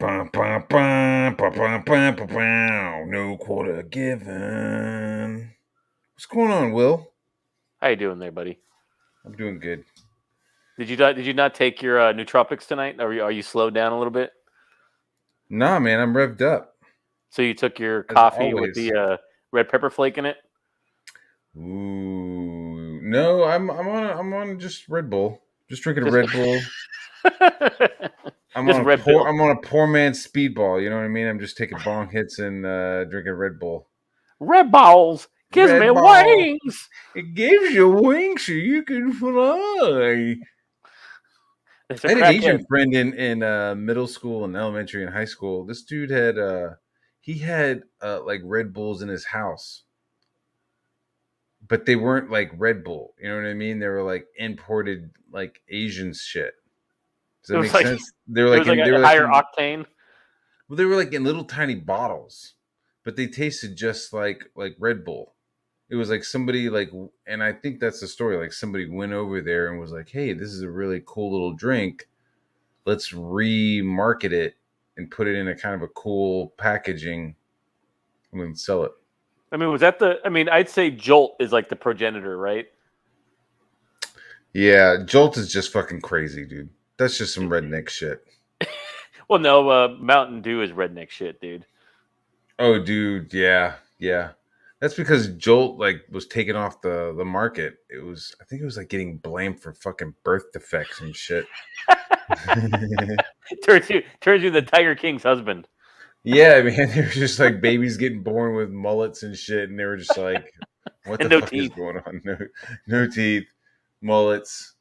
Bum, bum, bum, bum, bum, bum, bum, bum. No quarter given. What's going on, Will? How you doing there, buddy? I'm doing good. Did you not take your nootropics tonight? Are you slowed down a little bit? Nah, man, I'm revved up So you took your as coffee with always. the red pepper flake in it? Ooh, no, I'm on just Red Bull. Just drinking a Just Red Bull. I'm just on a Red poor Pill. I'm on a poor man's speedball. You know what I mean? I'm just taking bong hits and drinking Red Bull. Red balls gives me Red ball. wings. It gives you wings so you can fly. It's I a had an crackhead. Asian friend in middle school and elementary and high school. This dude had he had like Red Bulls in his house, but they weren't like Red Bull. You know what I mean? They were like imported like Asian shit. Does It that was make like sense? They were it like was like in they a were like higher in octane. well they were like in little tiny bottles, but they tasted just like Red Bull. It was like somebody like, and I think that's the story. Like somebody went over there and was like, "Hey, this is a really cool little drink. Let's remarket it and put it in a kind of a cool packaging and then sell it." I mean, was that the? I mean, I'd say Jolt is like the progenitor, right? Yeah, Jolt is just fucking crazy, dude. That's just some redneck shit. Well, no, Mountain Dew is redneck shit, dude. Oh, dude, yeah, yeah. That's because Jolt like was taken off the market. It was, I think it was like getting blamed for fucking birth defects and shit. turns you the Tiger King's husband. Yeah, man, they were just like babies getting born with mullets and shit, and they were just like, "What And the no fuck is teeth. going on? No teeth, mullets,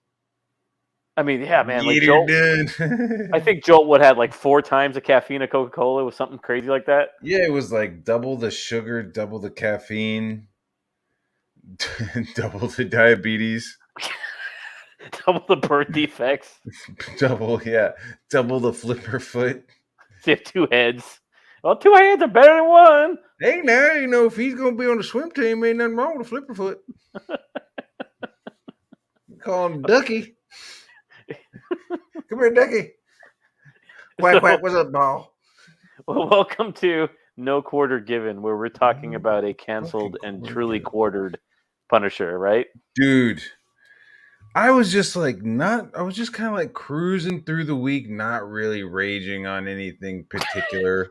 I mean, yeah, man, like get her Jolt. I done." think Jolt would have like 4 times the caffeine of Coca Cola with something crazy like that. Yeah, it was like double the sugar, double the caffeine, double the diabetes, Double the birth defects. double yeah, double the flipper foot. So you have 2 heads. Well, 2 heads are better than one. Hey, now you know if he's gonna be on the swim team, ain't nothing wrong with a flipper foot. Call him Ducky. Come here, Ducky. Quack quack. So, What's up, ball? well, welcome to No Quarter Given, where we're talking No about a fucking canceled and quarter truly given, quartered Punisher, right? dude. I was just like not. I was just kind of like cruising through the week, not really raging on anything particular.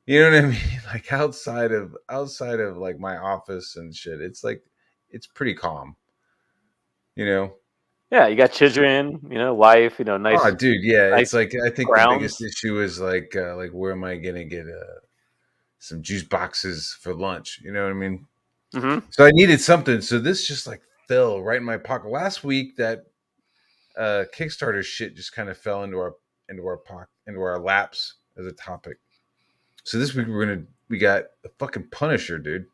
You know what I mean? Like outside of like my office and shit, it's like it's pretty calm. You know? Yeah, you got children, wife, Oh, nice, dude, yeah. nice It's like I think the biggest grounds. issue is like where am I gonna get some juice boxes for lunch? You know what I mean? Hmm. So I needed something. So this just like fell right in my pocket. Last week that Kickstarter shit just kind of fell into our pocket into our laps as a topic. So this week we got the fucking Punisher, dude.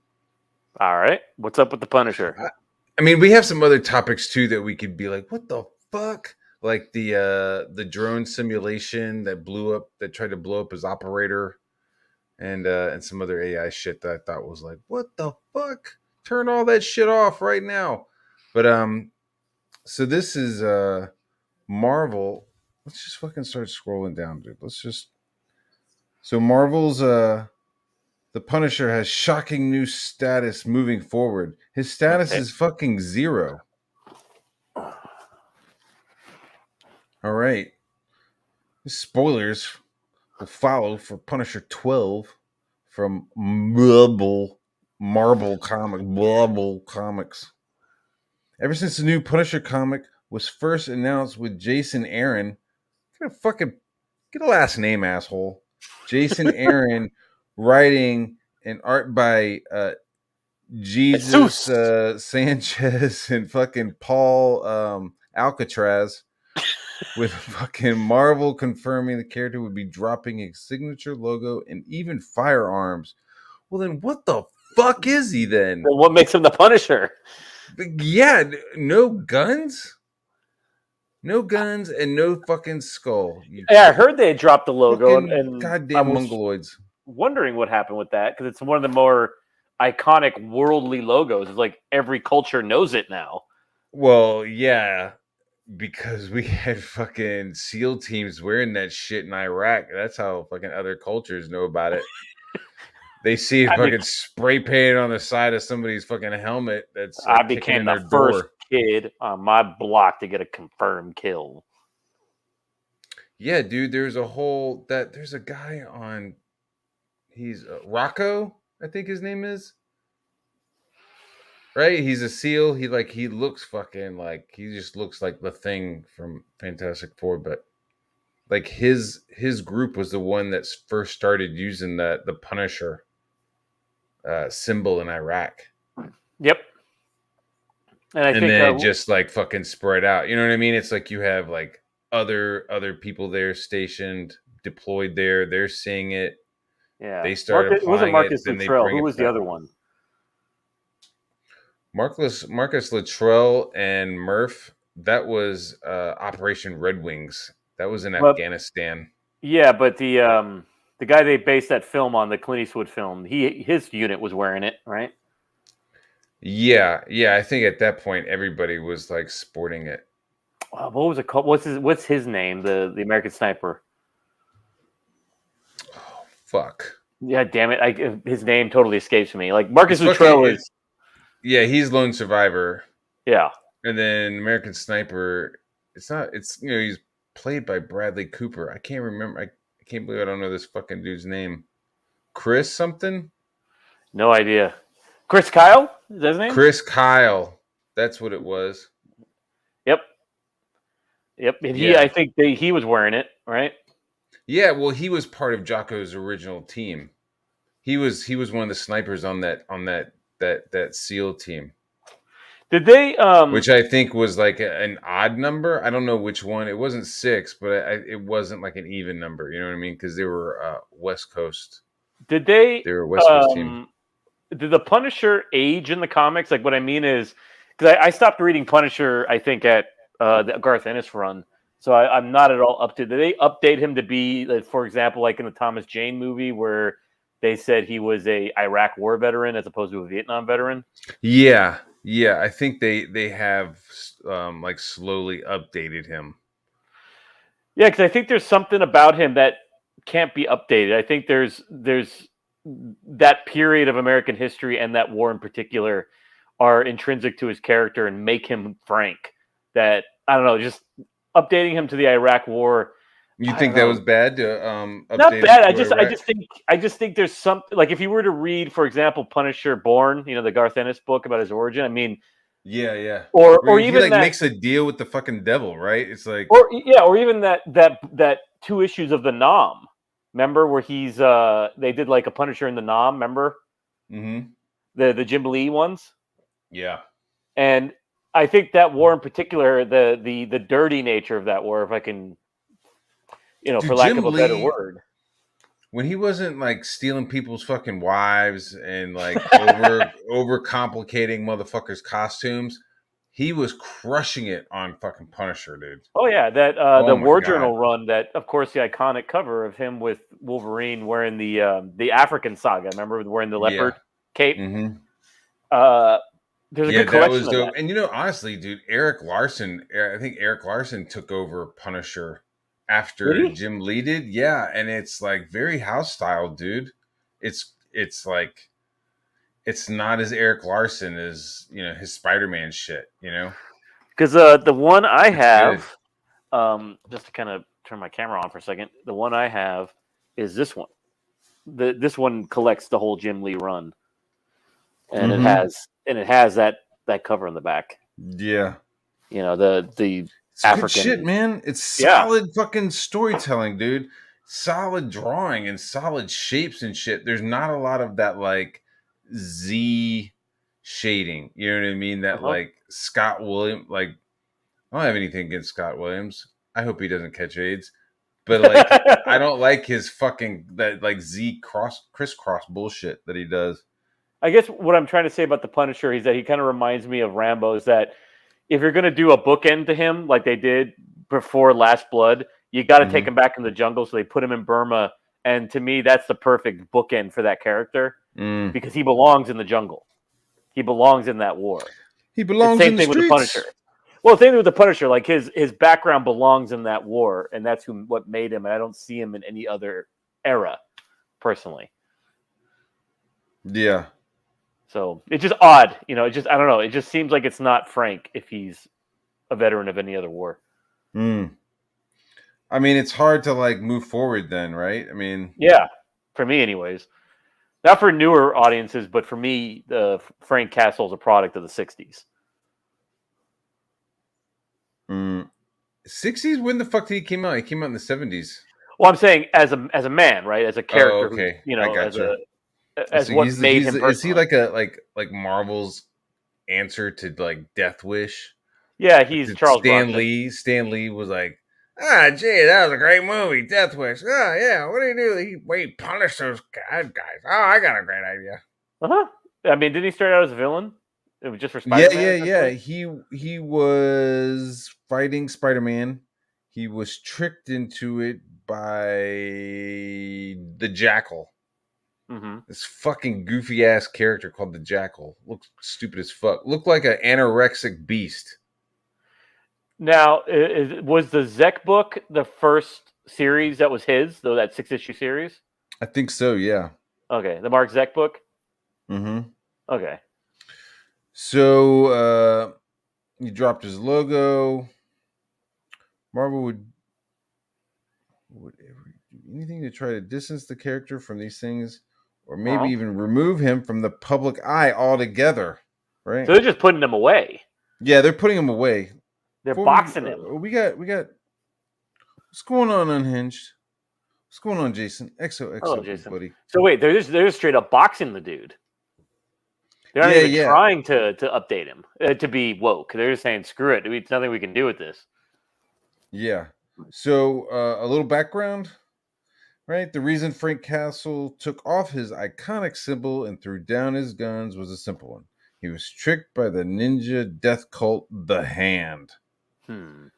All right, what's up with the Punisher? I mean, we have some other topics too that we could be like, what the fuck? Like the drone simulation that tried to blow up his operator, and some other AI shit that I thought was like, what the fuck? Turn all that shit off right now. But so this is Marvel. Let's just fucking start scrolling down, dude. Let's just so Marvel's the Punisher has shocking new status moving forward. His status Okay. is fucking zero. All right. Spoilers will follow for Punisher 12 from Marvel Comics. Ever since the new Punisher comic was first announced with Jason Aaron, get a fucking get a last name, asshole. Jason Aaron writing and art by Jesus Jesus. Sanchez and fucking Paul Alcatraz, with fucking Marvel confirming the character would be dropping a signature logo and even firearms. Well, then what the fuck is he then? Well, what makes him the Punisher? Yeah, no guns, no guns, and no fucking skull. You Yeah, I heard they had dropped the logo, and, fucking and I goddamn was mongoloids. wondering what happened with that because it's one of the more iconic worldly logos. It's like every culture knows it now. Well, yeah. because we had fucking SEAL teams wearing that shit in Iraq. That's how fucking other cultures know about it. They see it I be- fucking spray painted on the side of somebody's fucking helmet that's I kicking became in the their first door. kid on my block to get a confirmed kill. Yeah, dude, there's a guy on he's Rocco, I think his name is. Right? He's a SEAL. He looks fucking like he just looks like the Thing from Fantastic Four, but like his group was the one that first started using the Punisher symbol in Iraq, Yep. And I and think, then it just like fucking spread out. You know what I mean? It's like you have like other people there stationed, deployed there. They're seeing it. yeah, They start Marcus, it wasn't applying it. Marcus Then they Luttrell. bring Who it was the back. other one? Marcus Luttrell and Murph. That was Operation Red Wings. That was in But Afghanistan. yeah, but the guy they based that film on, the Clint Eastwood film, his unit was wearing it, right? Yeah, yeah. I think at that point everybody was like sporting it. What was it called? What's his name? The American Sniper. Oh, fuck. Yeah, damn it! His name totally escapes me. Like Marcus It's fucking. Luttrell is. Yeah, he's Lone Survivor, Yeah. and then American Sniper. It's not. It's he's played by Bradley Cooper. I can't remember. I can't believe I don't know this fucking dude's name. Chris something. No idea. Chris Kyle? Is that his name? Chris Kyle. That's what it was. Yep. Yep. And Yeah. I think he was wearing it, right? Yeah. Well, he was part of Jocko's original team. He was one of the snipers on that SEAL team. Did they Which I think was like an odd number. I don't know which one. It wasn't 6, but it wasn't like an even number. You know what I mean? Because they were West Coast. did they They were a West Coast team. did the Punisher age in the comics? Like what I mean is because I stopped reading Punisher, I think, at the Garth Ennis run. So I'm not at all up to. Did they update him to be, like, for example, like in the Thomas Jane movie where they said he was a Iraq War veteran as opposed to a Vietnam veteran? Yeah, yeah. I think they have like slowly updated him. Yeah, because I think there's something about him that can't be updated. I think there's that period of American history and that war in particular are intrinsic to his character and make him Frank. That I don't know, just updating him to the Iraq War. You I think don't that know. was bad to Not update bad. it to Iraq? I just think there's something like if you were to read, for example, Punisher Born, the Garth Ennis book about his origin. I mean, Yeah, yeah. or Where he even like that, makes a deal with the fucking devil, right? It's like or even that 2 issues of the Nom. Remember where he's they did like a Punisher in the Nom. Remember mm-hmm. the Jim Lee ones, Yeah. and I think that war in particular, the dirty nature of that war, if I can, Dude, for lack Jim of a better Lee, word. when he wasn't like stealing people's fucking wives and like over complicating motherfuckers' costumes, he was crushing it on fucking Punisher, dude. Oh yeah, that Oh the my War god. Journal run, that of course the iconic cover of him with Wolverine wearing the African Saga. Remember wearing the Yeah. leopard cape? Mm-hmm. There's a Yeah, good that collection was of dope. that. And honestly, dude, I think Eric Larson took over Punisher Did after he? Jim Lee did. Yeah, and it's like very house style, dude. It's like it's not as Eric Larson as his Spider-Man shit, Because the one I It's good. have, just to kind of turn my camera on for a second, the one I have is this one. This one collects the whole Jim Lee run, and Mhm. it has that cover in the back. Yeah. The It's good African. shit, man. It's Yeah. solid fucking storytelling, dude. Solid drawing and solid shapes and shit. There's not a lot of that like Z shading. You know what I mean? That Uh-huh. like Scott Williams. Like I don't have anything against Scott Williams. I hope he doesn't catch AIDS. But like I don't like his fucking that like Z crisscross bullshit that he does. I guess what I'm trying to say about the Punisher is that he kind of reminds me of Rambo. Is that if you're going to do a bookend to him like they did before Last Blood, you got to take Mhm. him back in the jungle. So they put him in Burma, and to me, that's the perfect bookend for that character Mm. because he belongs in the jungle. He belongs in that war. He The belongs same in the thing with the streets. Punisher. Well, the thing with the Punisher, like his background belongs in that war, and that's what made him. And I don't see him in any other era, personally. Yeah. So it's just odd, It just I don't know. It just seems like it's not Frank if he's a veteran of any other war. I mean, it's hard to like move forward then, right? I mean, Yeah, for me, anyways. Not for newer audiences, but for me, Frank Castle's a product of the '60s. 60s? When the fuck did he came out? He came out in the 70s. Well, I'm saying as a man, right? As a character, Oh, okay. who, I gotcha. as So what made him personally. Is he like a like Marvel's answer to like Death Wish? Yeah, he's Did Charles Bronson. Stan Lee was like, gee, that was a great movie, Death Wish. Oh, yeah, what do you do? He punished those bad guys. Oh, I got a great idea. Uh-huh. I mean, didn't he start out as a villain? It was just for Yeah, Spider-Man? yeah. He was fighting Spider-Man. He was tricked into it by the Jackal. Mm-hmm. This fucking goofy ass character called the Jackal. Looks stupid as fuck. Looked like an anorexic beast. Now, was the Zek book the first series that was his, though, that 6-issue series? I think so, yeah. Okay, the Mark Zek book? Mm-hmm. Okay. So, he dropped his logo. Marvel would ever do anything to try to distance the character from these things, or maybe even remove him from the public eye altogether, right? So they're just putting him away. Yeah, they're putting him away. They're boxing him. We got. What's going on, Unhinged? What's going on, Jason? XOXO, Jason. buddy. So wait, they're just straight up boxing the dude. They're not even trying to update him to be woke. They're just saying, screw it. There's nothing we can do with this. Yeah. So a little background, right? The reason Frank Castle took off his iconic symbol and threw down his guns was a simple one. He was tricked by the ninja death cult, The Hand. Given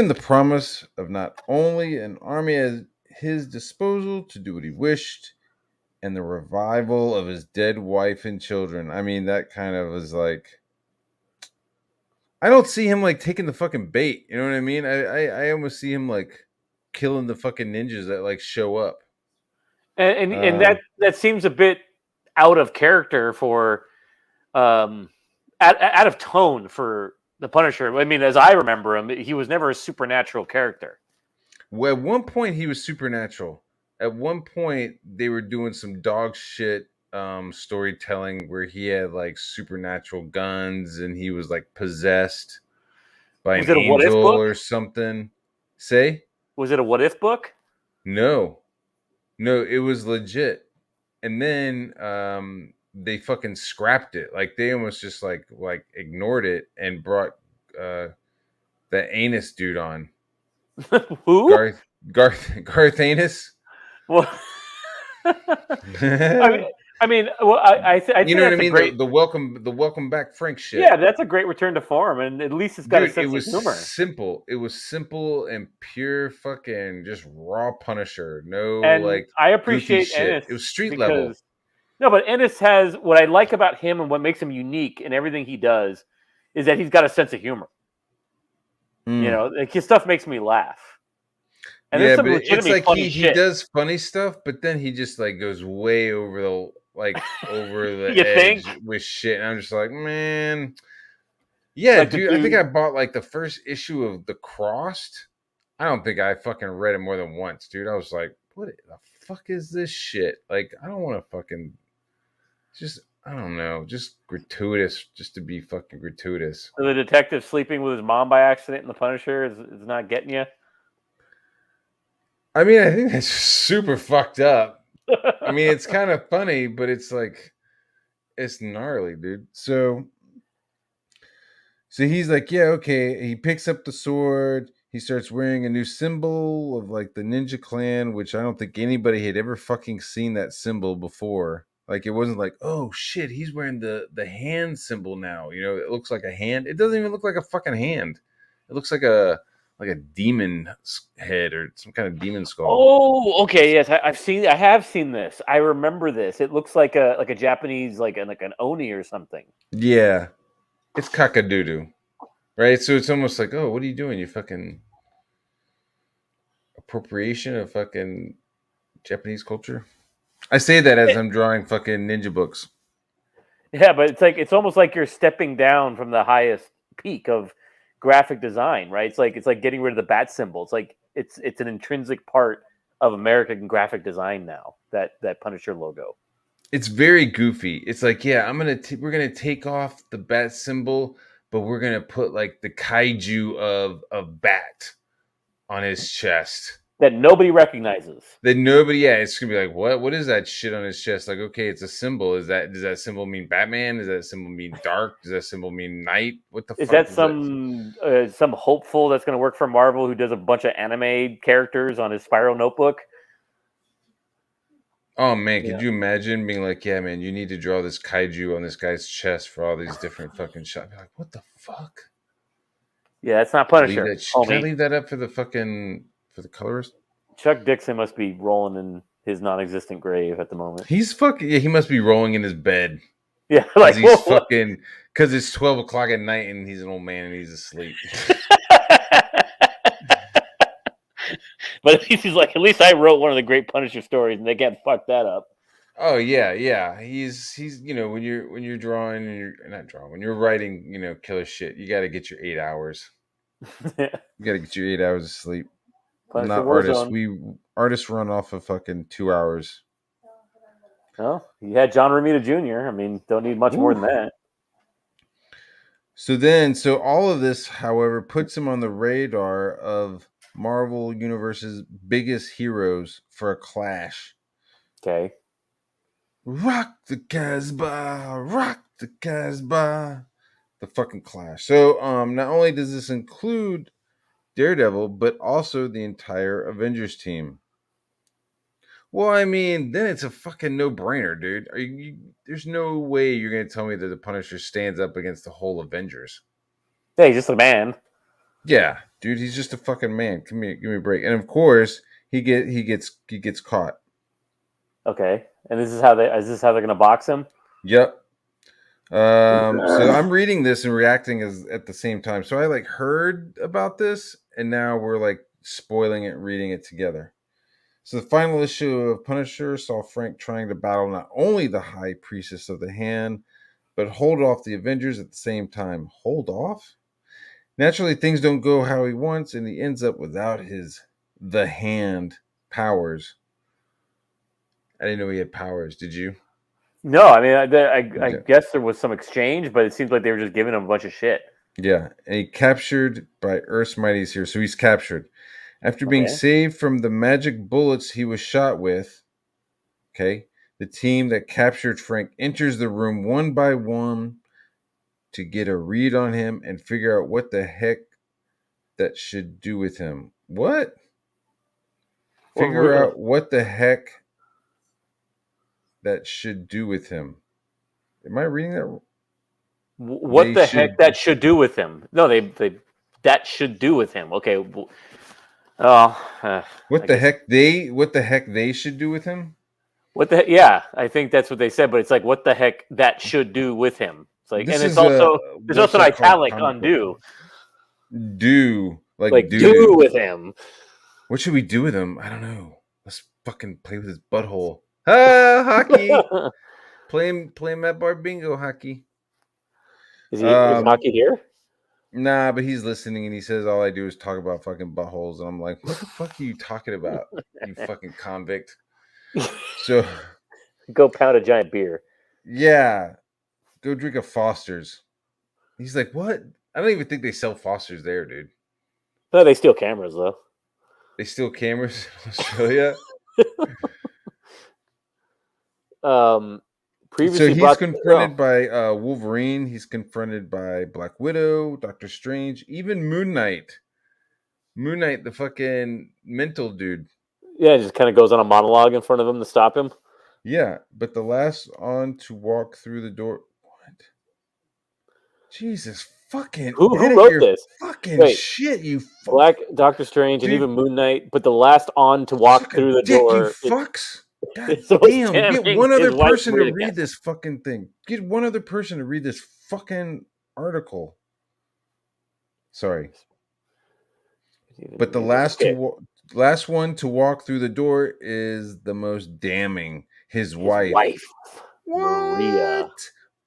the promise of not only an army at his disposal to do what he wished, and the revival of his dead wife and children. I mean, that kind of was like, I don't see him like taking the fucking bait. You know what I mean? I almost see him like killing the fucking ninjas that like show up. And that seems a bit out of character for, out of tone for the Punisher. I mean, as I remember him, he was never a supernatural character. Well, at one point he was supernatural. At one point they were doing some dog shit storytelling where he had like supernatural guns and he was like possessed by an angel or something. Say? Was it a What If book? No, it was legit. And then they fuccan scrapped it. Like they almost just like ignored it and brought the Anus dude on. Who? Garth Anus. Well, I mean, well, I think you know what I mean. The welcome back Frank shit. Yeah, that's a great return to form, and at least it's got a sense of humor. Simple. It was simple and pure, fucking just raw Punisher. No, and like I appreciate Ennis. It was street level. No, but Ennis has what I like about him and what makes him unique in everything he does is that he's got a sense of humor. You know, like his stuff makes me laugh. And yeah, but it's like he does funny stuff, but then he just like goes way over the over the edge with shit. And I'm just like, man, yeah, like dude. I think I bought like the first issue of The Crossed. I don't think I fucking read it more than once, dude. I was like, what the fuck is this shit? Like, I don't want to fucking just. I don't know, just gratuitous, just to be fucking gratuitous. So the detective sleeping with his mom by accident in The Punisher is not getting you? I mean, I think that's super fucked up. I mean, it's kind of funny, but it's like, it's gnarly, dude. So he's like, yeah, okay. He picks up the sword. He starts wearing a new symbol of like the Ninja Clan, which I don't think anybody had ever fucking seen that symbol before. Like, it wasn't like, oh shit, he's wearing the hand symbol now. You know, it looks like a hand. It doesn't even look like a fucking hand. It looks like a demon head or some kind of demon skull. Oh, okay, yes, I have seen this. I remember this. It looks like a Japanese like an oni or something. Yeah. It's cock-a-doodle, right? So it's almost like, oh, what are you doing? You fucking appropriation of fucking Japanese culture. I say that as I'm drawing fucking ninja books. Yeah, but it's like it's almost like you're stepping down from the highest peak of graphic design, right? It's like getting rid of the bat symbol. It's like it's an intrinsic part of American graphic design now. That Punisher logo. It's very goofy. It's like, yeah, we're gonna take off the bat symbol, but we're gonna put like the kaiju of bat on his chest. That nobody recognizes. Then nobody, yeah, it's gonna be like, what is that shit on his chest? Like, okay, it's a symbol. Does that symbol mean Batman? Does that symbol mean dark? Does that symbol mean night? What the Is fuck that does that? some hopeful that's going to work for Marvel who does a bunch of anime characters on his Spiral notebook? Oh man, Yeah, could you imagine being like, yeah, man, you need to draw this kaiju on this guy's chest for all these different fucking shots? Like, what the fuck? yeah, that's not Leave Punisher, that. Can I homie. leave that up for the fucking for the colorist? Chuck Dixon must be rolling in his non-existent grave at the moment. He's fucking. Yeah, he must be rolling in his bed Yeah, because like he's whoa. fucking. Because it's 12 o'clock at night and he's an old man and he's asleep. But at least he's like, at least I wrote one of the great Punisher stories, and they can't fuck that up. Oh yeah, yeah. He's when you're drawing and you're not drawing when you're writing killer shit. You got to get your 8 hours. You got to get your 8 hours of sleep. Punisher Not artists. Warzone. Artists run off of fucking 2 hours. Well, you had John Romita Jr. I mean, don't need much more Woo. than that. So all of this, however, puts him on the radar of Marvel Universe's biggest heroes for a clash. Okay. Rock the Casbah, rock the Casbah. The fucking clash. So not only does this include Daredevil, but also the entire Avengers team. Well, I mean, then it's a fucking no-brainer, dude. There's no way you're gonna tell me that the Punisher stands up against the whole Avengers. Yeah, he's just a man. Yeah, dude, he's just a fucking man. Give me a break. And of course, he gets caught. Okay. And is this how they're gonna box him? Yep. So I'm reading this and reacting as at the same time. So I like heard about this, and now we're like spoiling it, reading it together. So the final issue of Punisher saw Frank trying to battle not only the High Priestess of the Hand, but hold off the Avengers at the same time. Hold off? Naturally, things don't go how he wants, and he ends up without the Hand powers. I didn't know he had powers. Did you? No, I mean, I Yeah. guess there was some exchange, but it seems like they were just giving him a bunch of shit. Yeah, and he captured by Earth's mightiest here. So he's captured. After being Okay. saved from the magic bullets he was shot with, okay, the team that captured Frank enters the room one by one to get a read on him and figure out what the heck that should do with him. What? Well, Figure out what the heck that should do with him. Am I reading that? what They the should. heck that should do with him? No, they that should do with him. Okay. Oh, What the heck they should do with him? what the yeah? I think that's what they said, but it's like what the heck that should do with him. It's like, This and it's is a also there's also an website called italic Comic on Book do, Do like do. do with him. What should we do with him? I don't know. Let's fucking play with his butthole. Ah, hockey. Play Matt Bar bingo hockey. Is hockey here? Nah, but he's listening and he says all I do is talk about fucking buttholes, and I'm like, what the fuck are you talking about, you fucking convict? So Go pound a giant beer. yeah, go drink a Foster's. He's like, what? I don't even think they sell Foster's there, dude. No, they steal cameras though. They steal cameras in Australia. Previously So he's confronted by Wolverine. He's confronted by Black Widow, Doctor Strange, even Moon Knight. Moon Knight, the fucking mental dude. Yeah, just kind of goes on a monologue in front of him to stop him. Yeah, but the last on to walk through the door. What? Jesus fucking. Who edit wrote your this? Fucking Wait. shit, you fuck. Black Doctor Strange and Dude. even Moon Knight, but the last on to walk Suck a through the dick, door. You fucks. God it's the most damn, get damning one his other wife person to read read again. this fucking thing. Get one other person to read this fucking article. Sorry. But the last one to walk through the door is the most damning. His wife. Maria.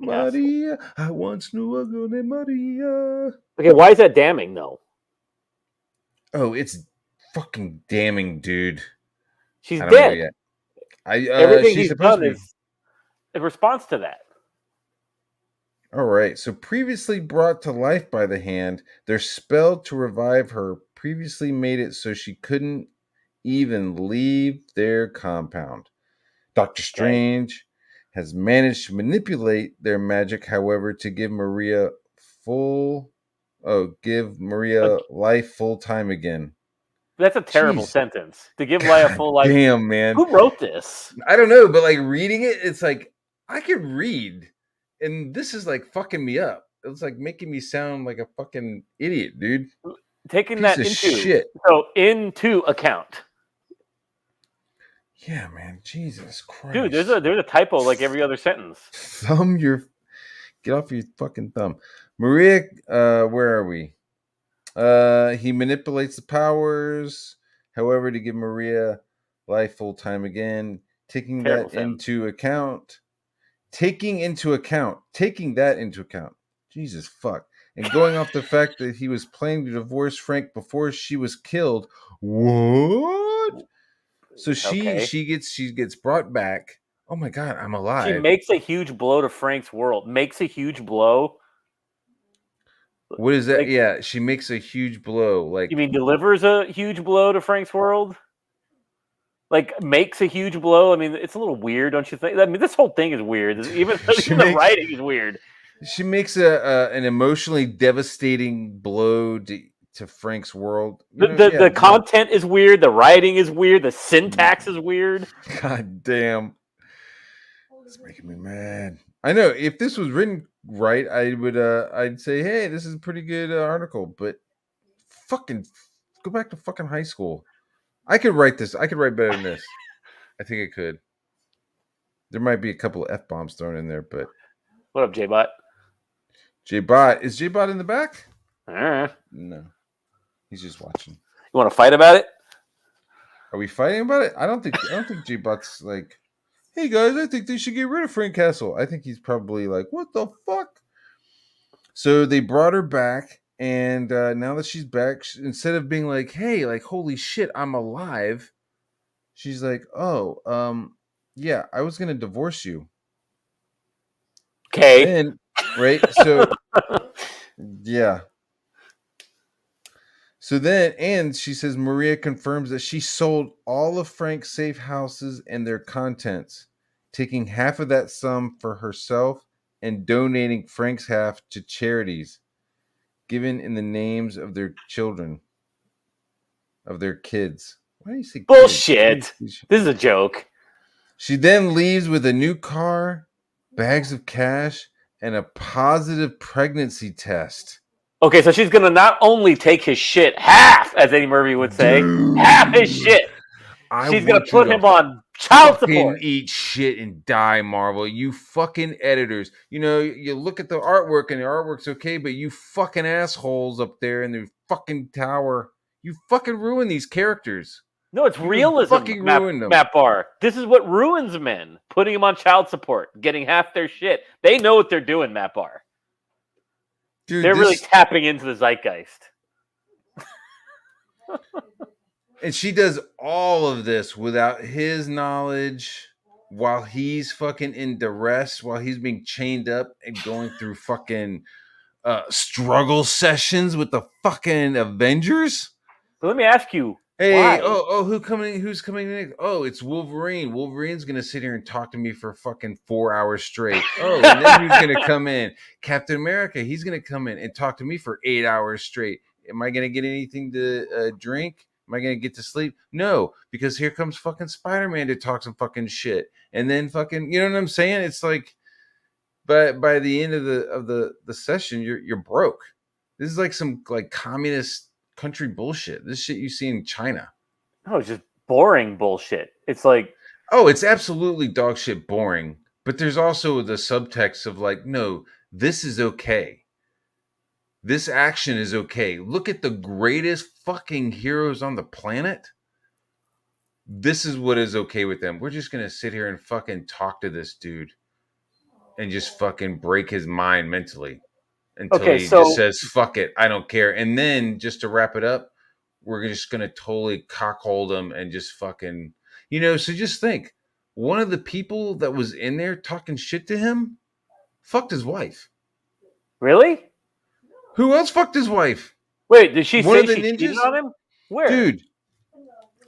Maria. I once knew a girl named Maria. Okay, why is that damning though? Oh, it's fucking damning, dude. She's dead. Everything he's done is in response to that. All right. So previously brought to life by the hand, their spell to revive her previously made it so she couldn't even leave their compound. Doctor Strange has managed to manipulate their magic, however, to give Maria life full time again. That's a terrible sentence. To give life full life. Damn, man. Who wrote this? I don't know, but like reading it, it's like I could read, and this is like fucking me up. It's like making me sound like a fucking idiot, dude. Taking that into account. Yeah, man. Jesus Christ. Dude, there's a typo like every other sentence. Get off your fucking thumb. Maria, where are we? He manipulates the powers, however, to give Maria life full time again. Taking that into account. Jesus fuck. And going off the fact that he was planning to divorce Frank before she was killed. What? So she gets brought back. Oh my god, I'm alive. She makes a huge blow to Frank's world. Makes a huge blow. What is that? Like, yeah, she makes a huge blow. Like, you mean delivers a huge blow to Frank's world? Like, makes a huge blow? I mean, it's a little weird, don't you think? I mean, this whole thing is weird. Even the writing is weird. She makes an emotionally devastating blow to Frank's world. The content is weird. The writing is weird. The syntax is weird. God damn. It's making me mad. I know if this was written right, I'd say, hey, this is a pretty good article, but fucking go back to fucking high school. I could write this. I could write better than this. I think I could. There might be a couple of F-bombs thrown in there, but what up, J-Bot? J-Bot. Is J-Bot in the back? No. He's just watching. You want to fight about it? Are we fighting about it? I don't think J-Bot's like, hey guys, I think they should get rid of Frank Castle. I think he's probably like, what the fuck? So they brought her back, and now that she's back, instead of being like, hey, like, holy shit, I'm alive, she's like, oh, yeah, I was gonna divorce you. Okay. And right, so yeah. So then, and she says Maria confirms that she sold all of Frank's safe houses and their contents, taking half of that sum for herself and donating Frank's half to charities given in the names of their children, of their kids. Why do you say bullshit? This is a joke. She then leaves with a new car, bags of cash, and a positive pregnancy test. Okay, so she's going to not only take his shit, half, as Eddie Murphy would say, half his shit. She's going to put him on child support. Eat shit and die, Marvel. You fucking editors. You know, you look at the artwork and the artwork's okay, but you fucking assholes up there in the fucking tower, you fucking ruin these characters. No, it's realism, Matt Barr. This is what ruins men. Putting them on child support, getting half their shit. They know what they're doing, Matt Barr. Dude, they're really tapping into the zeitgeist. And she does all of this without his knowledge, while he's fucking in duress, while he's being chained up and going through fucking struggle sessions with the fucking Avengers. So let me ask you. Hey, why? Who's coming next? Oh, it's Wolverine. Wolverine's gonna sit here and talk to me for fucking 4 hours straight. Oh, and then who's gonna come in? Captain America. He's gonna come in and talk to me for 8 hours straight. Am I gonna get anything to drink? Am I gonna get to sleep? No, because here comes fucking Spider-Man to talk some fucking shit, and then fucking, you know what I'm saying? It's like, by the end of the session, you're broke. This is like some like communist country bullshit. This shit you see in China. No, it's just boring bullshit. It's like, oh, it's absolutely dog shit boring. But there's also the subtext of like, no, this is okay. This action is okay. Look at the greatest fucking heroes on the planet. This is what is okay with them. We're just gonna sit here and fucking talk to this dude and just fucking break his mind mentally until Okay, he just so says fuck it, I don't care. And then just to wrap it up, we're just gonna totally cockhold him and just fucking, so just think, one of the people that was in there talking shit to him fucked his wife. really? Who else fucked his wife? Wait, did she One say of the she cheated ninjas? on him? Where? Dude,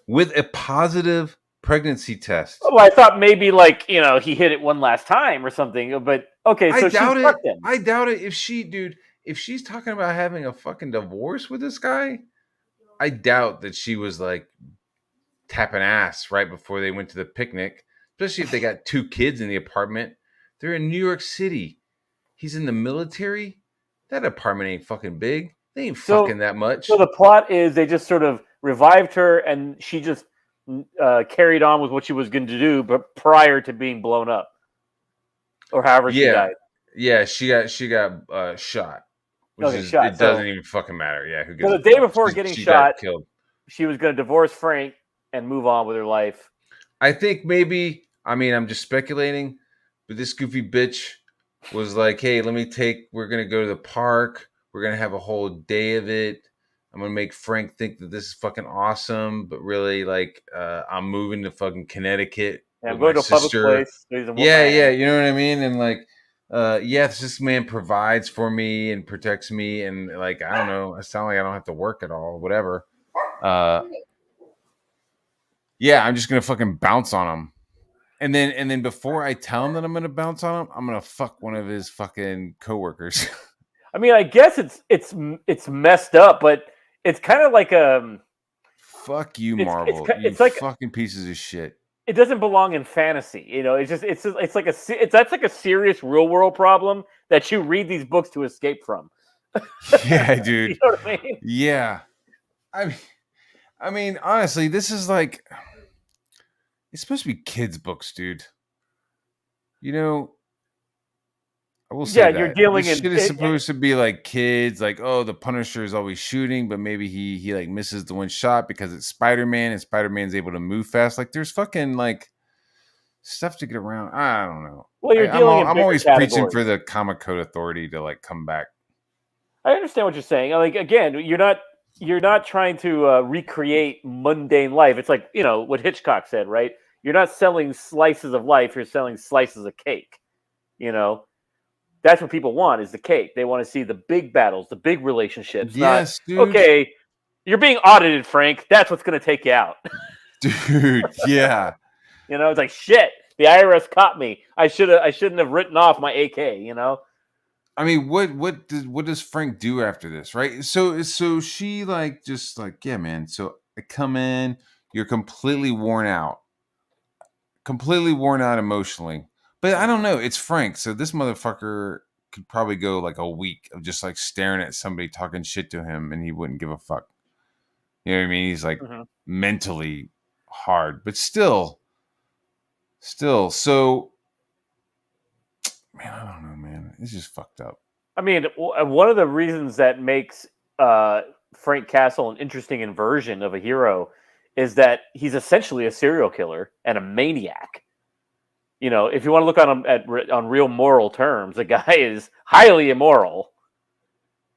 with a positive pregnancy test. Oh, I thought maybe like he hit it one last time or something. But okay, I so she doubt it. fucked him. I doubt it. If she's talking about having a fucking divorce with this guy, I doubt that she was like tapping ass right before they went to the picnic, especially if they got 2 kids in the apartment. They're in New York City. He's in the military. That apartment ain't fucking big. They ain't fucking So, that much. so the plot is they just sort of revived her, and she just carried on with what she was going to do, but prior to being blown up, or however she Yeah. died. Yeah, she got shot. Which Okay, is shot. it doesn't even fucking matter. Yeah, who gives So a the day fuck? before getting She shot, got killed. she was going to divorce Frank and move on with her life. I think maybe, I'm just speculating, but this goofy bitch was like, hey, we're going to go to the park. We're going to have a whole day of it. I'm going to make Frank think that this is fucking awesome, but really, like, I'm moving to fucking Connecticut And I'm with going my to a public sister. place. Yeah, you know what I mean? And like, yes, this man provides for me and protects me, and like, I don't know, I sound like I don't have to work at all, whatever. Yeah, I'm just gonna fucking bounce on him. And then before I tell him that I'm gonna bounce on him, I'm gonna fuck one of his fucking coworkers. I mean, I guess it's messed up, but it's kind of like Fuck you, it's Marvel. You it's like fucking pieces of shit. it doesn't belong in fantasy. It's like that's like a serious real world problem that you read these books to escape from. Yeah, You dude. know what I mean? Yeah. I mean, honestly, this is like, it's supposed to be kids' books, dude. I will say Yeah, you're that dealing this in shit is supposed to be like kids, like, oh, the Punisher is always shooting, but maybe he like misses the one shot because it's Spider-Man and Spider-Man's able to move fast. Like, there's fucking like stuff to get around. I don't know. well, you're dealing in I'm bigger always preaching categories. for the Comic Code Authority to like come back. I understand what you're saying. Like again, you're not trying to recreate mundane life. It's like what Hitchcock said, right? You're not selling slices of life. You're selling slices of cake. You know, that's what people want is the cake. They want to see the big battles, the big relationships. Yes, Not dude. okay. You're being audited, Frank. That's what's going to take you out. Dude, yeah. It's like shit. The IRS caught me. I shouldn't have written off my AK. I mean, what does Frank do after this, right? So she like just like, yeah, man. So I come in, you're completely worn out emotionally. But I don't know, it's Frank. So this motherfucker could probably go like a week of just like staring at somebody talking shit to him and he wouldn't give a fuck. You know what I mean? He's like mentally hard, but still. So, man, I don't know, man. It's just fucked up. I mean, one of the reasons that makes Frank Castle an interesting inversion of a hero is that he's essentially a serial killer and a maniac. If you want to look on him on real moral terms, the guy is highly immoral.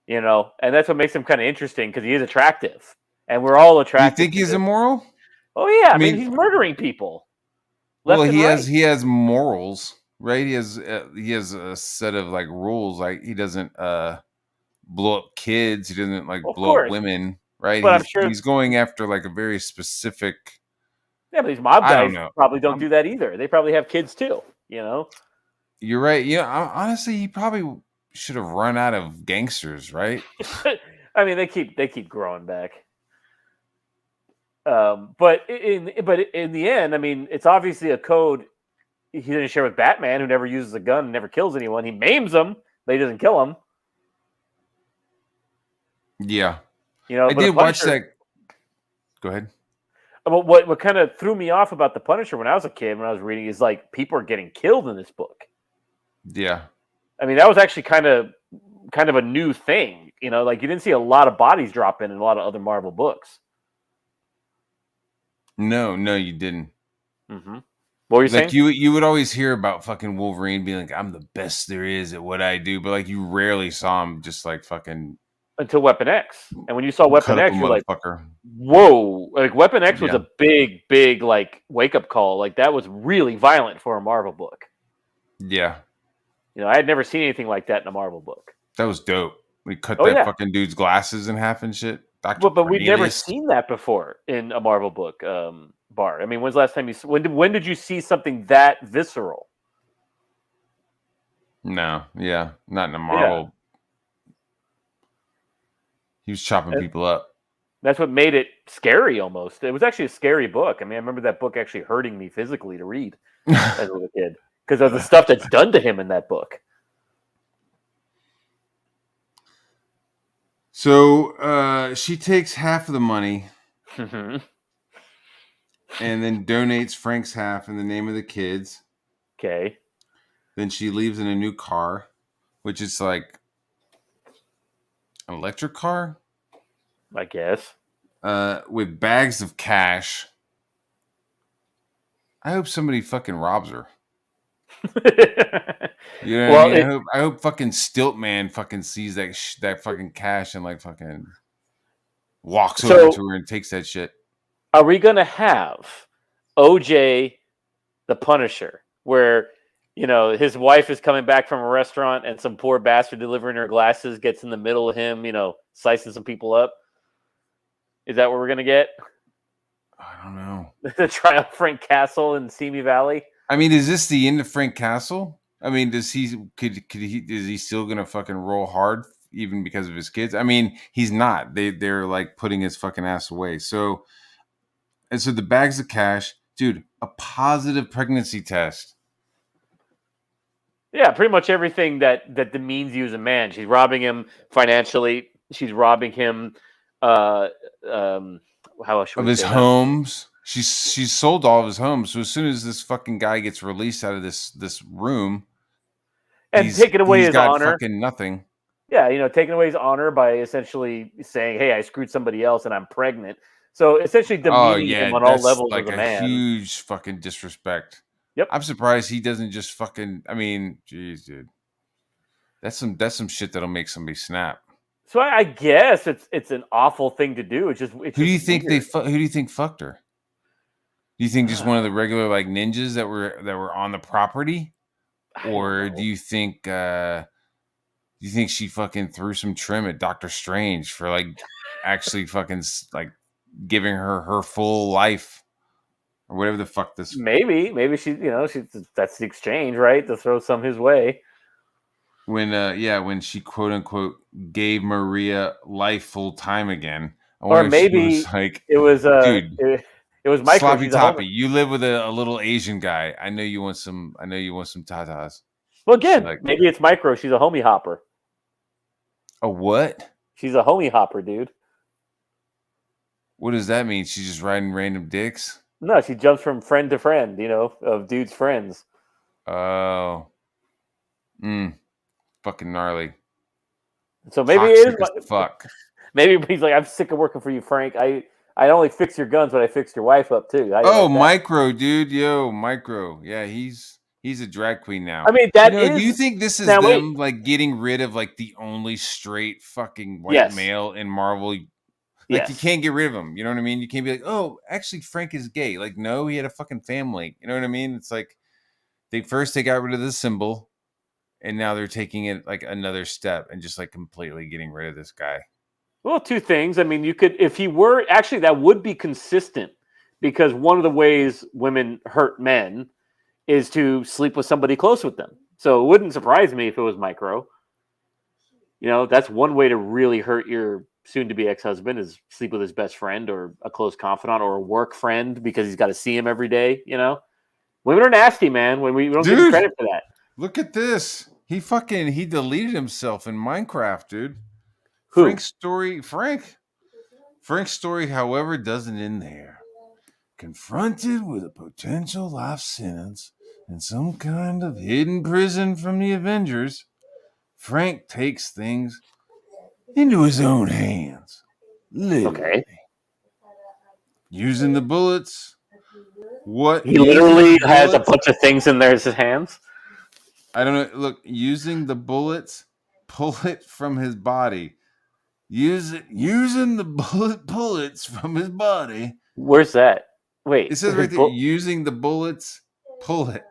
And that's what makes him kind of interesting because he is attractive, and we're all attracted. You think he's immoral? Oh yeah, I mean he's murdering people. Well, he has morals, right? He has a set of like rules. Like he doesn't blow up kids. He doesn't like blow up women, right? But I'm sure he's going after like a very specific. Yeah, but these mob guys probably don't do that either. They probably have kids too. You're right. Yeah, honestly, he probably should have run out of gangsters, right? I mean, they keep growing back. But in the end, I mean, it's obviously a code he didn't share with Batman, who never uses a gun and never kills anyone. He maims them, but he doesn't kill them. Yeah, I did watch that. Go ahead. But what kind of threw me off about the Punisher when I was a kid, when I was reading, is like people are getting killed in this book. Yeah, I mean that was actually kind of a new thing. You know, like you didn't see a lot of bodies drop in a lot of other Marvel books. No, you didn't. Mm-hmm. What were you Like saying? you would always hear about fucking Wolverine being like, I'm the best there is at what I do, but like you rarely saw him just like fucking Until Weapon X. And when you saw Weapon cut up a X, you're like, motherfucker. whoa. Like Weapon X was Yeah. a big like wake up call. Like that was really violent for a Marvel book. Yeah. You know, I had never seen anything like that in a Marvel book. That was dope. We cut Oh that yeah. fucking dude's glasses in half and shit. Dr. But we'd never Cornelius. seen that before in a Marvel book, Bar. I mean, when's the last time when did you see something that visceral? No, yeah. Not in a Yeah. Marvel. He was chopping people up. That's what made it scary almost. It was actually a scary book. I mean, I remember that book actually hurting me physically to read as a little kid because of the stuff that's done to him in that book. So she takes half of the money Mhm. and then donates Frank's half in the name of the kids. Okay. Then she leaves in a new car, which is like an electric car, I guess. with bags of cash. I hope somebody fucking robs her. You know what I mean? I hope fucking Stiltman fucking sees that fucking cash and like fucking walks over to her and takes that shit. Are we gonna have OJ the Punisher, where you know his wife is coming back from a restaurant and some poor bastard delivering her glasses gets in the middle of him, you know, slicing some people up? Is that what we're gonna get? I don't know. The trial of Frank Castle in Simi Valley. I mean, is this the end of Frank Castle? I mean, is he still gonna fucking roll hard even because of his kids? I mean, he's not. They're like putting his fucking ass away. So the bags of cash, dude, a positive pregnancy test. Yeah, pretty much everything that demeans you as a man. She's robbing him financially. She's robbing him. How should Of we his say homes. She's sold all of his homes. So as soon as this fucking guy gets released out of this room, and taking away he's his got honor. fucking nothing. Yeah, you know, taking away his honor by essentially saying, "Hey, I screwed somebody else and I'm pregnant." So essentially demeaning him on all levels like as a a man. huge fucking disrespect. Yep. I'm surprised he doesn't just fucking. I mean, geez, dude, that's some shit that'll make somebody snap. So I guess it's an awful thing to do. Who do you think who do you think fucked her? Do you think just one of the regular like ninjas that were on the property, or do you think she fucking threw some trim at Doctor Strange for like actually fucking like giving her full life or whatever the fuck this? Maybe she that's the exchange, right? To throw some his way. When she quote unquote gave Maria life full time again. Or maybe it was dude. It was Micro. Sloppy Toppy. You live with a little Asian guy. I know you want some tatas. Well, again, maybe it's Micro. She's a homie hopper. A what? She's a homie hopper, dude. What does that mean? She's just riding random dicks? No, she jumps from friend to friend, you know, of dudes' friends. Oh. Fucking gnarly. So maybe it is fuck. Maybe he's like, I'm sick of working for you, Frank. I only fix your guns, but I fixed your wife up too. Micro, dude. Yo, Micro. Yeah, he's a drag queen now. I mean, do you think this is them like getting rid of like the only straight fucking white male in Marvel? Like you can't get rid of him. You know what I mean? You can't be like, oh, actually Frank is gay. Like, no, he had a fucking family. You know what I mean? It's like they got rid of the symbol, and now they're taking it like another step and just like completely getting rid of this guy. Well, two things. I mean, you could, if he were actually, that would be consistent, because one of the ways women hurt men is to sleep with somebody close with them. So it wouldn't surprise me if it was Micro. You know, that's one way to really hurt your soon-to-be ex-husband, is sleep with his best friend or a close confidant or a work friend because he's got to see him every day. You know, women are nasty, man. When we don't give credit for that. Look at this. He deleted himself in Minecraft, dude. Who? Frank's story, however, doesn't end there. Confronted with a potential life sentence in some kind of hidden prison from the Avengers, Frank takes things into his own hands. Literally. Okay. Using the bullets. What? He Using literally the has a bullets? bunch of things in there as his hands. I don't know. Look, using the bullets, pull it from his body. Using the bullets from his body. Where's that? Wait. It says right there, using the bullets, pull it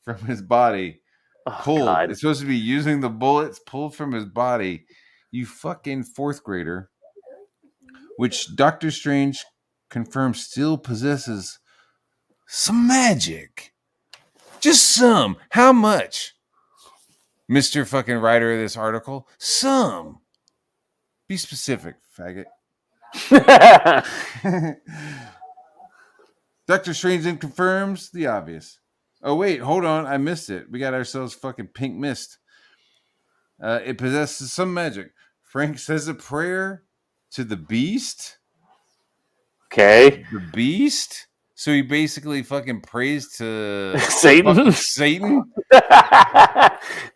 from his body. Oh, Pulled. God. It's supposed to be using the bullets pulled from his body. You fucking fourth grader. Which Doctor Strange confirms still possesses some magic. Just some. How much? Mr. fucking writer of this article. Some. Be specific, faggot. Doctor Strange then confirms the obvious. Oh, wait, hold on. I missed it. We got ourselves fucking pink mist. It possesses some magic. Frank says a prayer to the beast. Okay. The beast? So he basically fucking prays to Satan? Satan?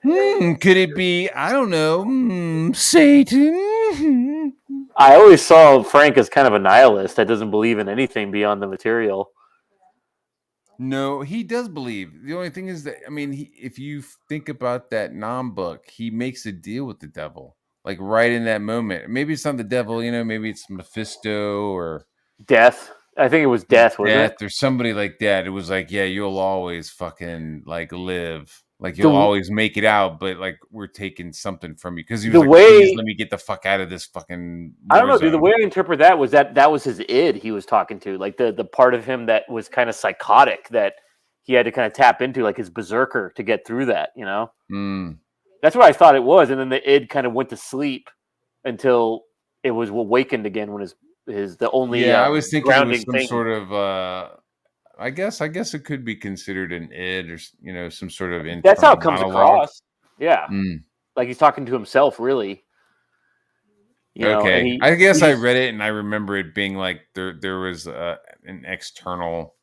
Could it be, I don't know, Satan? I always saw Frank as kind of a nihilist that doesn't believe in anything beyond the material. No, he does believe. The only thing is that, I mean, if you think about that Nam book, he makes a deal with the devil. Like right in that moment. Maybe it's not the devil, you know, maybe it's Mephisto or Death. I think it was Death, wasn't it? or somebody like that. It was like, yeah, you'll always fucking like live. Like you'll always make it out, but like we're taking something from you. Because he was like, please let me get the fuck out of this fucking I don't know, dude. The way I interpret that was that was his id he was talking to. Like the part of him that was kind of psychotic that he had to kind of tap into, like his berserker to get through that, you know? That's what I thought it was. And then the id kind of went to sleep until it was awakened again when his the only I was thinking it was some thing. sort of I guess it could be considered an id or, you know, some sort of internal That's how it comes monologue. across. Yeah. Like he's talking to himself, really. You know, okay. I guess I read it and I remember it being like there was an external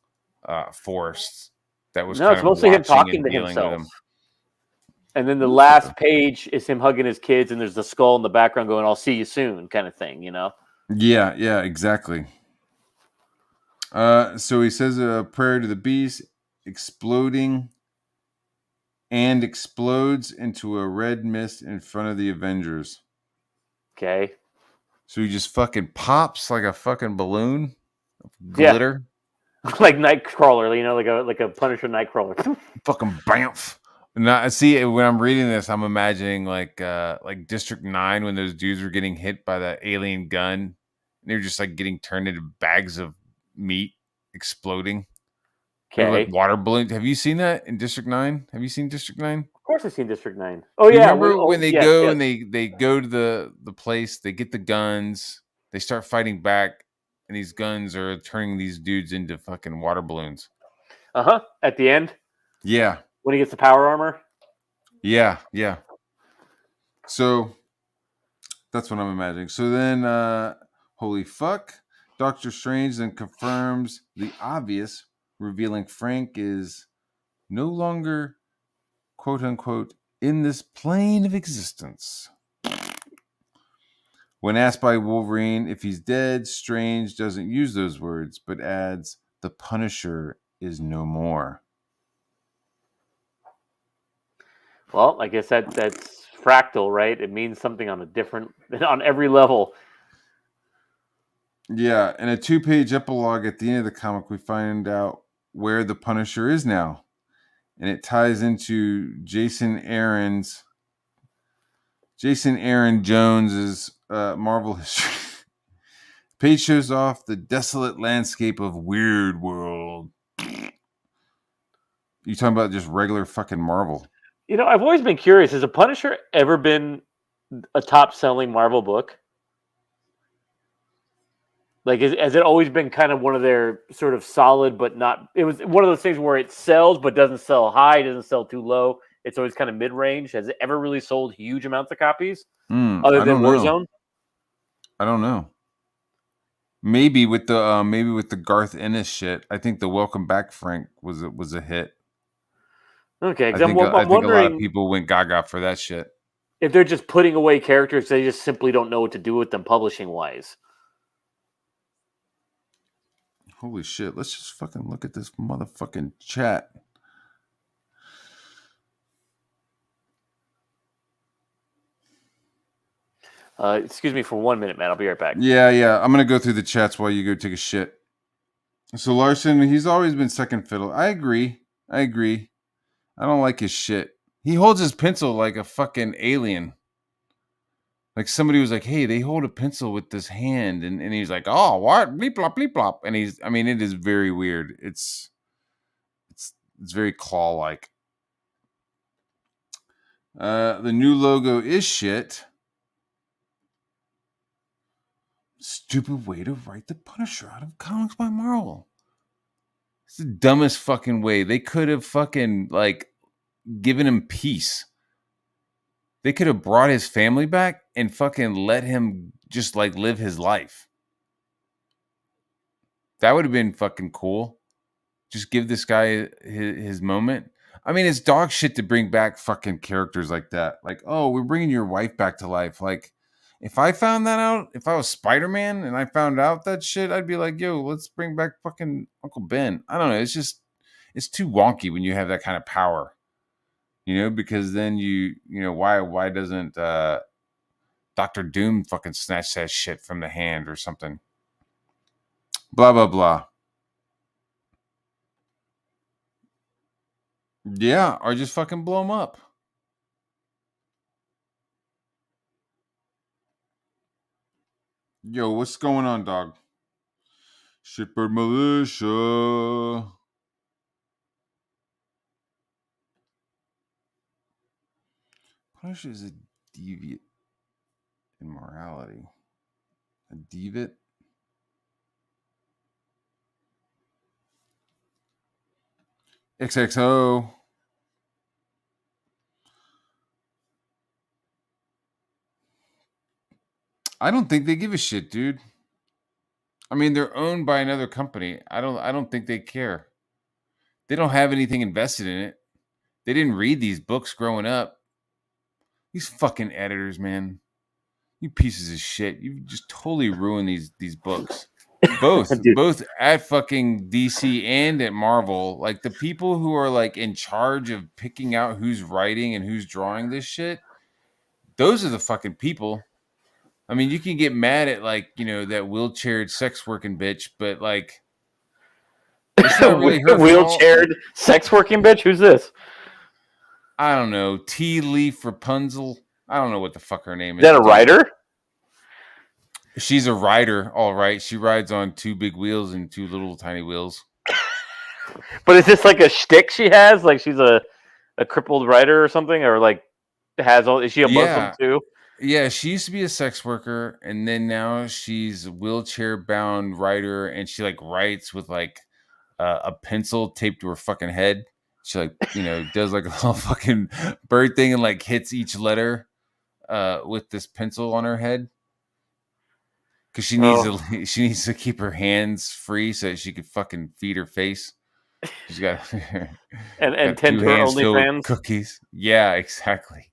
force that was it's mostly him talking to himself. And then the last page is him hugging his kids, and there's the skull in the background going, "I'll see you soon," kind of thing, you know? Yeah, exactly. So he says a prayer to the beast, exploding and explodes into a red mist in front of the Avengers. Okay. So he just fucking pops like a fucking balloon of glitter. Yeah. Like Nightcrawler, you know, like a Punisher Nightcrawler. Fucking bamf. Now, see, when I'm reading this, I'm imagining like District 9 when those dudes were getting hit by that alien gun. And they're just like getting turned into bags of meat exploding. Okay. Like water balloons. Have you seen that in District 9? Have you seen District 9? Of course I've seen District 9. Oh, yeah. Remember when they go and they go to the place, they get the guns, they start fighting back, and these guns are turning these dudes into fucking water balloons. Uh-huh. At the end? Yeah. When he gets the power armor? Yeah. So that's what I'm imagining. So then, holy fuck, Doctor Strange then confirms the obvious, revealing Frank is no longer, quote unquote, in this plane of existence. When asked by Wolverine if he's dead, Strange doesn't use those words, but adds, the Punisher is no more. Well, I guess that's fractal, right? It means something on every level. Yeah, in a 2-page epilogue at the end of the comic, we find out where the Punisher is now. And it ties into Jason Aaron Jones's Marvel history. Page shows off the desolate landscape of Weird World. You talking about just regular fucking Marvel? You know, I've always been curious. Has a Punisher ever been a top-selling Marvel book? Like, has it always been kind of one of their sort of solid, but not... It was one of those things where it sells, but doesn't sell high, doesn't sell too low. It's always kind of mid-range. Has it ever really sold huge amounts of copies? Other than Warzone? I don't know. Maybe with the Garth Ennis shit. I think the Welcome Back Frank was a hit. Okay, I think a lot of people went gaga for that shit. if they're just putting away characters, they just simply don't know what to do with them publishing wise. Holy shit! Let's just fucking look at this motherfucking chat. Excuse me for 1 minute, man. I'll be right back. Yeah. I'm gonna go through the chats while you go take a shit. So Larson, he's always been second fiddle. I agree. I don't like his shit. He holds his pencil like a fucking alien. Like somebody was like, hey, they hold a pencil with this hand. And he's like, oh, what? Bleep, blop, bleep, blop. And it is very weird. It's very claw-like. The new logo is shit. Stupid way to write the Punisher out of Comics by Marvel. It's the dumbest fucking way. They could have fucking like given him peace. They could have brought his family back and fucking let him just like live his life. That would have been fucking cool. Just give this guy his moment. I mean, it's dog shit to bring back fucking characters like that. Like, oh, we're bringing your wife back to life. Like, if I found that out, if I was Spider-Man and I found out that shit, I'd be like, yo, let's bring back fucking Uncle Ben. I don't know. It's too wonky when you have that kind of power, because then why doesn't Dr. Doom fucking snatch that shit from the hand or something? Blah, blah, blah. Yeah, or just fucking blow him up. Yo, what's going on, dog? Shipper Militia. Punisher is a deviant in morality. A deviant? XXO. I don't think they give a shit, dude. I mean, they're owned by another company. I don't think they care. They don't have anything invested in it. They didn't read these books growing up. These fucking editors, man. You pieces of shit. You just totally ruined these books. Both at fucking DC and at Marvel. Like the people who are like in charge of picking out who's writing and who's drawing this shit, those are the fucking people. I mean, you can get mad at like, that wheelchaired sex working bitch, but like it's not really her wheelchaired sex working bitch? Who's this? I don't know. Tea Leaf Rapunzel. I don't know what the fuck her name is. Is that a writer? She's a rider, all right. She rides on 2 big wheels and 2 little tiny wheels. But is this like a shtick she has? Like she's a crippled writer or something? Or like is she a Muslim too? Yeah, she used to be a sex worker, and then now she's a wheelchair-bound writer, and she like writes with like a pencil taped to her fucking head. She like does like a little fucking bird thing and like hits each letter with this pencil on her head because she needs to keep her hands free so that she could fucking feed her face. She's got and tend to her OnlyFans cookies. Yeah, exactly.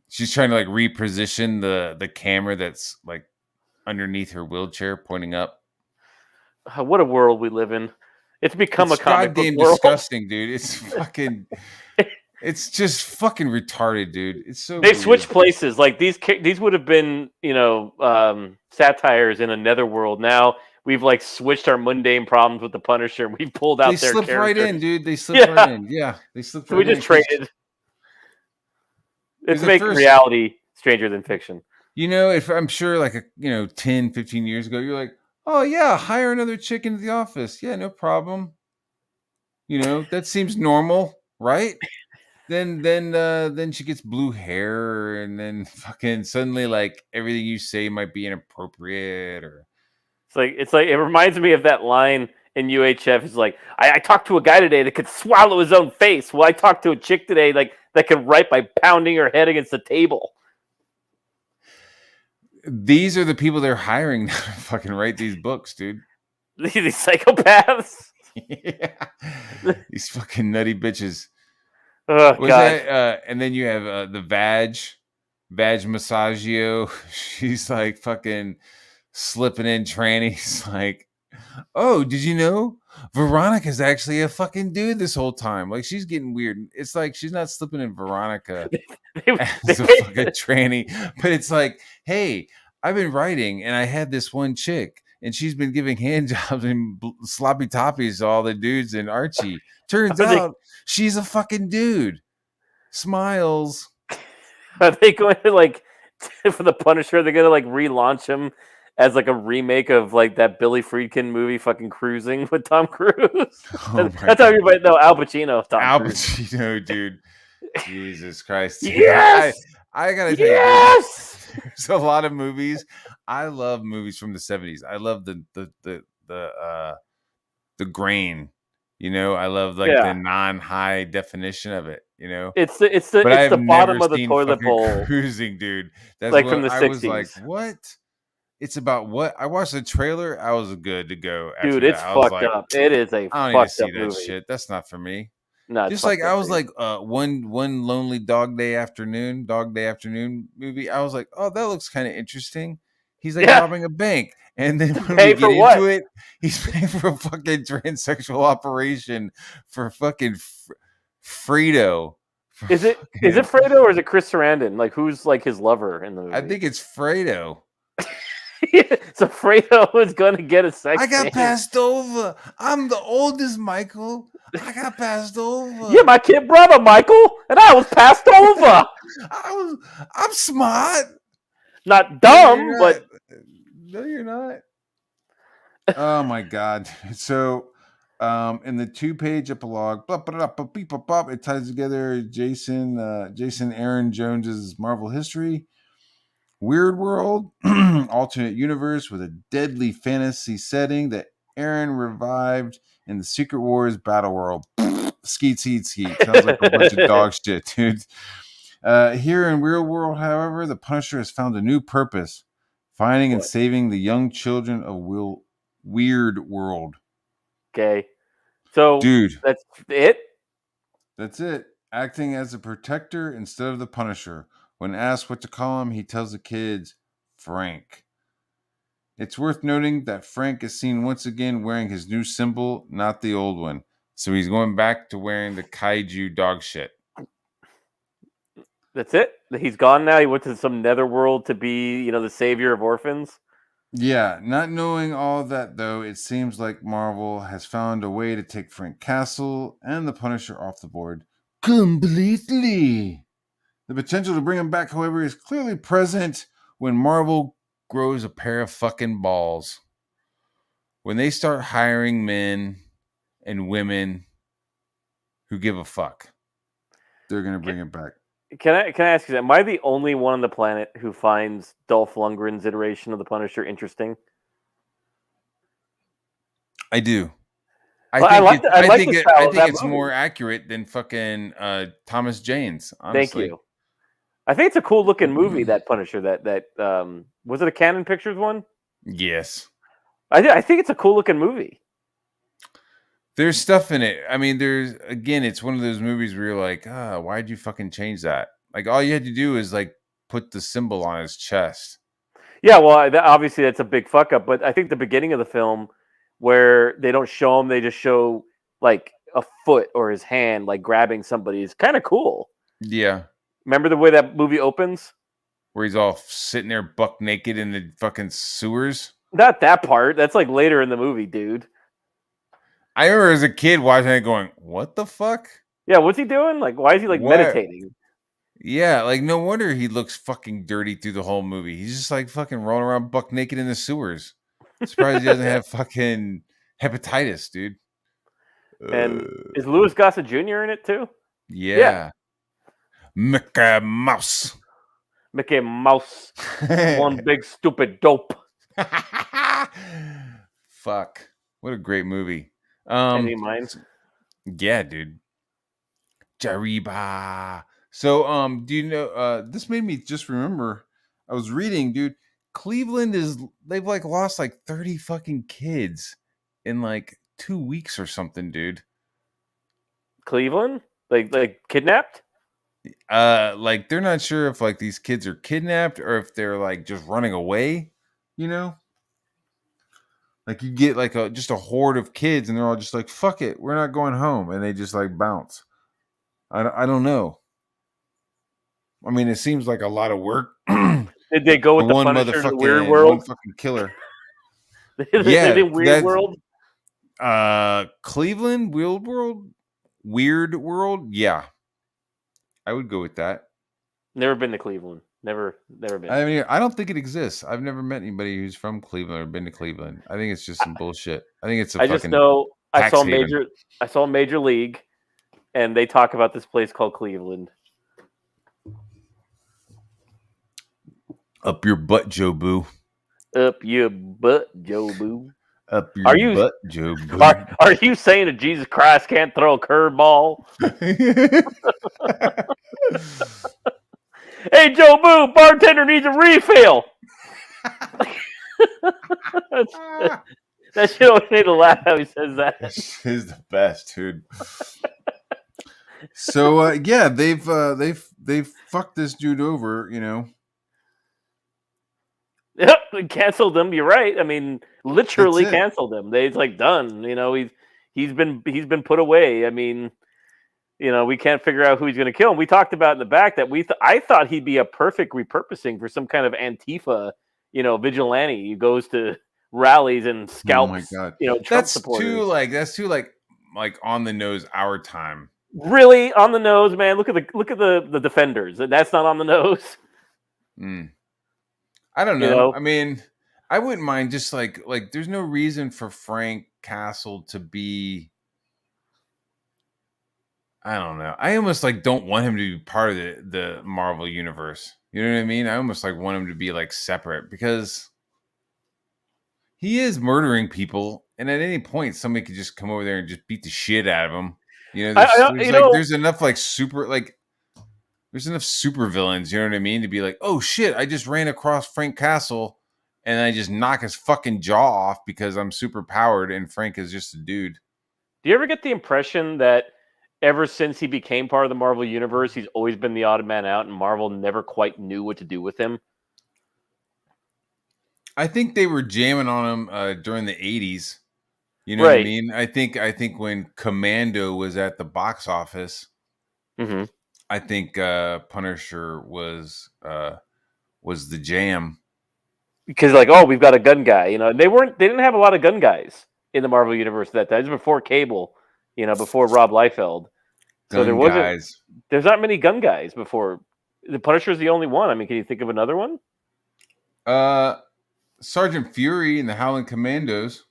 She's trying to like reposition the camera that's like underneath her wheelchair, pointing up. What a world we live in! It's become a comic book goddamn world. Disgusting, dude. It's fucking. It's just fucking retarded, dude. It's so. They switch places. Like these would have been, satires in a netherworld. Now we've like switched our mundane problems with the Punisher. We've pulled out. They slipped right in, dude. They slipped right in. Yeah, they slipped. So we just traded. It's making reality stranger than fiction. If I'm sure like 10, 15 years ago, you're like, oh yeah, hire another chick into the office. Yeah, no problem. That seems normal, right? Then she gets blue hair, and then fucking suddenly like everything you say might be inappropriate, or it's like it reminds me of that line in UHF. It's like I talked to a guy today that could swallow his own face. Well, I talked to a chick today like that can write by pounding her head against the table. These are the people they're hiring to fucking write these books, dude. These psychopaths. Yeah. These fucking nutty bitches. Oh Was God. that? And then you have the Vag Massagio. She's like fucking slipping in trannies. Like, oh, did you know Veronica's actually a fucking dude this whole time? Like, she's getting weird. It's like she's not slipping in Veronica They, as a they, fucking tranny, but it's like, hey, I've been writing and I had this one chick and she's been giving hand jobs and sloppy toppies to all the dudes in Archie. Turns are they out she's a fucking dude. Smiles. are they going to like for the Punisher? They're going to like relaunch him as like a remake of like that Billy Friedkin movie, fucking Cruising with Tom Cruise. Oh my That's how god. everybody. No, Al Pacino, Tom Al Cruise. Pacino, dude. Jesus Christ. Dude. Yes, I gotta tell you, yes. there's a lot of movies. I love movies from the 70s. I love the grain. You know, I love like the Yeah, non-high definition of it, you know. it's the it's the But it's I've the never bottom of the seen toilet fucking bowl, Cruising, dude. That's like from what the I was like, '60s. what? It's about what? I watched the trailer. I was good to go after Dude, that. it's I was fucked like, up. It is a I don't need to fucked see up that movie. shit. That's not for me. No, it's Just like fucked I up, was dude. like one lonely dog day afternoon movie. I was like, oh, that looks kind of interesting. He's like Yeah, robbing a bank, and then when we pay for get what? into it, he's paying for a fucking transsexual operation for fucking Frito. For Is it fucking, Fredo or is it Chris Sarandon? Like who's like his lover in the I movie? think it's Fredo. So Fredo is gonna get a sex I got change. passed over. I'm the oldest, Michael. I got passed over. Yeah, my kid brother Michael, and I was passed over. I'm smart. Not No, dumb, you're but not. No, you're not. Oh my god. So in the 2-page epilogue, blah, blah, blah, blah, beep, blah, blah, it ties together Jason Aaron Jones's Marvel history, Weird World, alternate universe with a deadly fantasy setting that Aaron revived in the Secret Wars Battle World. Skeet. Sounds like a bunch of dog shit, dude. Here in Real World, however, the Punisher has found a new purpose, finding and What? saving the young children of Weird World. Okay. So Dude, that's it. that's it. Acting as a protector instead of the Punisher. When asked what to call him, he tells the kids, Frank. It's worth noting that Frank is seen once again wearing his new symbol, not the old one. So he's going back to wearing the kaiju dog shit. That's it. He's gone now. He went to some netherworld to be, the savior of orphans. Yeah, not knowing all that though, it seems like Marvel has found a way to take Frank Castle and the Punisher off the board completely. The potential to bring him back, however, is clearly present when Marvel grows a pair of fucking balls. When they start hiring men and women who give a fuck, they're gonna bring it back. Can I ask you that? Am I the only one on the planet who finds Dolph Lundgren's iteration of the Punisher interesting? I do. I Well, think I like the style I of think that it's movie. more accurate than fucking Thomas Jane's. Thank Honestly, you. I think it's a cool looking movie. That Punisher. That was it a Canon Pictures one? yes. I think it's a cool looking movie. There's stuff in it. I mean, it's one of those movies where you're like, why'd you fucking change that? Like, all you had to do is like put the symbol on his chest. Yeah, well, obviously that's a big fuck up. But I think the beginning of the film, where they don't show him, they just show like a foot or his hand like grabbing somebody, is kind of cool. Yeah. Remember the way that movie opens? Where he's all sitting there buck naked in the fucking sewers. Not that part. That's like later in the movie, dude. I remember as a kid watching it going, what the fuck? Yeah, what's he doing? Like, why is he like What? meditating? Yeah, like no wonder he looks fucking dirty through the whole movie. He's just like fucking rolling around buck naked in the sewers. Surprised he doesn't have fucking hepatitis, dude. And is Louis Gossett Jr. in it too? Yeah. Mickey Mouse. Mickey Mouse. One big stupid dope. Fuck. What a great movie. Any mind? Yeah, dude. Jariba. So, do you know, this made me just remember, I was reading, dude, they've like lost like 30 fucking kids in like 2 weeks or something, dude. Cleveland? Like kidnapped? Like they're not sure if like these kids are kidnapped or if they're like just running away, you know? Like you get like just a horde of kids and they're all just like, fuck it, we're not going home. And they just like bounce. I don't know. I mean, it seems like a lot of work. Did they go with the one Punisher to the Weird motherfucking World? killer. Yeah, Yeah, Weird World. Cleveland, Weird World. Yeah, I would go with that. Never been to Cleveland. Never been. I mean, I don't think it exists. I've never met anybody who's from Cleveland or been to Cleveland. I think it's just some bullshit. I think it's a I fucking just know I saw haven. Major League, and they talk about this place called Cleveland. Up your butt, Joe Boo. Up your butt, Joe Boo. Up your butt, Joe Boo. Are you saying that Jesus Christ can't throw a curveball? Hey, Joe Boo, bartender needs a refill. That shit always made me laugh how he says that. This is the best, dude. So yeah, they've fucked this dude over, you know. Yep, we canceled him. You're right. I mean, literally canceled him. It's like done. You know, he's been put away. I mean, you know, we can't figure out who he's going to kill. And we talked about in the back that I thought he'd be a perfect repurposing for some kind of Antifa, you know, vigilante who goes to rallies and scalps. Oh my God. You know, Trump supporters. That's too on the nose our time. Really on the nose, man. Look at the defenders. That's not on the nose. I don't know. You know. I mean, I wouldn't mind just like there's no reason for Frank Castle to be. I don't know. I almost don't want him to be part of the Marvel universe. You know what I mean? I almost want him to be separate because he is murdering people, and at any point somebody could just come over there and just beat the shit out of him. You know, there's enough there's enough super villains, you know what I mean, to be like, oh shit, I just ran across Frank Castle and I just knock his fucking jaw off because I'm super powered and Frank is just a dude. Do you ever get the impression that ever since he became part of the Marvel Universe, he's always been the odd man out and Marvel never quite knew what to do with him? I think they were jamming on him during the 80s. You know what I mean? I think when Commando was at the box office, I think Punisher was the jam. Because we've got a gun guy, you know. They didn't have a lot of gun guys in the Marvel Universe at that time. It was before Cable, you know, before Rob Liefeld. So there's not many gun guys before. The Punisher's the only one. I mean, can you think of another one? Sergeant Fury and the Howling Commandos.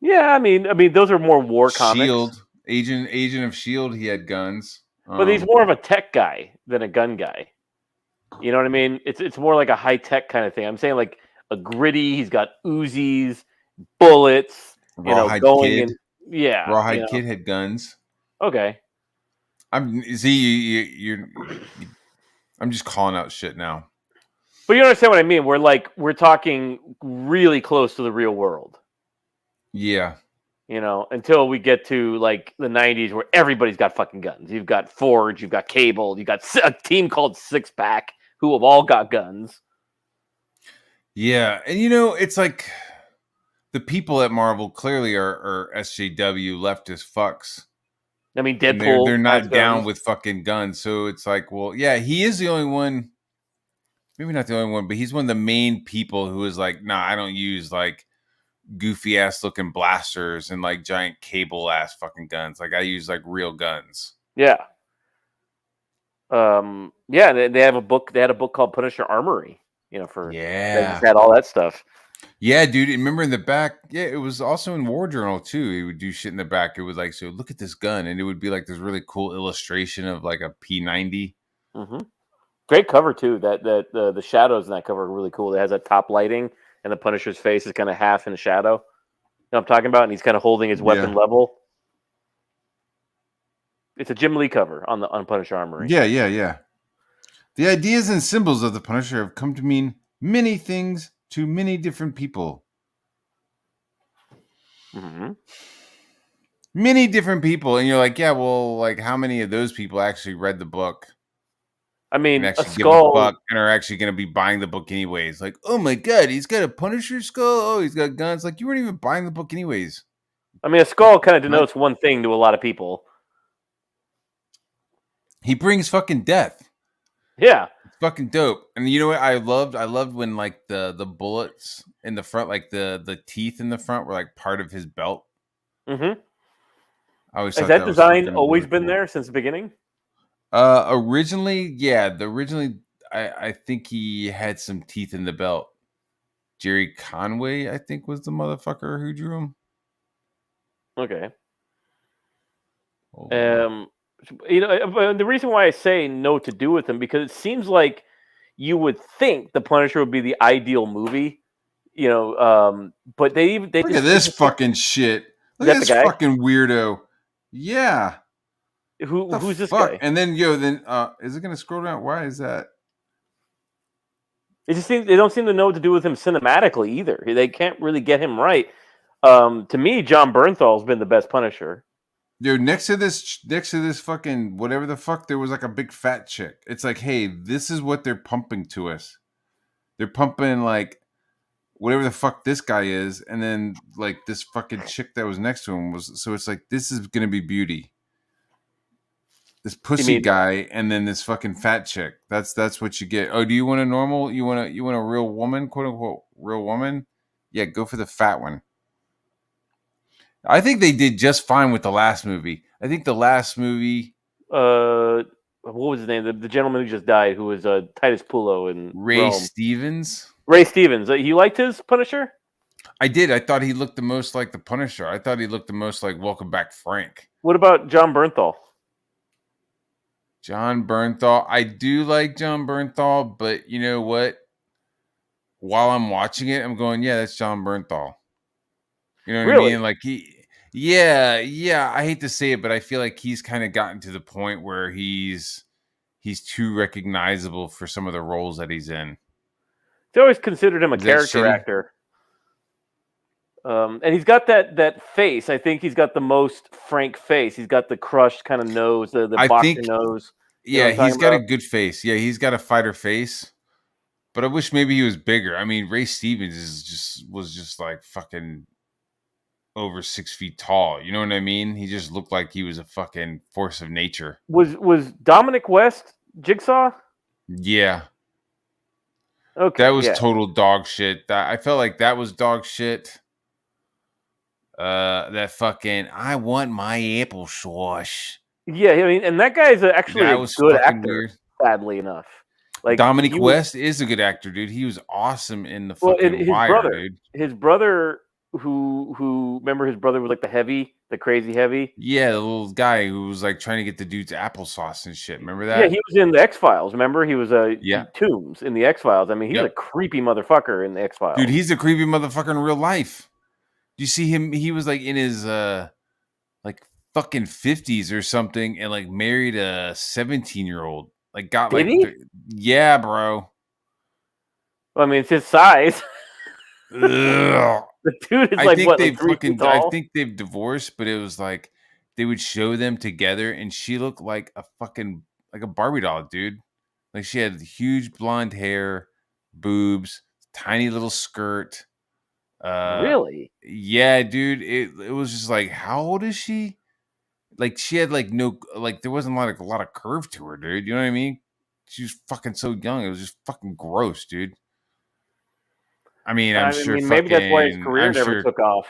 Yeah, I mean those are more war comics. Shield, Agent of Shield, he had guns. But he's more of a tech guy than a gun guy. You know what I mean? It's more like a high tech kind of thing. I'm saying like a gritty. He's got Uzis, bullets. Rawhide Kid. Yeah, Rawhide Kid had guns. Okay. I'm just calling out shit now. But you understand what I mean? We're talking really close to the real world. Yeah. You know, until we get to the 90s where everybody's got fucking guns. You've got Forge, you've got Cable, you've got a team called Six Pack who have all got guns. Yeah. And it's like the people at Marvel clearly are SJW leftist fucks. I mean, Deadpool. They're not down with fucking guns. So it's like, well, yeah, he is the only one. Maybe not the only one, but he's one of the main people who is like, nah, I don't use goofy ass looking blasters and giant cable ass fucking guns. I use real guns. Yeah. Yeah. They have a book. They had a book called Punisher Armory. You know, they just had all that stuff. Yeah, dude. Remember in the back? Yeah, it was also in War Journal too. He would do shit in the back. It was so look at this gun, and it would be this really cool illustration of a P90. Mm-hmm. Great cover too. That the shadows in that cover are really cool. It has that top lighting, and the Punisher's face is kind of half in the shadow. You know what I'm talking about? And he's kind of holding his weapon level. It's a Jim Lee cover on Punisher Armory. Yeah. The ideas and symbols of the Punisher have come to mean many things to many different people. Mm-hmm. Many different people, and you're like, yeah, well, like how many of those people actually read the book I and mean, a actually give a skull. fuck and are actually going to be buying the book anyways? Like, oh my god, he's got a Punisher skull. Oh, he's got guns. Like, you weren't even buying the book anyways. I mean, a skull kind of What? denotes one thing to a lot of people. He brings fucking death. Yeah. It's fucking dope. And you know what I loved? I loved when like the bullets in the front, like the teeth in the front were like part of his belt. Mm-hmm. I always Has thought that that was design fucking always really been cool. there since the beginning? Originally, yeah, I think he had some teeth in the belt. Jerry Conway, I think, was the motherfucker who drew him. Okay. Hold on. The reason why I say no to do with him because it seems like you would think the Punisher would be the ideal movie, but they Look at just this fucking shit. is Look at that the this guy? fucking weirdo. Yeah. The Who's this fuck? guy? And then is it gonna scroll down? Why is that? It just seems they don't seem to know what to do with him cinematically either. They can't really get him right. To me, John Bernthal's been the best Punisher. Dude, next to this fucking whatever the fuck, there was like a big fat chick. It's like, hey, this is what they're pumping to us. They're pumping like whatever the fuck this guy is, and then like this fucking chick that was next to him was. So it's like this is gonna be beauty. This You pussy mean guy, and then this fucking fat chick. That's what you get. Oh, do you want a normal? You want a real woman, quote unquote, real woman? Yeah, go for the fat one. I think they did just fine with the last movie. I think the last movie, what was his name? The gentleman who just died, who was Titus Pulo in Ray Rome. Stevens. Ray Stevens. You liked his Punisher? I did. I thought he looked the most like the Punisher. I thought he looked the most like Welcome Back Frank. What about John Bernthal? John Bernthal. I do like John Bernthal, but you know what? While I'm watching it, I'm going, yeah, that's John Bernthal. You know what I Really? mean? Like yeah. I hate to say it, but I feel like he's kind of gotten to the point where he's too recognizable for some of the roles that he's in. They always considered him a Is that character shitty? actor. And he's got that face. I think he's got the most frank face. He's got the crushed kind of nose, the I boxer think, nose. You know yeah, what I'm he's talking got a about? good face. Yeah, he's got a fighter face. But I wish maybe he was bigger. I mean, Ray Stevens was just like fucking over 6 feet tall. You know what I mean? He just looked like he was a fucking force of nature. Was Dominic West Jigsaw? Yeah. Okay, That was yeah. total dog shit. I felt like that was dog shit. That fucking I want my applesauce. Yeah, I mean, and that guy is actually That a was good fucking actor, weird. sadly enough. Like Dominic he was West is a good actor, dude. He was awesome in the well, fucking Wire, dude. his brother who remember his brother was like the crazy heavy. Yeah, the little guy who was like trying to get the dude's applesauce and shit. Remember Yeah, that? he was in the X Files. Remember, he was Yeah. Toombs in the X Files. I mean, he was a Yep. creepy motherfucker in the X Dude, Files. he's a creepy motherfucker in real life. Do you see him? He was like in his like fucking 50s or something and like married a 17-year-old. Like got Did like he? yeah, bro. I mean, it's his size. Ugh. The dude is like what, like 3 feet I tall? think they've divorced, but it was like they would show them together and she looked like a fucking like a Barbie doll, dude. Like she had huge blonde hair, boobs, tiny little skirt. Really? Yeah, dude. It was just like, how old is she? Like she had like no like there wasn't like a lot of curve to her, dude. You know what I mean? She was fucking so young. It was just fucking gross, dude. I mean, I mean, maybe that's why his career never took off.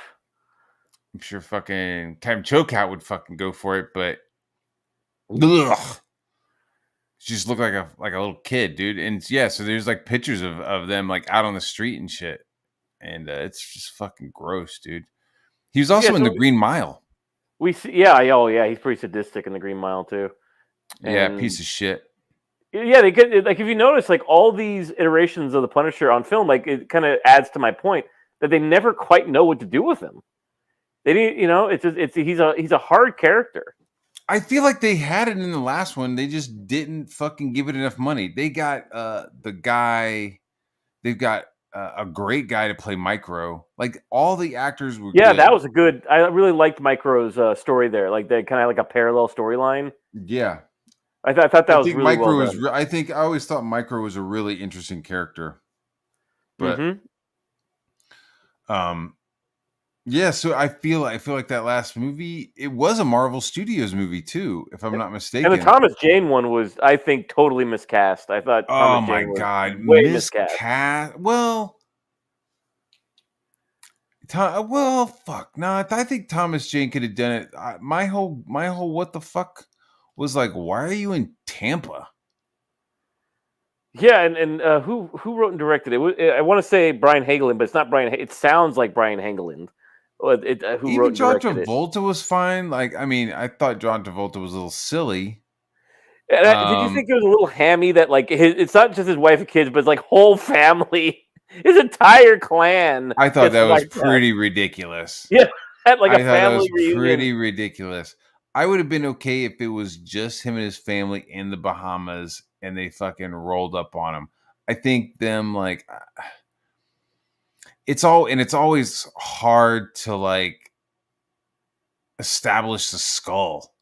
I'm sure fucking Captain Chokeout would fucking go for it, but ugh, she just looked like a little kid, dude. And yeah, so there's like pictures of them like out on the street and shit, and it's just fucking gross, dude. He was Yeah, also in the so Green Mile. we see. Yeah, oh yeah, he's pretty sadistic in the Green Mile too. Yeah, And piece of shit. yeah, they could like if you notice, like all these iterations of the Punisher on film, like it kind of adds to my point that they never quite know what to do with him. They didn't, he's a hard character. I feel like they had it in the last one. They just didn't fucking give it enough money. They got the guy. They've got a great guy to play Micro. Like all the actors were Yeah, good. that was a good. I really liked Micro's story there. Like they kind of like a parallel storyline. Yeah, I thought that I was think really well Micro was. done. I think I always thought Micro was a really interesting character, but Mm-hmm. um, yeah. So I feel like that last movie, it was a Marvel Studios movie too, if I'm not And the mistaken. Thomas Jane one was, I think, totally miscast. I thought Oh Thomas my Jane was god, way miscast. miscast. Well, well, fuck. No, I think Thomas Jane could have done it. My whole what the fuck was like, why are you in Tampa? Yeah, and who wrote and directed it? I want to say Brian Hagelin, but it's not Brian. It sounds like Brian Hagelin. Who wrote Even and John directed it? Travolta was fine. Like, I mean, I thought John Travolta was a little silly. And did you think it was a little hammy that like it's not just his wife and kids, but it's like whole family, his entire clan I thought gets that was wiped out. pretty ridiculous. Yeah, at like I a thought that was family reunion. pretty ridiculous. I would have been okay if it was just him and his family in the Bahamas and they fucking rolled up on him. I think them like it's always hard to like establish the skull.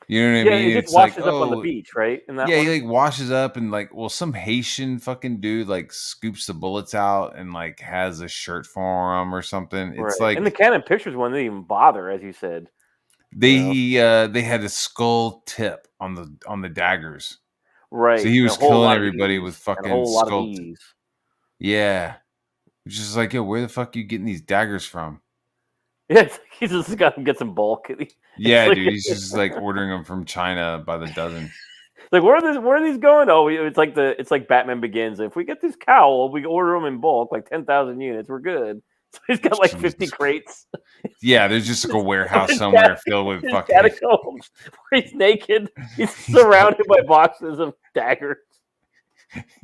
You know what I Yeah, mean? it just It's like, washes up on the beach, right? In that yeah, one. he like washes up and like, well, some Haitian fucking dude like scoops the bullets out and like has a shirt for him or something. It's Right. And the like Canon Pictures one, they didn't even bother, as you said. they had a skull tip on the daggers. Right. So he was a whole killing lot everybody of with ease, and a fucking whole lot of skull. ease. Yeah. Which is like, yo, where the fuck are you getting these daggers from? Yeah, it's like he's just got to get some bulk. Yeah, like, dude. He's just like ordering them from China by the dozen. Like where are these going? Oh, it's like Batman Begins. If we get this cowl, we order them in bulk, like 10,000 units. We're good. So he's got like 50 Jesus. crates. Yeah, there's just like a warehouse somewhere filled with fucking catacombs where he's naked. He's surrounded by boxes of daggers.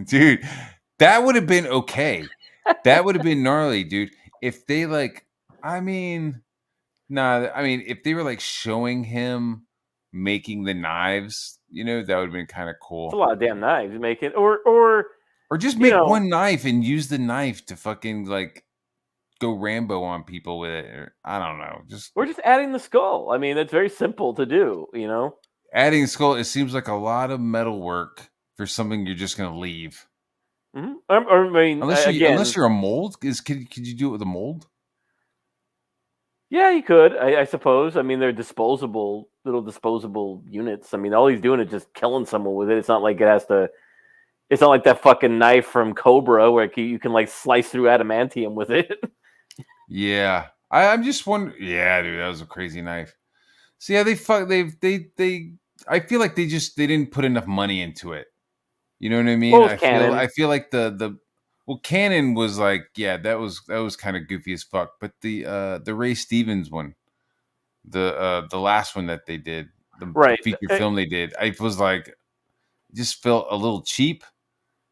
dude. That would have been okay. That would have been gnarly, dude. If they like, I mean, if they were like showing him making the knives, you know, that would have been kind of cool. It's a lot of damn knives making, or just make one knife and use the knife to fucking like go Rambo on people with it. Or, I don't know. We're just adding the skull. I mean, that's very simple to do, you know? Adding skull, it seems like a lot of metal work for something you're just going to leave. Mm-hmm. I mean, unless you're a mold, could you do it with a mold? Yeah, you could. I suppose. I mean, they're little disposable units. I mean, all he's doing is just killing someone with it. It's not like it has to. It's not like that fucking knife from Cobra where you can like slice through adamantium with it. Yeah, I'm just wondering. Yeah, dude, that was a crazy knife. So yeah, they. I feel like they didn't put enough money into it. You know what I mean? Well, I feel like well, Canon was like, yeah, that was kind of goofy as fuck. But the Ray Stevens one, the last one that they did, the feature film they did, I was like, just felt a little cheap.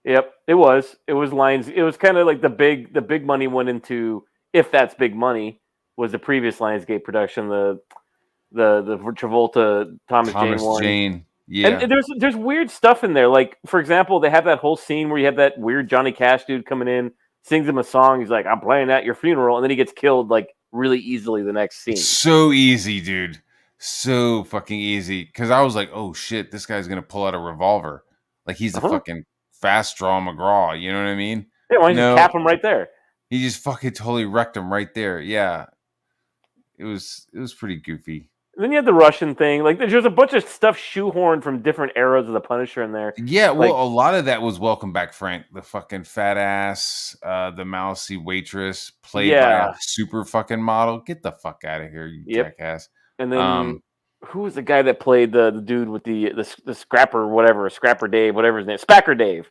Yep, it was. It was lines. It was kind of like the big money went into, if that's big money, was the previous Lionsgate production, the Travolta Thomas Jane one. Jane. Yeah. And there's weird stuff in there. Like, for example, they have that whole scene where you have that weird Johnny Cash dude coming in, sings him a song. He's like, I'm playing at your funeral. And then he gets killed like really easily the next scene. So easy, dude. So fucking easy. Because I was like, oh shit, this guy's going to pull out a revolver. Like he's a fucking fast draw McGraw. You know what I mean? Yeah, why don't you just cap him right there? He just fucking totally wrecked him right there. Yeah. It was pretty goofy. And then you had the Russian thing. Like, there's a bunch of stuff shoehorned from different eras of the Punisher in there. Yeah, well, a lot of that was Welcome Back, Frank. The fucking fat ass, the mousy waitress played by a super fucking model. Get the fuck out of here, you jackass. And then who was the guy that played the dude with the scrapper, whatever, Scrapper Dave, whatever his name, Spacker Dave.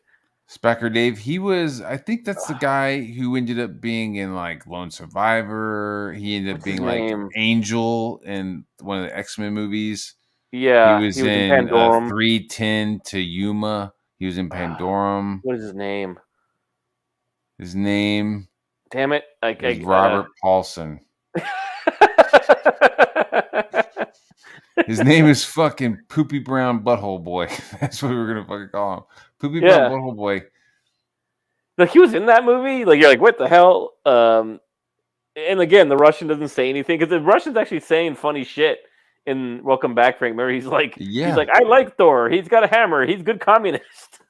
Spacker Dave. He was, I think that's the guy who ended up being in like Lone Survivor. He ended up being like Angel in one of the X-Men movies. Yeah. He was in Pandorum. 3:10 to Yuma. He was in Pandorum. What is his name? His name. Damn it. Is Robert Paulson. His name is fucking Poopy Brown Butthole Boy. That's what we were going to fucking call him. Poopy Brown Butthole Boy. Like he was in that movie. Like you're like, what the hell? And again, the Russian doesn't say anything because the Russian's actually saying funny shit in Welcome Back, Frank Murray. He's like, Yeah. I like Thor. He's got a hammer. He's a good communist.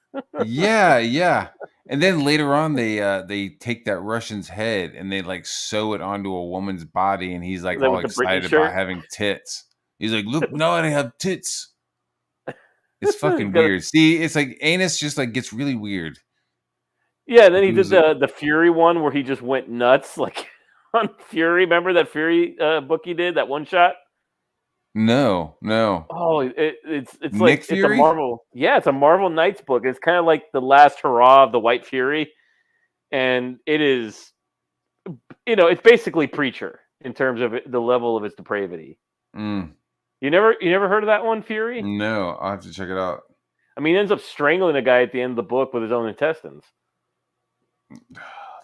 Yeah. And then later on, they take that Russian's head and they like sew it onto a woman's body, and he's like And then all with the Britney excited shirt. about having tits. He's like, "Look, now I have tits." It's fucking He's got a- weird. See, it's like anus just like gets really weird. Yeah, and then he He did was a- the Fury one where he just went nuts, like on Fury. Remember that Fury book he did, that one shot? No. Oh, it's Nick like it's a Fury? Marvel. Yeah, it's a Marvel Knights book. It's kind of like the last hurrah of the White Fury, and it is, it's basically Preacher in terms of the level of its depravity. Mm, You never heard of that one, Fury? no, I'll have to check it out. I mean, he ends up strangling a guy at the end of the book with his own intestines.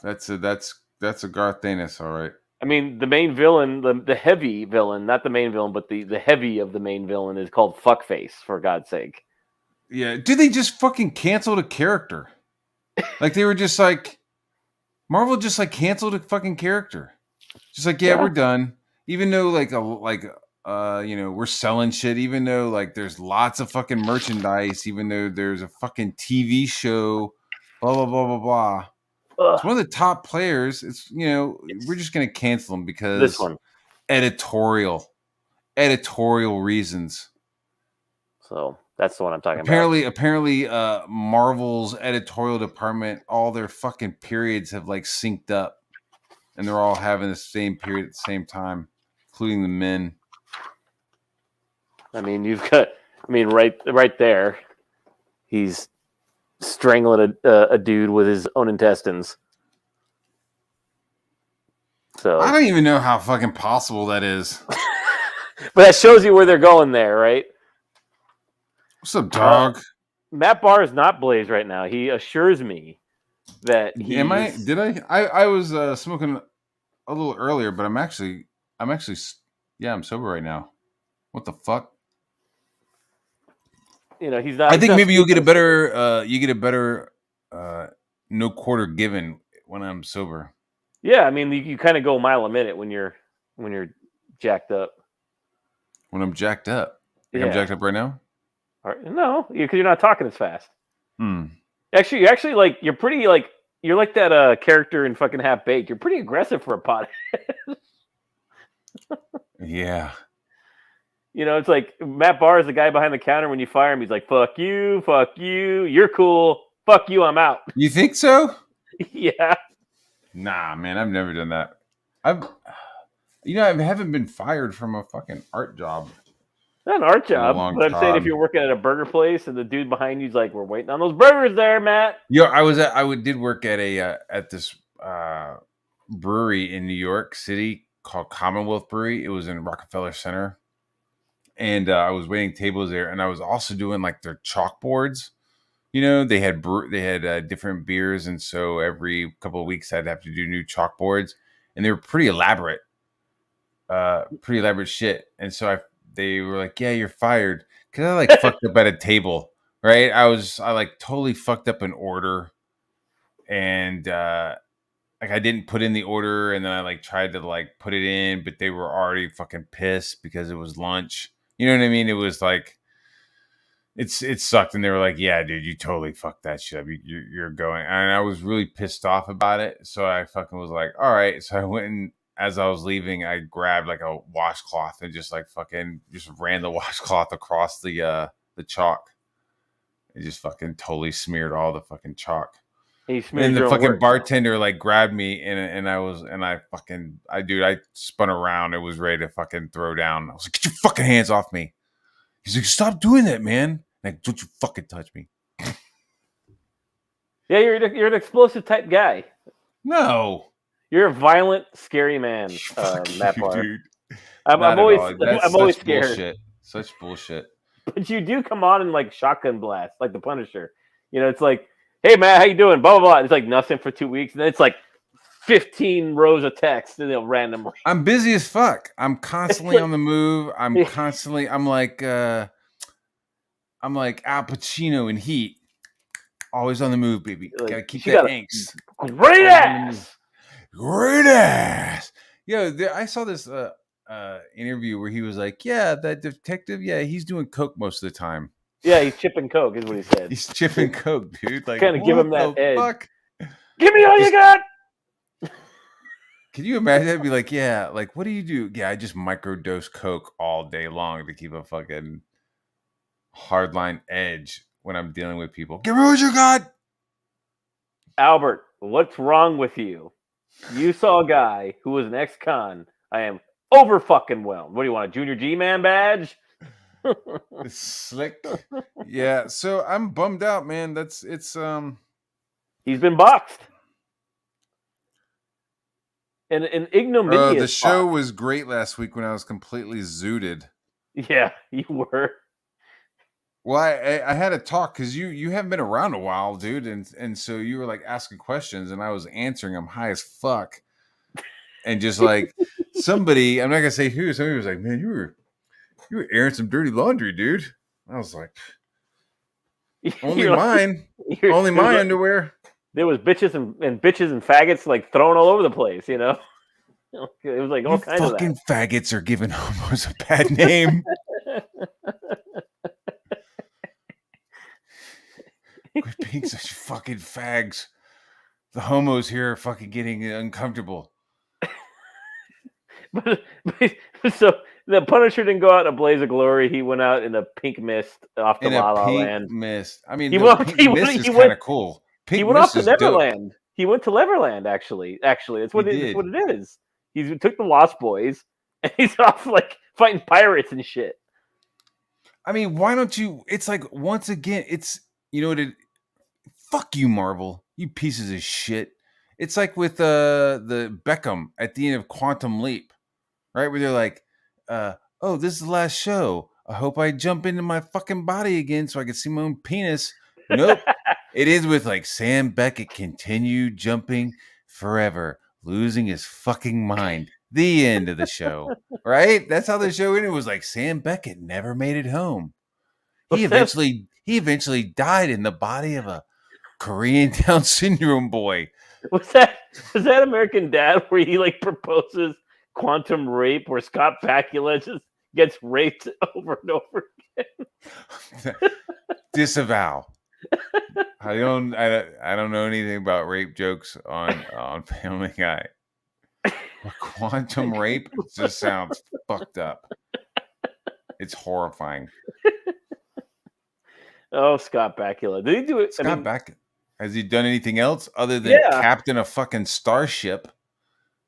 That's a Garth Ennis, all right. I mean, the main villain, the heavy villain, not the main villain, but the heavy of the main villain is called Fuckface, for God's sake. Yeah, did they just fucking cancel the character? Like they were just like Marvel just like canceled a fucking character. Just like, yeah, we're done. Even though we're selling shit, even though like there's lots of fucking merchandise, even though there's a fucking TV show, blah blah blah blah blah. It's one of the top players. It's we're just gonna cancel him because This one. editorial reasons. So that's the one I'm talking about. Apparently, Marvel's editorial department, all their fucking periods have like synced up, and they're all having the same period at the same time, including the men. I mean, right there, he's strangling a dude with his own intestines. So I don't even know how fucking possible that is. but that shows you where they're going there, right? What's up, dog? Matt Barr is not Blaze right now. He assures me that he Am I? Did I? I was smoking a little earlier, but I'm actually, I'm sober right now. What the fuck? He's not. I think maybe you get a better no quarter given when I'm sober. Yeah, I mean, you kind of go a mile a minute when you're jacked up. When I'm jacked up, Yeah. I'm jacked up right now. No, because you're not talking as fast. Hmm. Actually, you're pretty like you're like that character in fucking Half Baked. You're pretty aggressive for a pot. Yeah. It's like Matt Barr is the guy behind the counter. When you fire him, he's like, "Fuck you, you're cool. Fuck you, I'm out." You think so? Yeah. Nah, man, I've never done that. I haven't been fired from a fucking art job. Not an art In a job, long but I'm saying if time. you're working at a burger place and the dude behind you's like, "We're waiting on those burgers there, Matt." Yeah, I did work at at this brewery in New York City called Commonwealth Brewery. It was in Rockefeller Center, and I was waiting tables there, and I was also doing like their chalkboards. They had different beers, and so every couple of weeks I'd have to do new chalkboards, and they were pretty elaborate shit. And so they were like, "Yeah, you're fired," because I like fucked up at a table, right? I like totally fucked up an order, and like I didn't put in the order, and then I like tried to like put it in, but they were already fucking pissed because it was lunch. You know what I mean? It was like it sucked, and they were like, "Yeah, dude, you totally fucked that shit up. You're going," and I was really pissed off about it. So I fucking was like, "All right." So I went and as I was leaving, I grabbed like a washcloth and just like fucking just ran the washcloth across the chalk. It just fucking totally smeared all the fucking chalk. And the fucking bartender like grabbed me and I spun around. It was ready to fucking throw down. I was like, "Get your fucking hands off me." He's like, "Stop doing that, man." Like, "Don't you fucking touch me." Yeah, you're an explosive type guy. No. You're a violent, scary man, Matt Barr. Dude. I'm always scared. Bullshit. Such bullshit. But you do come on in like shotgun blast, like the Punisher. It's like, "Hey, Matt, how you doing?" Blah, blah, blah. It's like nothing for 2 weeks. And then it's like 15 rows of text and they'll randomly. I'm busy as fuck. I'm constantly on the move. I'm like Al Pacino in Heat. Always on the move, baby. Like, Gotta keep she that got a angst. great Always on the move. ass. Great ass. Yo, I saw this interview where he was like, yeah, that detective, yeah, he's doing coke most of the time. Yeah, he's chipping coke, is what he said. He's chipping coke, dude. Like, Kinda give him what that the edge. fuck? Give me all you got. Can you imagine? I'd be like, yeah, like, what do you do? Yeah, I just microdose coke all day long to keep a fucking hardline edge when I'm dealing with people. Give me what you got. Albert, what's wrong with you? You saw a guy who was an ex-con. I am over fucking whelmed. What do you want, a Junior G-Man badge? It's slick. Yeah, so I'm bummed out, man. He's been boxed. And an ignominious The show box. was great last week when I was completely zooted. Yeah, you were. Well, I had a talk because you haven't been around a while, dude, and so you were like asking questions and I was answering them high as fuck, and just like somebody, I'm not gonna say who, somebody was like, man, you were airing some dirty laundry, dude. I was like, only mine, only my underwear. There was bitches and bitches and faggots like thrown all over the place, you know. It was like all kinds of that. Fucking faggots are giving homos a bad name. Quit being such fucking fags. The homos here are fucking getting uncomfortable. but so the Punisher didn't go out in a blaze of glory. He went out in a pink mist off to La La Land. Mist. I mean, He the went- pink he mist went- is he kind of went- cool. Pink He went off mist to is dope. Neverland. He went to Neverland. Actually, that's what He it, that's did. what it is. He took the Lost Boys and he's off like fighting pirates and shit. I mean, why don't you? It's like, once again, it's, you know what it. Fuck you, Marvel. You pieces of shit. It's like with the Beckham at the end of Quantum Leap, right? Where they're like, oh, this is the last show. I hope I jump into my fucking body again so I can see my own penis. Nope. It is with like Sam Beckett continued jumping forever, losing his fucking mind. The end of the show, right? That's how the show ended. It was like Sam Beckett never made it home. He eventually died in the body of a Korean Down syndrome boy. Was that American Dad where he like proposes quantum rape where Scott Bakula just gets raped over and over again? Disavow. I don't know anything about rape jokes on Family Guy. Quantum rape just sounds fucked up. It's horrifying. Oh, Scott Bakula. Did he do it? Scott Bakula. Has he done anything else other than captain a fucking starship?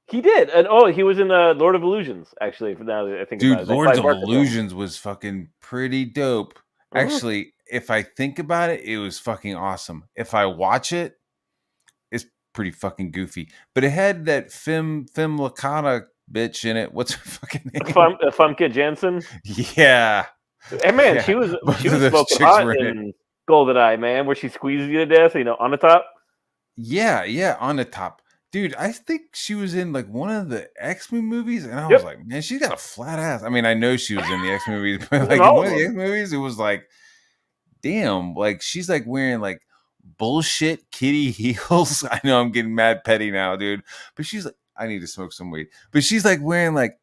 He did. And he was in Lord of Illusions, actually. Now that I think about it. Dude, Lord of Illusions was fucking pretty dope. Mm-hmm. Actually, if I think about it, it was fucking awesome. If I watch it, it's pretty fucking goofy. But it had that Femme Licata bitch in it. What's her fucking name? Famke Janssen? Yeah. Hey, man, she was smoking hot in GoldenEye, man, where she squeezes you to death, on the top. Yeah, on the top. Dude, I think she was in like one of the X-Men movies, and I was like, man, she's got a flat ass. I mean, I know she was in the X-Men movies, but like in one of the X-Men movies, it was like, damn, like she's like wearing like bullshit kitty heels. I know I'm getting mad petty now, dude, but she's like, I need to smoke some weed. But she's like wearing like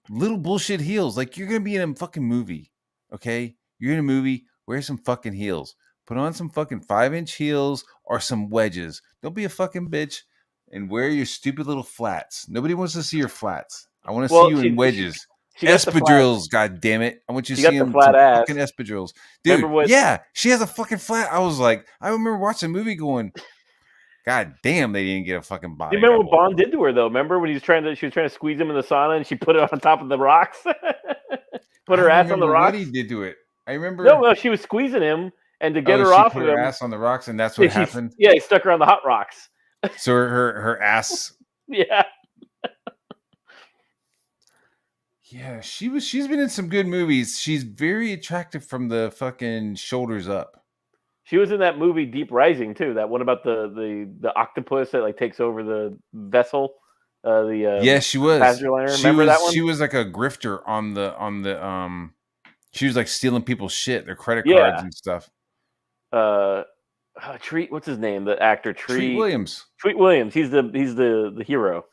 little bullshit heels. Like, you're gonna be in a fucking movie, okay? You're in a movie, wear some fucking heels. Put on some fucking 5-inch heels or some wedges. Don't be a fucking bitch and wear your stupid little flats. Nobody wants to see your flats. I want to see you in wedges. Espadrilles, god damn it! I want you to see them fucking espadrilles, dude. Yeah, she has a fucking flat. I was like, I remember watching a movie going, God damn, they didn't get a fucking body. You remember what Bond did to her though? Remember when she was trying to squeeze him in the sauna and she put it on top of the rocks? Put her ass on the rocks. What he did to it? I remember. No, she was squeezing him, and to get her off of him, her ass on the rocks, and that's what happened. Yeah, he stuck her on the hot rocks. So her ass. Yeah. Yeah, she's been in some good movies. She's very attractive from the fucking shoulders up. She was in that movie Deep Rising too. That one about the octopus that like takes over the vessel. Yeah, she was. Passenger liner. Remember that one? She was like a grifter on the. She was like stealing people's shit, their credit cards and stuff. Treat. What's his name? The actor Treat Williams. Treat Williams. He's the hero.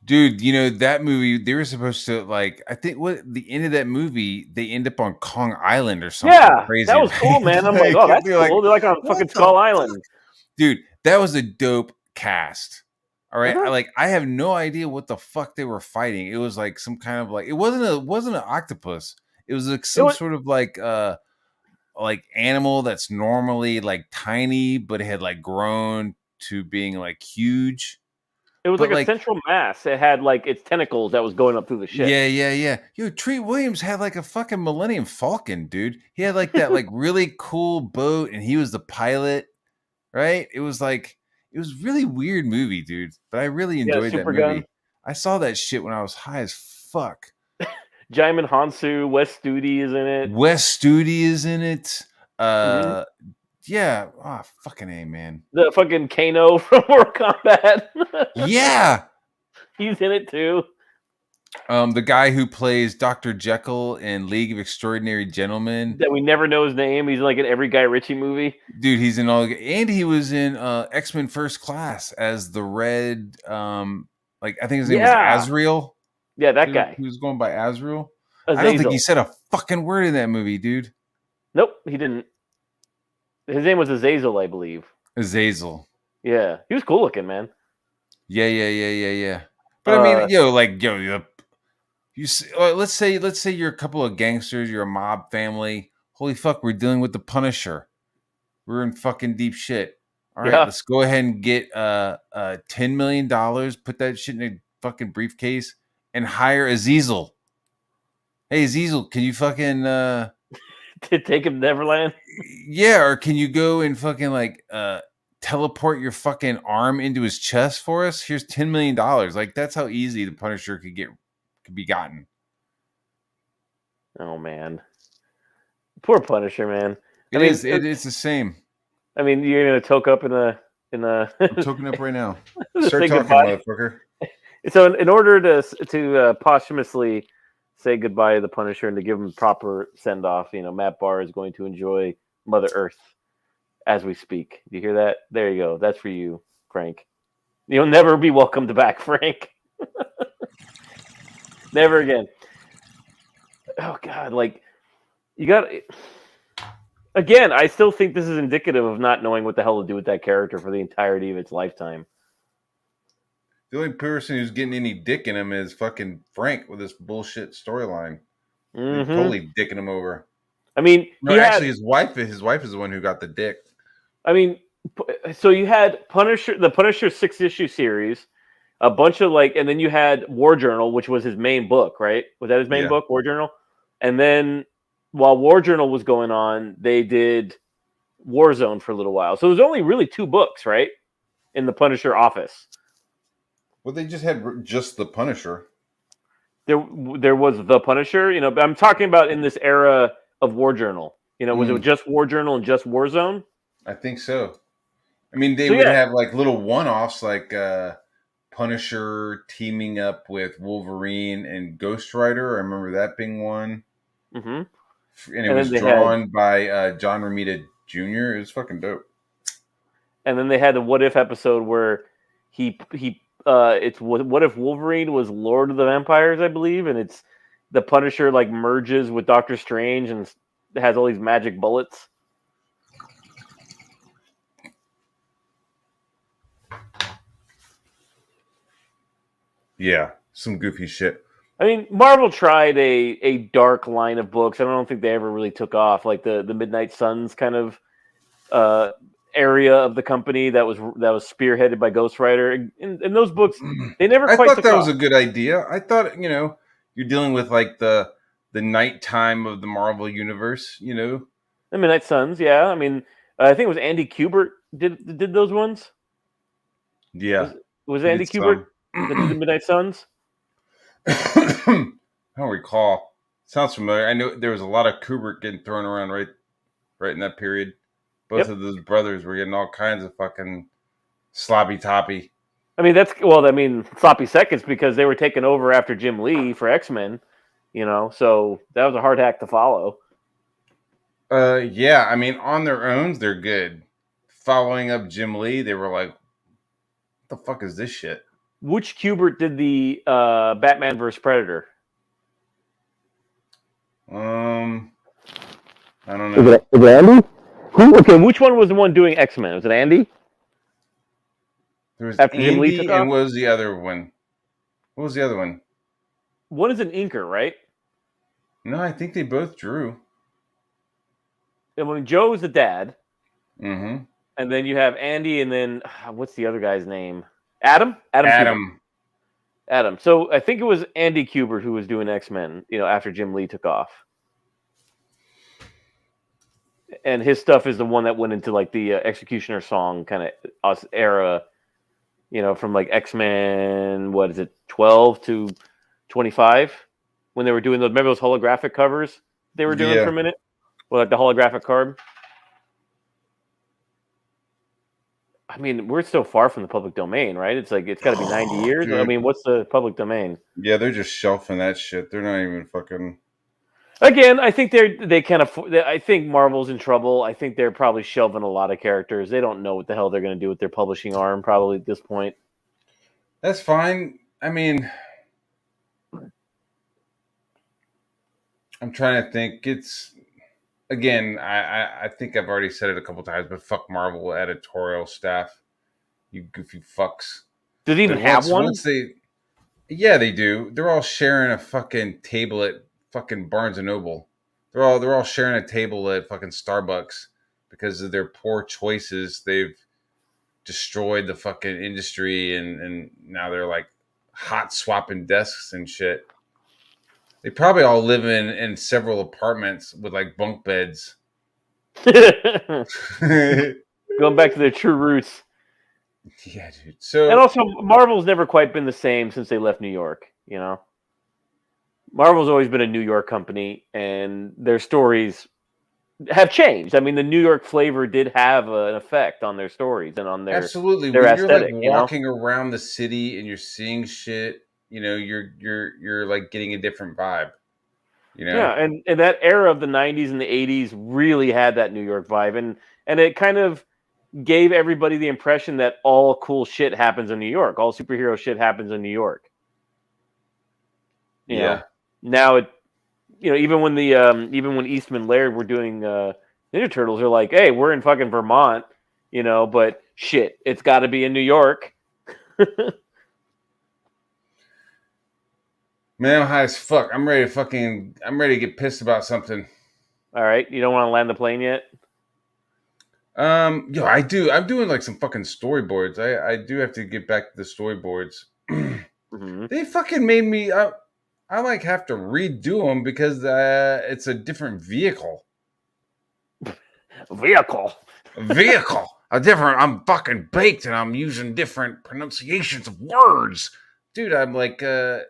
Dude, you know that movie, they were supposed to, like, I think what the end of that movie, they end up on Kong Island or something crazy. That was cool, man. I'm like, oh, that's cool. They're like on fucking Skull Island. Dude, that was a dope cast. All right. Uh-huh. I have no idea what the fuck they were fighting. It was like some kind of like, it wasn't an octopus. It was like some sort of like animal that's normally like tiny, but it had like grown to being like huge. It was like a central mass. It had like its tentacles that was going up through the ship. Yeah. Yo, Treat Williams had like a fucking Millennium Falcon, dude. He had like that like really cool boat, and he was the pilot, right? It was really weird movie, dude. But I really enjoyed that movie. Gun. I saw that shit when I was high as fuck. Jaimin Hansu, Wes Studi is in it. Wes Studi is in it. Yeah. Oh, fucking A, man. The fucking Kano from Mortal Kombat. Yeah. He's in it too. The guy who plays Dr. Jekyll in League of Extraordinary Gentlemen. That we never know his name. He's like in every Guy Ritchie movie. Dude, he's in all, and he was in X-Men First Class as the Red, like I think his name was Azrael. Yeah, that guy. He was going by Azrael. Azazel. I don't think he said a fucking word in that movie, dude. Nope, he didn't. His name was Azazel, I believe. Azazel. Yeah, he was cool looking, man. Yeah. But I mean, let's say you're a couple of gangsters, you're a mob family. Holy fuck, we're dealing with the Punisher. We're in fucking deep shit. All right, let's go ahead and get $10 million, put that shit in a fucking briefcase, and hire Azazel. Hey, Azazel, can you fucking take him to Neverland? Yeah, or can you go and fucking like teleport your fucking arm into his chest for us? Here's $10 million. Like, that's how easy the Punisher could be gotten. Oh man, poor Punisher, man. It's the same. I mean, you're gonna toke up in a. I'm toking up right now. Start talking, motherfucker. So, in order to posthumously say goodbye to the Punisher and to give him proper send off, Matt Barr is going to enjoy Mother Earth as we speak. Do you hear that? There you go. That's for you, Frank. You'll never be welcomed back, Frank. Never again. Oh God, like you got. Again, I still think this is indicative of not knowing what the hell to do with that character for the entirety of its lifetime. The only person who's getting any dick in him is fucking Frank with this bullshit storyline. Mm-hmm. Totally dicking him over. I mean, his wife is the one who got the dick. I mean, so you had the Punisher 6-issue series, a bunch of and then you had War Journal, which was his main book, right? Was that his main book, War Journal? And then while War Journal was going on, they did Warzone for a little while. So there's only really 2 books, right, in the Punisher office. Well, they just had just the Punisher. There was the Punisher. I'm talking about in this era of War Journal. Was it just War Journal and just Warzone? I think so. I mean, they would have like little one-offs, like Punisher teaming up with Wolverine and Ghost Rider. I remember that being one. Mm-hmm. And it was drawn by John Romita Jr. It was fucking dope. And then they had the What If episode where it's what if Wolverine was Lord of the Vampires, I believe, and it's the Punisher merges with Doctor Strange and has all these magic bullets. Yeah, some goofy shit. I mean, Marvel tried a dark line of books. I don't think they ever really took off, like the Midnight Suns kind of area of the company that was spearheaded by Ghost Rider. And those books, they never quite. I thought that was a good idea. I thought you're dealing with the nighttime of the Marvel universe. The Midnight Suns, yeah. I mean, I think it was Andy Kubert did those ones. Yeah, was Andy Kubert that did the Midnight Suns? I don't recall. Sounds familiar. I know there was a lot of Kubert getting thrown around right in that period. Both of those brothers were getting all kinds of fucking sloppy toppy. I mean, sloppy seconds because they were taken over after Jim Lee for X-Men, so that was a hard act to follow. Yeah, I mean, on their own, they're good. following up Jim Lee, they were like, "What the fuck is this shit?" Which Kubert did the Batman vs Predator? I don't know. Is it Andy? Okay, which one was the one doing X-Men? Was it Andy? There was After Jim Lee took Andy, and off? what was the other one? What was the other one? One is an inker, right? No, I think they both drew. And when Joe is the dad, Mm-hmm. and then you have Andy, and then what's the other guy's name? Adam. Kubert. Adam. So I think it was Andy Kubert who was doing X-Men. After Jim Lee took off. And his stuff is the one that went into like the Executioner song kind of era, from like X-Men, what is it, 12 to 25, when they were doing those. Remember those holographic covers they were doing for a minute, well, like the holographic card. I mean, we're so far from the public domain, right? It's like it's got to be 90 years. Dude. I mean, what's the public domain? Yeah, they're just shelving that shit. They're not even fucking. Again, I think they can't afford. I think Marvel's in trouble. I think they're probably shelving a lot of characters. They don't know what the hell they're going to do with their publishing arm probably at this point. That's fine. I mean, I'm trying to think. It's again. I think I've already said it a couple times, but fuck Marvel editorial staff. You goofy fucks. Does it even have one? Yeah, they do. They're all sharing a fucking table at fucking Barnes and Noble. They're all sharing a table at fucking Starbucks because of their poor choices. They've destroyed the fucking industry, and now they're like hot swapping desks and shit. They probably all live in several apartments with like bunk beds. Going back to their true roots. Yeah, dude. So, and also, Marvel's never quite been the same since they left New York. Marvel's always been a New York company, and their stories have changed. I mean, the New York flavor did have an effect on their stories and on their absolutely. their when aesthetic. You're like walking around the city and you're seeing shit, you're like getting a different vibe. Yeah, and that era of the 90s and the 80s really had that New York vibe, and it kind of gave everybody the impression that all cool shit happens in New York. All superhero shit happens in New York. You know? Now it, even when Eastman Laird were doing Ninja Turtles, they're like, hey, we're in fucking Vermont, but shit, it's got to be in New York. Man, I'm high as fuck. I'm ready to get pissed about something. All right, you don't want to land the plane yet? I do. I'm doing like some fucking storyboards. I do have to get back to the storyboards. Mm-hmm. They fucking made me. I like have to redo them because it's a different vehicle. A different. I'm fucking baked, and I'm using different pronunciations of words, dude. I'm like, I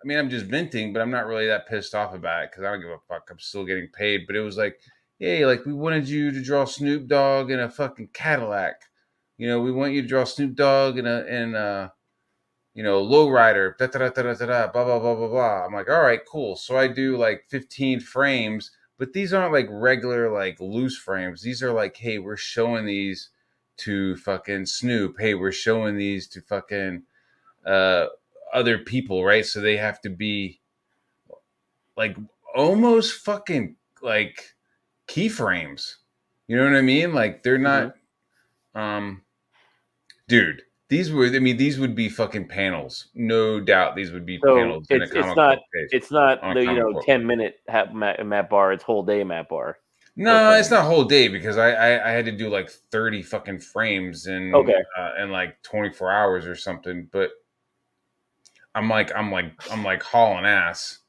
mean, I'm just venting, but I'm not really that pissed off about it because I don't give a fuck. I'm still getting paid, but it was like, hey, like we wanted you to draw Snoop Dogg in a fucking Cadillac. We want you to draw Snoop Dogg in a lowrider, blah, blah, blah, blah, blah. I'm like, all right, cool. So I do like 15 frames, but these aren't like regular, like loose frames. These are like, hey, we're showing these to fucking Snoop. Hey, we're showing these to fucking other people, right? So they have to be like almost fucking like keyframes. You know what I mean? Like they're not, dude. These would be fucking panels. No doubt these would be panels in a comic book page. It's not the 10-minute Matt Bar. It's whole day Matt Bar. No, it's not whole day because I had to do like 30 fucking frames in like 24 hours or something. But I'm like hauling ass.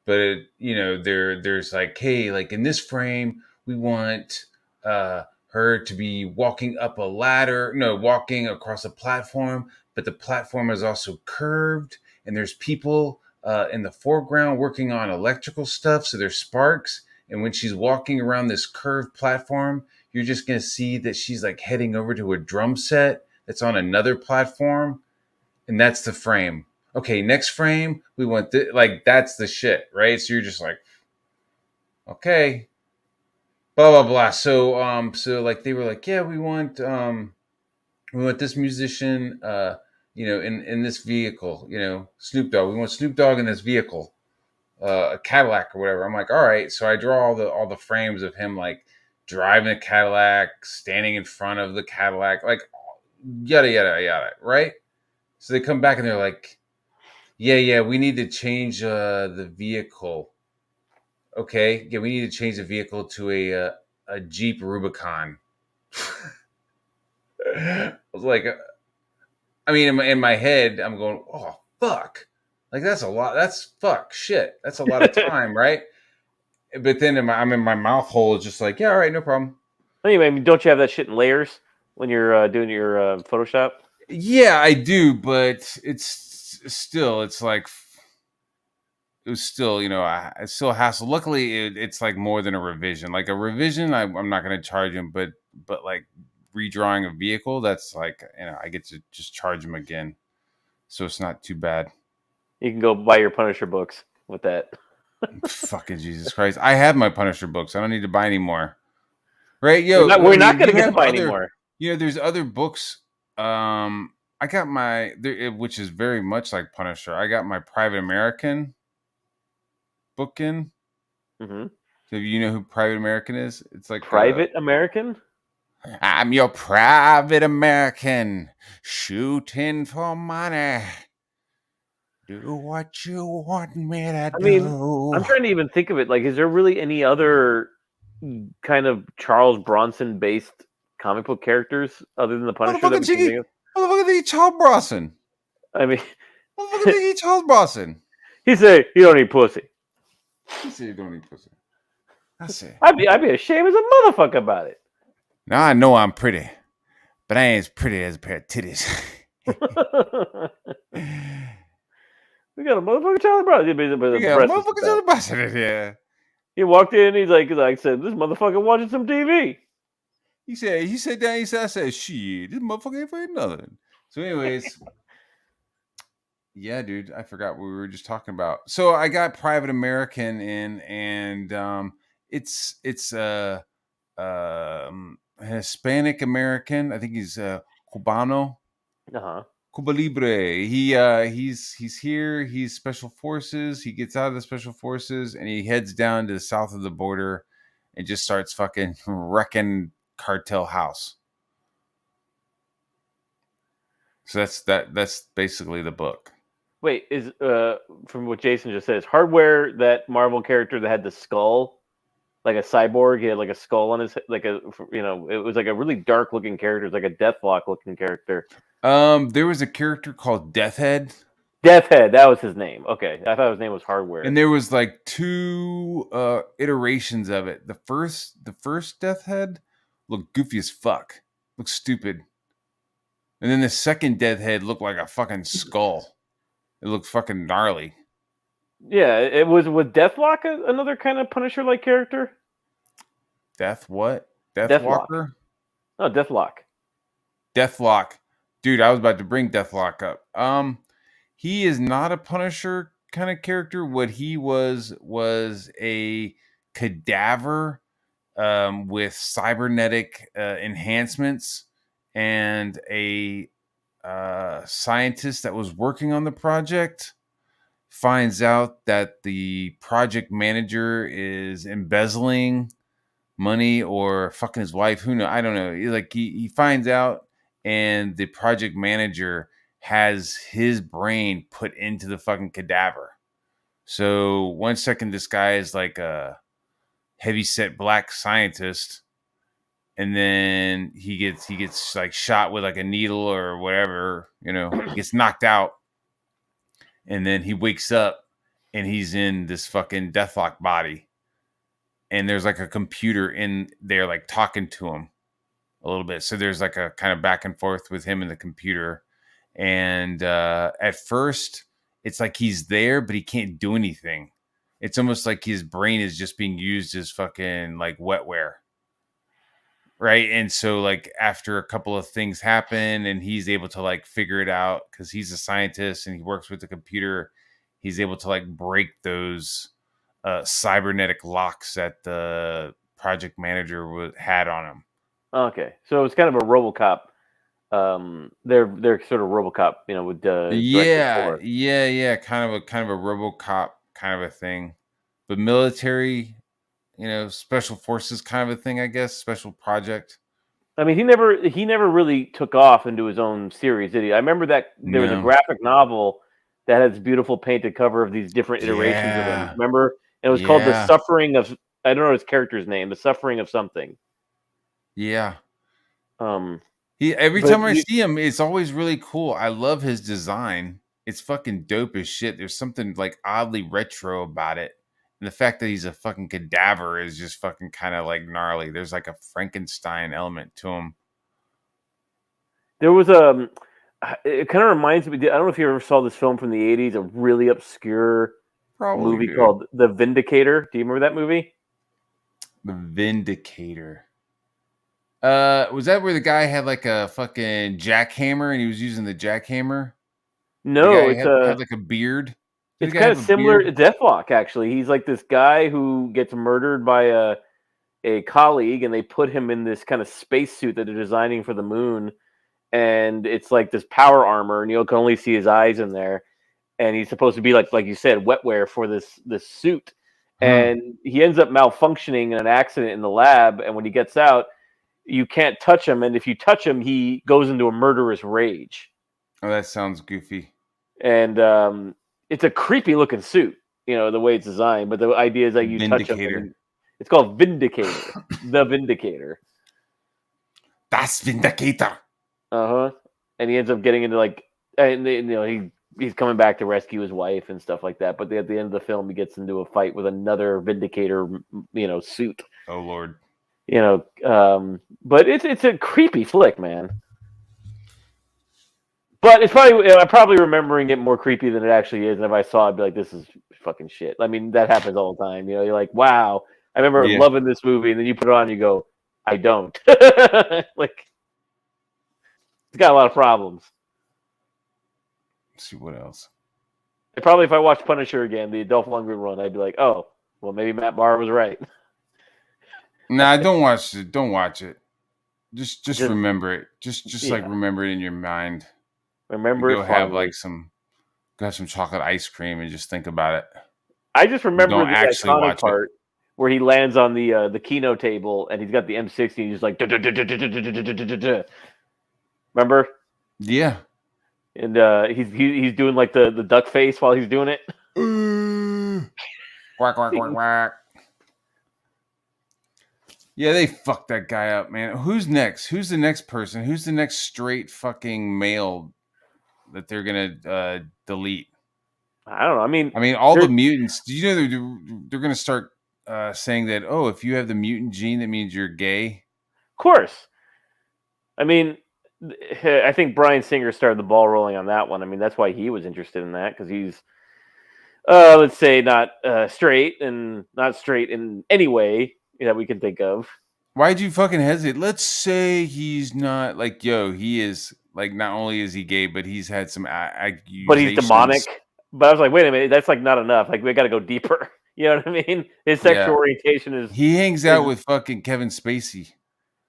But there's like, hey, like in this frame we want her to be walking across a platform, but the platform is also curved, and there's people in the foreground working on electrical stuff, so there's sparks. And when she's walking around this curved platform, you're just gonna see that she's like heading over to a drum set that's on another platform, and that's the frame. Okay, next frame we want like that's the shit, right? So you're just like, okay. blah blah blah. So so like they were like, yeah, we want this musician, in this vehicle, Snoop Dogg. We want Snoop Dogg in this vehicle, a Cadillac or whatever. I'm like, all right. So I draw all the frames of him like driving a Cadillac, standing in front of the Cadillac, like yada yada yada, right? So they come back and they're like, yeah, we need to change the vehicle. Okay, yeah, we need to change the vehicle to a Jeep Rubicon. I was like, I mean, in my head, I'm going, oh fuck, like that's a lot. That's fuck shit. That's a lot of time, right? But then I'm in my mouth hole, is just like, yeah, all right, no problem. Anyway, I mean, don't you have that shit in layers when you're doing your Photoshop? Yeah, I do, but it's like it was still, it's still a hassle. Luckily, it's like more than a revision. Like a revision, I'm not going to charge him, but like redrawing a vehicle, that's like, I get to just charge him again, so it's not too bad. You can go buy your Punisher books with that. Fucking Jesus Christ! I have my Punisher books. I don't need to buy any more. Right, yo, We're not going to you get to have buy other, anymore. there's other books. I got which is very much like Punisher. I got my Private American book in. Mm-hmm. So you know who Private American is? It's like Private American. I'm your private American, shooting for money. Do what you want me to I do. mean, I'm trying to even think of it. Like, is there really any other kind of Charles Bronson based comic book characters other than the Punisher that we can think of? Motherfucker, Charles Bronson. I mean, Motherfucker, Charles Bronson. he said you don't eat pussy. He said you don't eat pussy. I said, I'd be ashamed as a motherfucker about it. now I know I'm pretty, but I ain't as pretty as a pair of titties. We got a motherfucking Charlie Brown. Motherfucker Charles Bronson in here. He walked in. He's like said, this motherfucker watching some TV. He said that. I said, shit, this motherfucker ain't afraid of nothing. So, anyways, yeah, dude, I forgot what we were just talking about. So I got Private American in, and it's Hispanic American. I think he's Cubano. Cuba Libre. He's here. He's special forces. He gets out of the special forces and he heads down to the south of the border and just starts fucking wrecking cartel house. So that's basically the book. Wait, is from what Jason just says, Hardware that Marvel character that had the skull, like a cyborg? He had like a skull on his, like it was like a really dark looking character. It was like a Deathlock looking character. There was a character called Deathhead. Deathhead, that was his name. Okay, I thought his name was Hardware. And there was like two iterations of it. The first Deathhead looked goofy as fuck, looked stupid, and then the second Deathhead looked like a fucking skull. It looked fucking gnarly. Yeah, it was with Deathlock, another kind of Punisher-like character. Deathwalker? Oh, Deathlock. Deathlock. Dude, I was about to bring Deathlock up. He is not a Punisher kind of character. What he was a cadaver with cybernetic enhancements, and a scientist that was working on the project finds out that the project manager is embezzling money or fucking his wife. Who knows? I don't know. He finds out, and the project manager has his brain put into the fucking cadaver. So 1 second, this guy is like a heavyset black scientist, and then he gets like shot with like a needle or whatever, he gets knocked out, and then he wakes up and he's in this fucking Deathlock body, and there's like a computer in there like talking to him a little bit. So there's like a kind of back and forth with him and the computer. And at first it's like he's there, but he can't do anything. It's almost like his brain is just being used as fucking like wetware. Right. And so like after a couple of things happen and he's able to like figure it out because he's a scientist and he works with the computer, he's able to like break those cybernetic locks that the project manager had on him. Okay, so it was kind of a RoboCop. They're sort of RoboCop, with Director Thor. Yeah, kind of a RoboCop kind of a thing, but military, special forces kind of a thing, I guess, special project. I mean, he never really took off into his own series, did he? I remember that there was a No. graphic novel that had this beautiful painted cover of these different iterations of him. Remember? And it was called The Suffering of, I don't know his character's name, The Suffering of something. Yeah. But Every time I see him, it's always really cool. I love his design. It's fucking dope as shit. There's something like oddly retro about it. And the fact that he's a fucking cadaver is just fucking kind of like gnarly. There's like a Frankenstein element to him. There was it kind of reminds me, I don't know if you ever saw this film from the 80s, a really obscure movie called The Vindicator. Do you remember that movie? The Vindicator. Was that where the guy had like a fucking jackhammer and he was using the jackhammer? No, it's had like a beard. It's kind of similar to Deathlock, actually. He's like this guy who gets murdered by a colleague, and they put him in this kind of spacesuit that they're designing for the moon, and it's like this power armor, and you can only see his eyes in there, and he's supposed to be like you said, wetware for this suit, and he ends up malfunctioning in an accident in the lab, and when he gets out, you can't touch him, and if you touch him, he goes into a murderous rage. Oh, that sounds goofy. And it's a creepy looking suit, the way it's designed. But the idea is that you touch him. It's called Vindicator. The Vindicator. Das Vindicator. And he ends up getting into he's coming back to rescue his wife and stuff like that. But at the end of the film, he gets into a fight with another Vindicator, suit. Oh Lord. But it's a creepy flick, man. But it's I'm probably remembering it more creepy than it actually is. And if I saw it, I'd be like, this is fucking shit. I mean, that happens all the time. You're like, wow, I remember loving this movie. And then you put it on and you go, I don't. Like, it's got a lot of problems. Let's see what else. And probably if I watched Punisher again, the Dolph Lundgren run, I'd be like, oh, well, maybe Matt Barr was right. Nah, don't watch it. Don't watch it. Just remember it. Just like remember it in your mind. Remember it. Go have some chocolate ice cream and just think about it. I just remember the iconic part where he lands on the Kino table and he's got the M60 and he's like, remember? Yeah. And he's doing like the duck face while he's doing it. Quack, quack, quack, quack. Yeah, they fucked that guy up, man. Who's next? Who's the next person? Who's the next straight fucking male that they're gonna delete? I don't know. I mean, all the mutants. Do you know they're gonna start saying that? Oh, if you have the mutant gene, that means you're gay. Of course. I mean, I think Bryan Singer started the ball rolling on that one. I mean, that's why he was interested in that, because he's, let's say, not straight, and not straight in any way that we can think of. Why'd you fucking hesitate? Let's say he's not like, he is like, not only is he gay, but he's had some accusations. But he's demonic. But I was like, wait a minute, that's like not enough. Like, we got to go deeper. You know what I mean? His sexual orientation is. He hangs out with fucking Kevin Spacey.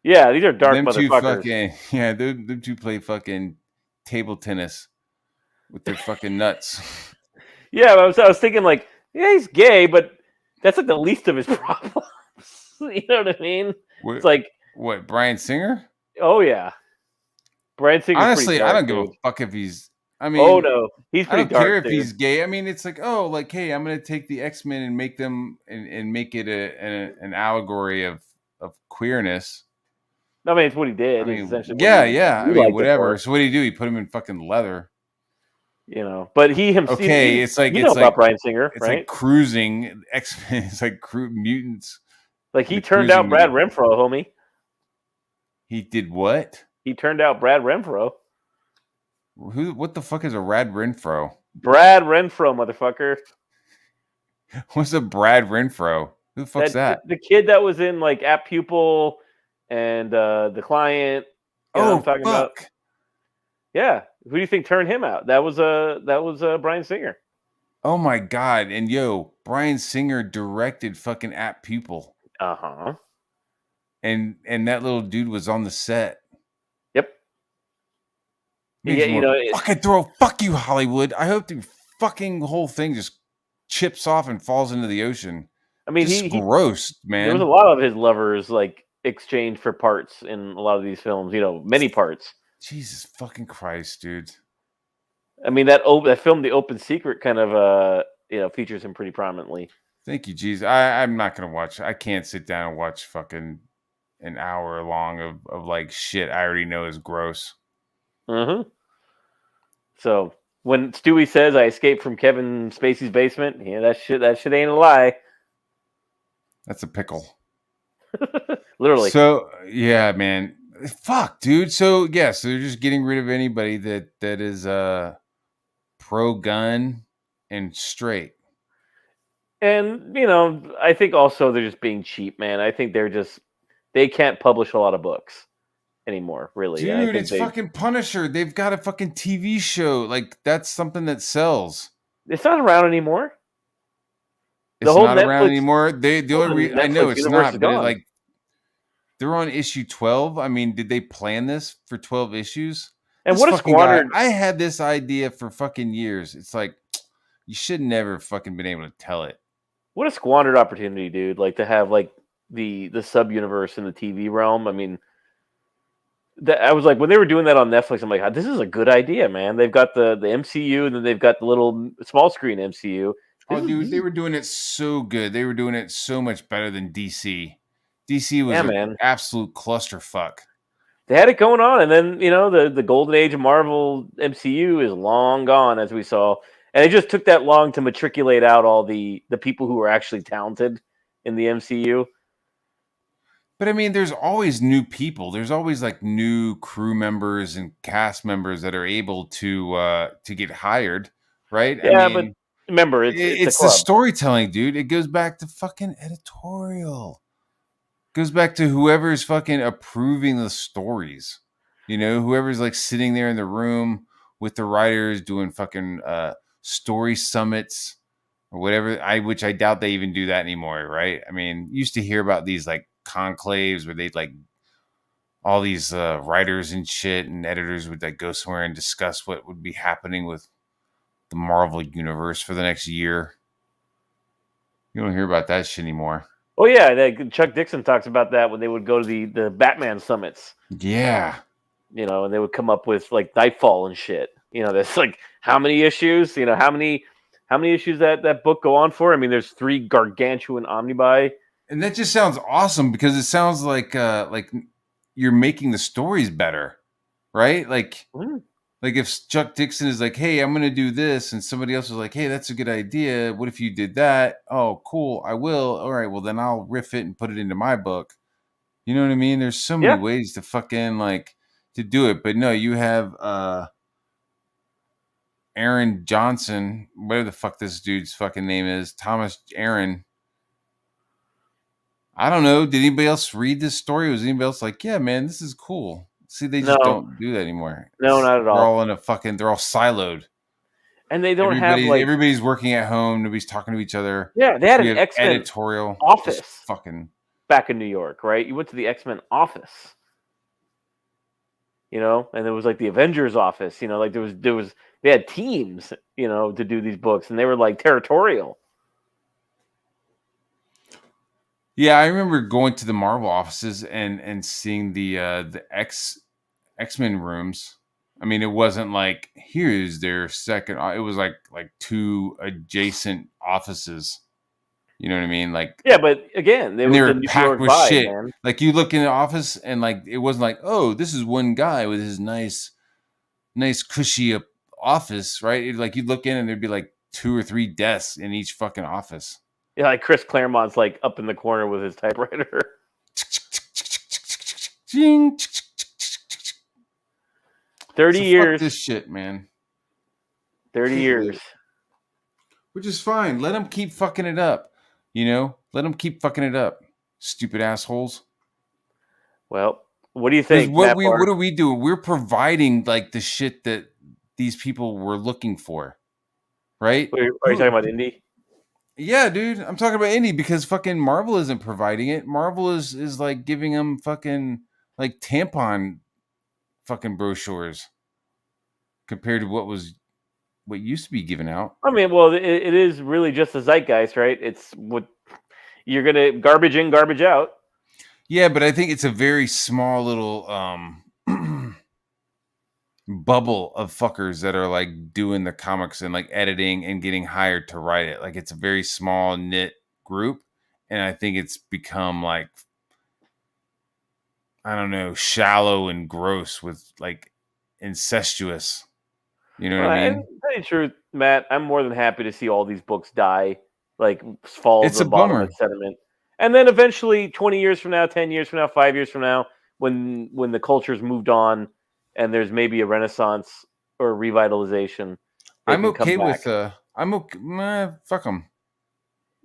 Yeah, these are dark them motherfuckers. Them two play fucking table tennis with their fucking nuts. Yeah, I was thinking like, yeah, he's gay, but that's like the least of his problems. You know what I mean? It's like what, Bryan Singer? Oh yeah, Bryan Singer. Honestly, I don't give a fuck if he's. I mean, oh no, he's pretty I don't dark, care if dude. he's gay. I mean, it's like, hey, I'm gonna take the X-Men and make them and make it an allegory of queerness. I mean, it's what he did. I mean, essentially yeah. I mean, whatever. So what did he do? He put him in fucking leather. But he himself. Okay, it's like about Bryan Singer, it's right? like cruising X-Men. It's like mutants. Like he turned out Brad Renfro, homie. He did what? He turned out Brad Renfro. What the fuck is a Brad Renfro? Brad Renfro, motherfucker. What's a Brad Renfro? Who the fuck's that? The kid that was in like Apt Pupil and The Client. I'm talking about. Yeah, who do you think turned him out? That was Bryan Singer. Oh my god! And Bryan Singer directed fucking Apt Pupil. and that little dude was on the set. Yep. Makes Yeah, me you wanna know, it, fucking throw. Fuck you, Hollywood. I hope the fucking whole thing just chips off and falls into the ocean. I mean, Just he gross, there was a man. lot of his lovers like exchanged for parts in a lot of these films. You know, many parts. Jesus fucking Christ, dude. I mean, that film, The Open Secret, kind of you know, features him pretty prominently. Thank you, Jesus. I'm not gonna watch. I can't sit down and watch fucking an hour long of like shit I already know is gross. Mm-hmm. So when Stewie says, "I escaped from Kevin Spacey's basement," yeah, that shit ain't a lie. That's a pickle. Literally. So yeah, man. Fuck, dude. So yeah, so they're just getting rid of anybody that is pro gun and straight. And you know, I think also they're just being cheap, man. I think they can't publish a lot of books anymore, really. And I Dude, think it's fucking Punisher. They've got a fucking TV show. Like that's something that sells. it's not around anymore. The It's whole not around Netflix, anymore. The only I know Netflix it's universe not, is but it, gone. like they're on issue 12. I mean, did they plan this for 12 issues? And This what a fucking guy, squandered I had this idea for fucking years. It's like you should never fucking been able to tell it. opportunity, dude. Like to have like the sub universe in the TV realm. I mean, I was like when they were doing that on Netflix, I'm like, "Ah, this is a good idea, man. They've got the MCU, and then they've got the little small screen MCU. Oh, dude, This they is were doing it so good. They were doing it so much better than DC. DC was yeah, an man. absolute clusterfuck. They had it going on, and then you know the golden age of Marvel MCU is long gone, as we saw, and it just took that long to matriculate out all the people who were actually talented in the MCU. But I mean, there's always new people. There's always like new crew members and cast members that are able to get hired, right? I Yeah, but mean, remember, it's a it's the club. storytelling, dude. It goes back to fucking editorial. Goes back to whoever's fucking approving the stories. You know, whoever's like sitting there in the room with the writers doing fucking story summits or whatever. Which I doubt they even do that anymore, right? I mean, used to hear about these like conclaves where they'd like all these writers and shit and editors would like go somewhere and discuss what would be happening with the Marvel universe for the next year. You don't hear about that shit anymore. Oh yeah, Chuck Dixon talks about that when they would go to the Batman summits. Yeah. You know, and they would come up with like Nightfall and shit. You know, there's like how many issues? You know, how many issues that book go on for? I mean, there's 3 gargantuan omnibi. And that just sounds awesome because it sounds like you're making the stories better, right? Like if Chuck Dixon is like, "Hey, I'm going to do this," and somebody else is like, "Hey, that's a good idea. What if you did that?" "Oh, cool, I will." "All right, well then I'll riff it and put it into my book." You know what I mean? There's so many Yeah. ways to fucking like to do it, but no, you have Aaron Johnson, whatever the fuck this dude's fucking name is, Thomas Aaron. I don't know. Did anybody else read this story? Was anybody else like, yeah, man, this is cool? See, they just No. don't do that anymore. No, not at all. They're all in a fucking. They're all siloed. And they don't have like everybody's working at home. Nobody's talking to each other. yeah, they had We an have X-Men editorial office just fucking. back in New York, right? You went to the X-Men office. You know, and there was like the Avengers office, you know, like they had teams, you know, to do these books, and they were like territorial. Yeah, I remember going to the Marvel offices and seeing the X-Men rooms. I mean, it wasn't like here's their second. It was like 2 adjacent offices. You know what I mean? Like Yeah, but again, they were the New packed York with vibe, shit. man. Like you look in the office and like it wasn't like, oh, this is one guy with his nice cushy office, right? Like you look in and there'd be like 2 or 3 desks in each fucking office. Yeah, like Chris Claremont's like up in the corner with his typewriter. 30 years. Fuck this shit, man. 30 years. Which is fine. Let them keep fucking it up. You know? Let them keep fucking it up. Stupid assholes. Well, what do you think? What Matt are we doing? We're providing like the shit that these people were looking for. Right? Are you talking about Indy? Yeah, dude. I'm talking about indie because fucking Marvel isn't providing it. Marvel is like giving them fucking like tampon fucking brochures compared to what used to be given out. I mean, well, it is really just the zeitgeist, right? It's what you're gonna garbage in, garbage out. Yeah, but I think it's a very small little bubble of fuckers that are like doing the comics and like editing and getting hired to write it. Like it's a very small knit group, and I think it's become like, I don't know, shallow and gross with like incestuous. You know what Well, I and mean? to tell you the truth, Matt, I'm more than happy to see all these books die, like fall to It's the a bottom of bummer. sediment, and then eventually, 20 years from now, 10 years from now, 5 years from now, when the culture's moved on, and there's maybe a renaissance or revitalization, they I'm can come okay back. with I'm okay. Fuck them.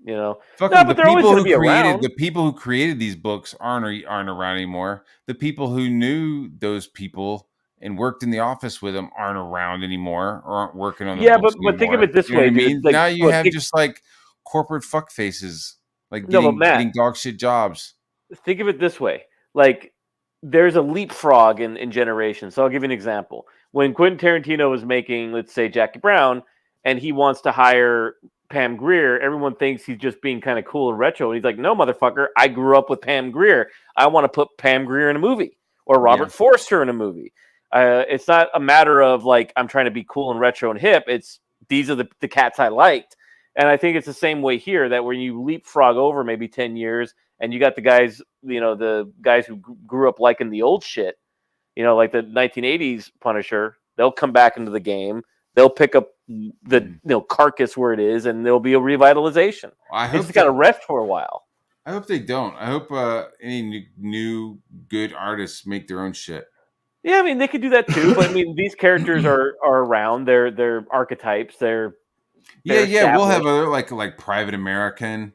You know, Fuck no, them. The but they're always people going to who be created around. these books aren't around anymore. The people who knew those people and worked in the office with them aren't around anymore or aren't working on the Yeah, books but think of anymore. it this You know what way, I dude. mean? Like, Now you look, have just like corporate fuck faces, like no, but Matt, getting dog shit jobs. think of it this way: like, there's a leapfrog in generations. So I'll give you an example. When Quentin Tarantino was making, let's say, Jackie Brown, and he wants to hire Pam Grier, everyone thinks he's just being kind of cool and retro. And he's like, no, motherfucker, I grew up with Pam Grier. I want to put Pam Grier in a movie or Yeah. Robert Forster in a movie. It's not a matter of like, I'm trying to be cool and retro and hip. It's these are the cats I liked. And I think it's the same way here that when you leapfrog over maybe 10 years and you got the guys, the guys who grew up liking the old shit, like the 1980s Punisher, they'll come back into the game. They'll pick up the carcass where it is, and there'll be a revitalization. I It's hope got to that rest for a while. I hope they don't. I hope any new good artists make their own shit. Yeah, I mean they could do that too, but I mean these characters are around. They're archetypes. They're Yeah, we'll have established. other like Private American,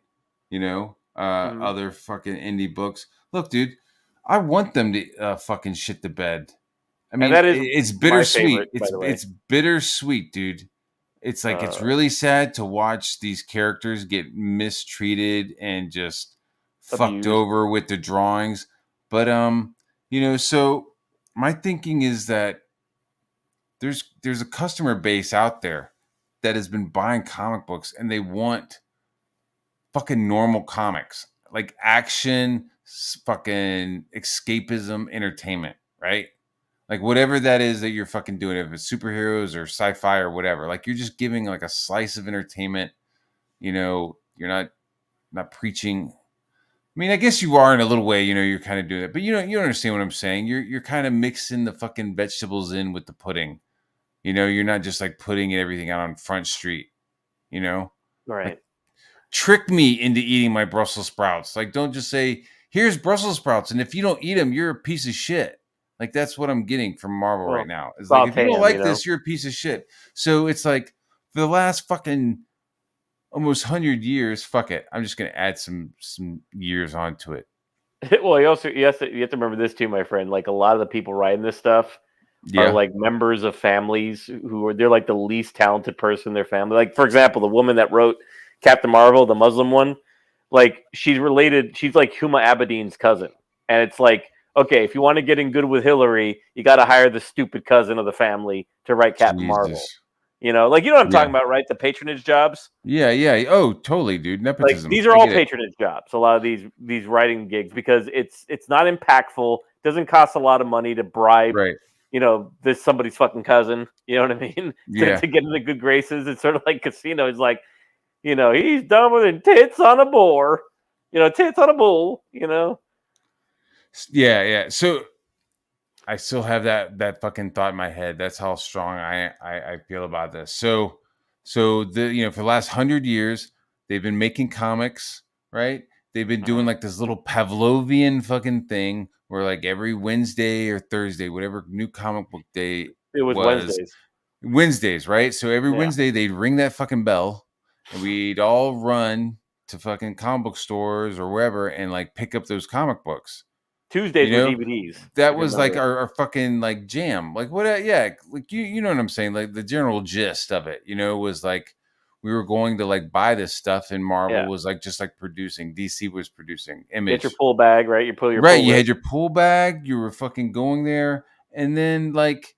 Mhm. other fucking indie books. Look, dude, I want them to fucking shit the bed. I And mean, that is it's my bittersweet. favorite, by the way. It's bittersweet, dude. It's like it's Uh, really sad to watch these characters get mistreated and just fucked abused. over with the drawings. But so my thinking is that there's a customer base out there that has been buying comic books and they want fucking normal comics, like action, fucking escapism, entertainment, right? Like whatever that is that you're fucking doing, if it's superheroes or sci-fi or whatever, like you're just giving like a slice of entertainment. You're not preaching. I mean, I guess you are in a little way. You're kind of doing it, but you understand what I'm saying. You're kind of mixing the fucking vegetables in with the pudding. You're not just like putting everything out on Front Street. Like Right. trick me into eating my Brussels sprouts. Like, don't just say, here's Brussels sprouts. And if you don't eat them, you're a piece of shit. Like, that's what I'm getting from Marvel right Well, now. It's like, if you saute don't 'em, like this, you're a piece of shit. So it's like, for the last fucking almost 100 years, fuck it. I'm just going to add some years onto it. Well, you have to remember this too, my friend. Like a lot of the people writing this stuff are Yeah. like members of families they're like the least talented person in their family. Like for example, the woman that wrote Captain Marvel, the Muslim one, like she's related. She's like Huma Abedin's cousin, and it's like, okay, if you want to get in good with Hillary, you got to hire the stupid cousin of the family to write Captain Marvel. Jesus. Like what I'm Yeah. talking about, right? The patronage jobs. Yeah. Yeah. Oh, totally, dude. Like Nepotism. these are I all get it. patronage jobs. A lot of these writing gigs because it's not impactful. Doesn't cost a lot of money to bribe. Right. This somebody's fucking cousin. You know what I mean? Yeah. To get into good graces. It's sort of like Casino. It's like, he's dumber than tits on a boar. Tits on a bull. Yeah. Yeah. So I still have that fucking thought in my head. That's how strong I feel about this. So for the last 100 years, they've been making comics, right? They've been doing like this little Pavlovian fucking thing where like every Wednesday or Thursday, whatever new comic book day It was was, Wednesdays. Wednesdays, right? So every Yeah. Wednesday they'd ring that fucking bell and we'd all run to fucking comic book stores or wherever and like pick up those comic books. Tuesdays were DVDs. That If you was like remember. our fucking like jam. Like what? Yeah, like you know what I'm saying. Like the general gist of it, was like we were going to like buy this stuff, and Marvel Yeah. was like just like producing. DC was producing. Get Image. your pull bag, right? You pull your Right, pull you list. had your pull bag. You were fucking going there, and then like,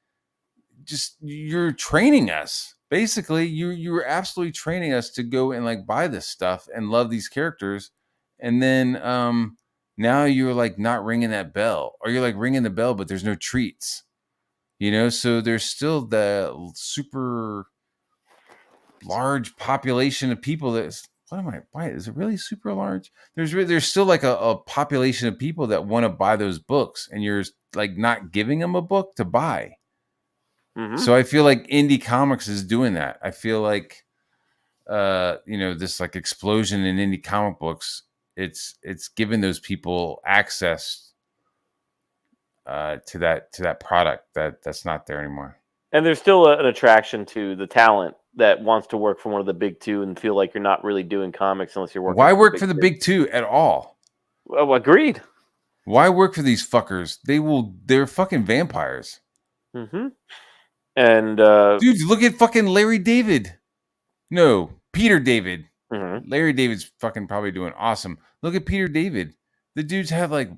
just you're training us. Basically, you were absolutely training us to go and like buy this stuff and love these characters, and then now you're like not ringing that bell, or you're like ringing the bell, but there's no treats, you know. So there's still the super large population of people that's why is it really super large? There's still like a population of people that want to buy those books, and you're like not giving them a book to buy. Mhm. So I feel like indie comics is doing that. I feel like this like explosion in indie comic books, it's giving those people access to that product that's not there anymore. And there's still an attraction to the talent that wants to work for one of the big two and feel like you're not really doing comics unless you're working. Why work for the big two at all? Well, agreed. Why work for these fuckers? They're fucking vampires. Mm-hmm. And dude, look at fucking Larry David. No, Peter David. Mm-hmm. Larry David's fucking probably doing awesome. Look at Peter David. The dude's have like,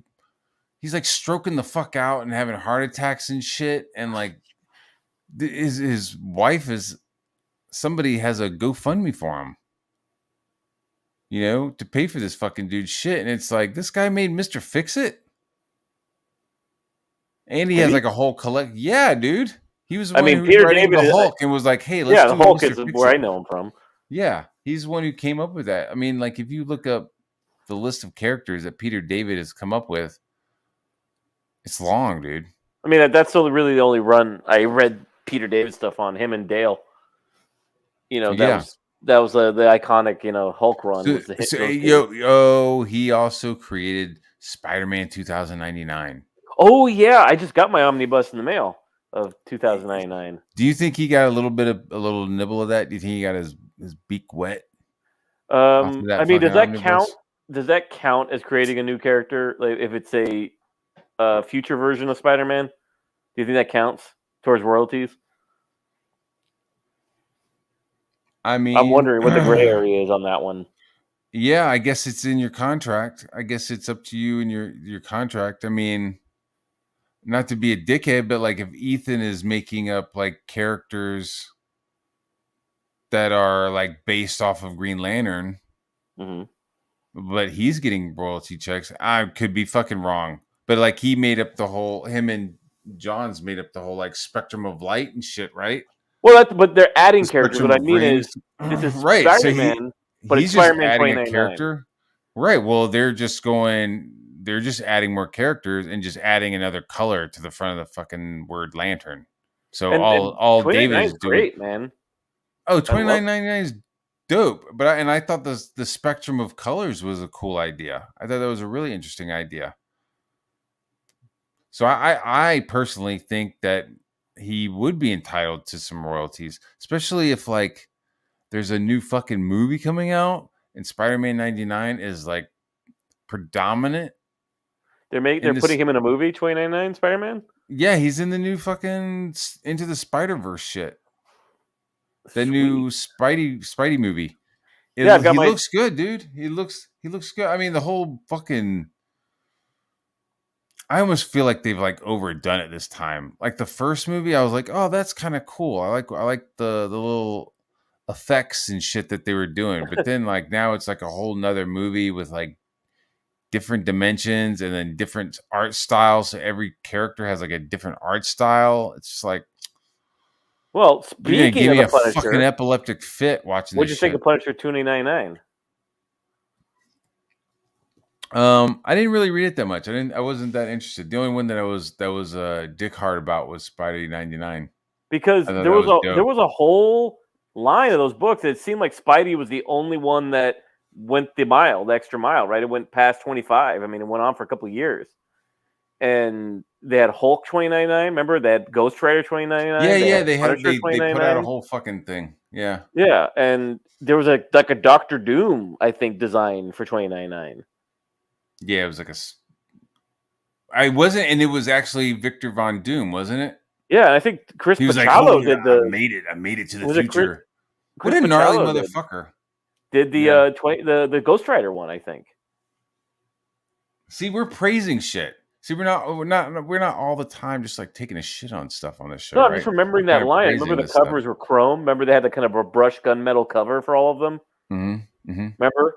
he's like stroking the fuck out and having heart attacks and shit. And like, his wife is, somebody has a GoFundMe for him, you know, to pay for this fucking dude's shit. And it's like, this guy made Mr. Fix-It. And he has like a whole collect. Yeah, dude. He was the one who was Peter writing David the Hulk and was like, hey, let's do the Hulk Mr. is Fix-It. where I know him from. Yeah, he's the one who came up with that. I mean, like, if you look up the list of characters that Peter David has come up with, it's long, dude. I mean, that's still really the only run I read Peter David stuff on, him and Dale. You know, that was the iconic, you know, Hulk run. He also created Spider-Man 2099. Oh yeah, I just got my omnibus in the mail of 2099. Do you think he got a little nibble of that? Do you think he got his beak wet? I mean, does that count? Does that count as creating a new character? Like, if it's a future version of Spider-Man, do you think that counts towards royalties? I mean, I'm wondering what the gray area is on that one. Yeah, I guess it's in your contract. I guess it's up to you and your contract. I mean, not to be a dickhead, but like if Ethan is making up like characters that are like based off of Green Lantern, but he's getting royalty checks, I could be fucking wrong. But like he made up him and John's made up the whole like spectrum of light and shit, right? Well, but they're adding characters. What I mean is, this is right. Spider-Man, but he's it's just Spider-Man adding 2099. a character, right? Well, they're just adding more characters and just adding another color to the front of the fucking word lantern. So all David is doing, great, man. Oh, $29.99 is dope. But I thought the spectrum of colors was a cool idea. I thought that was a really interesting idea. So I personally think that he would be entitled to some royalties, especially if like there's a new fucking movie coming out and Spider-Man 99 is like predominant. They're putting him in a movie, 2099 Spider-Man? Yeah, he's in the new fucking Into the Spider-Verse shit. The new Spidey movie. He looks good, dude. He looks good. I mean, the whole fucking, I almost feel like they've like overdone it this time. Like the first movie, I was like, oh, that's kind of cool. I like the little effects and shit that they were doing. But then like now it's like a whole nother movie with like different dimensions and then different art styles. So every character has like a different art style. It's just like, well, speaking give of me the a Punisher, fucking epileptic fit watching what'd this you think of Punisher 2099? I didn't really read it that much. I wasn't that interested. The only one that I was dick hard about was Spidey 99. Because there was a whole line of those books. It seemed like Spidey was the only one that went the extra mile, right? It went past 25. I mean, it went on for a couple of years. And they had Hulk 2099. Remember, they had Ghost Rider 2099. Yeah, they put out a whole fucking thing. Yeah. Yeah, and there was a Doctor Doom, I think, design for 2099. Yeah, it was like and it was actually Victor Von Doom, wasn't it? Yeah, I think Chris Pachalo did the. I made it to the future. What Chris a gnarly Bachalo motherfucker. did the Yeah. the Ghost Rider one, I think. See, we're praising shit. See, we're not all the time just like taking a shit on stuff on this show, No, I'm right? just remembering We're that kinda line. I praising remember the this stuff. covers were chrome. Remember they had the kind of a brushed gunmetal cover for all of them. Remember?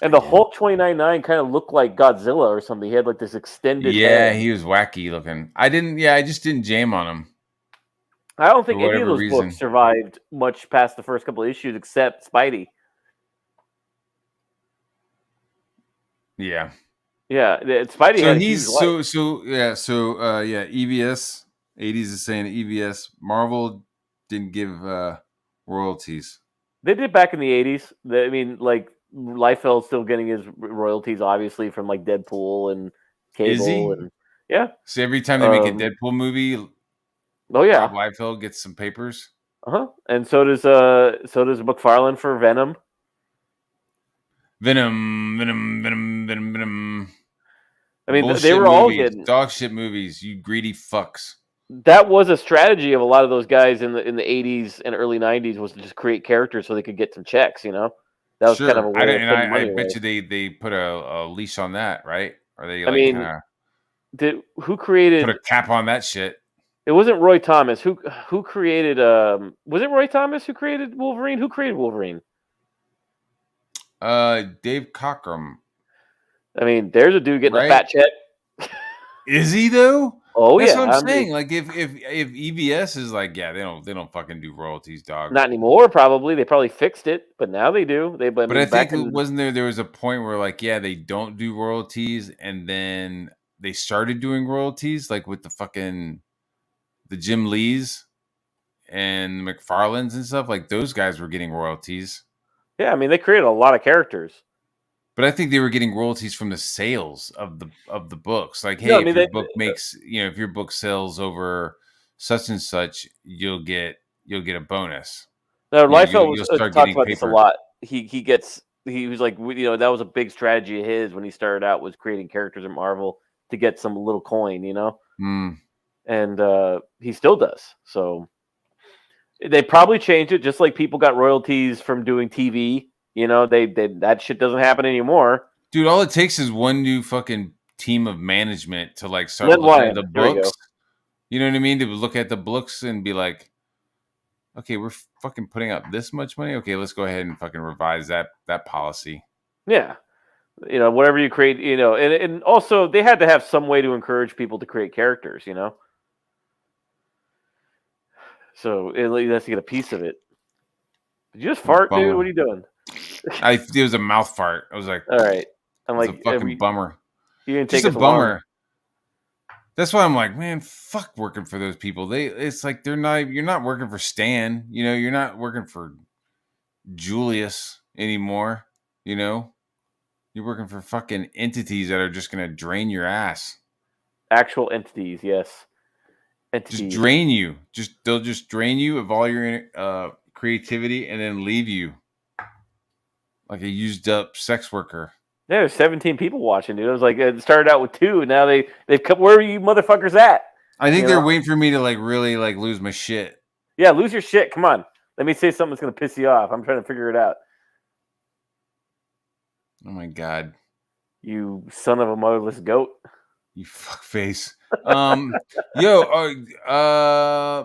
And the Hulk 29.9 kind of looked like Godzilla or something. He had like this extended Yeah, head. he was wacky looking. I just didn't jam on him I don't for think any of whatever those reason. books survived much past the first couple of issues, except Spidey. Yeah. Yeah, Spidey So had a he's huge life. EVS 80s is saying EVS Marvel didn't give royalties. They did back in the 80s. I mean, like Liefeld's still getting his royalties, obviously, from like Deadpool and Is he? Cable, and yeah. So every time they make a Um, Deadpool movie, Oh yeah, Rob Liefeld gets some papers. And so does McFarlane for Venom. Venom. I mean, they Bullshit were all movies, getting. dog shit movies. You greedy fucks. That was a strategy of a lot of those guys in the 80s and early 90s, was to just create characters so they could get some checks. That was kind of a way of putting money I away. bet you they put a leash on that, right? Or they I like mean, kind who of created? put a cap on that shit. It wasn't Roy Thomas. Who created? Was it Roy Thomas who created Wolverine? Who created Wolverine? Dave Cockrum. I mean, there's a dude getting Right? a fat check. Is he though? Oh That's yeah, what I'm saying. Like if EVS is like, yeah, they don't fucking do royalties, dog. not anymore. Probably they probably fixed it, but now they do. But I think wasn't there was a point where like, yeah, they don't do royalties, and then they started doing royalties, like with the Jim Lees and McFarlane's and stuff. Like those guys were getting royalties. Yeah, I mean they created a lot of characters. But I think they were getting royalties from the sales of the books. Like, hey, No, I mean, if your book makes, if your book sells over such and such, you'll get a bonus. No, Liefeld you'll start talked getting about this a paper. lot. He was like, that was a big strategy of his when he started out, was creating characters in Marvel to get some little coin, and he still does. So they probably changed it, just like people got royalties from doing TV. They that shit doesn't happen anymore. Dude, all it takes is one new fucking team of management to like start Len looking Wein, at the there you books. go. You know what I mean? To look at the books and be like, okay, we're fucking putting out this much money. Okay, let's go ahead and fucking revise that policy. Yeah. Whatever you create, and also they had to have some way to encourage people to create characters, So it has to get a piece of it. Did you just fart, dude? What are you doing? It was a mouth fart. I was like, all right. I'm like, a fucking bummer. You didn't take just a bummer. Long. That's why I'm like, man, fuck working for those people. It's like you're not working for Stan. You're not working for Julius anymore. You're working for fucking entities that are just gonna drain your ass. Actual entities, yes. Entities. Just drain you. They'll just drain you of all your creativity and then leave you like a used up sex worker. Yeah, there's 17 people watching, dude. It was like it started out with 2, and now they've come. Where are you motherfuckers at? I think they're waiting for me to like really like lose my shit. Yeah, lose your shit. Come on. Let me say something that's gonna piss you off. I'm trying to figure it out. Oh my god. You son of a motherless goat. You fuckface. Yeah,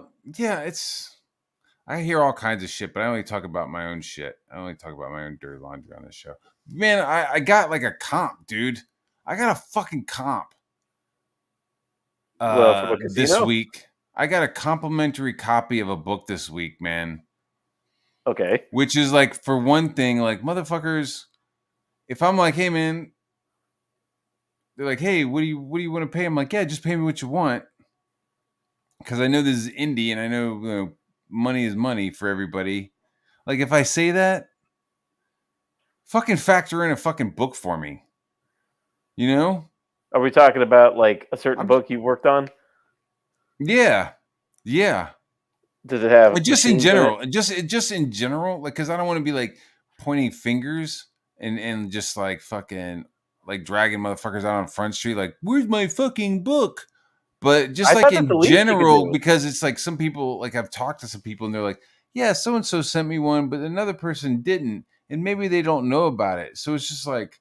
I hear all kinds of shit, but I only talk about my own shit. I only talk about my own dirty laundry on this show. Man, I got like a comp, dude. I got a fucking comp. This week. I got a complimentary copy of a book this week, man. Okay. Which is like, for one thing, like, motherfuckers, if I'm like, hey man, they're like, hey, what do you want to pay? I'm like, yeah, just pay me what you want. Because I know this is indie and I know, money is money for everybody. Like, if I say that, fucking factor in a fucking book for me. Are we talking about like a certain book you worked on? Yeah. Does it have just in general? Just in general, like, because I don't want to be like pointing fingers and just like fucking like dragging motherfuckers out on Front Street, like, where's my fucking book? But just like in general, because it's like some people, like I've talked to some people and they're like, yeah, so and so sent me one, but another person didn't, and maybe they don't know about it. So it's just like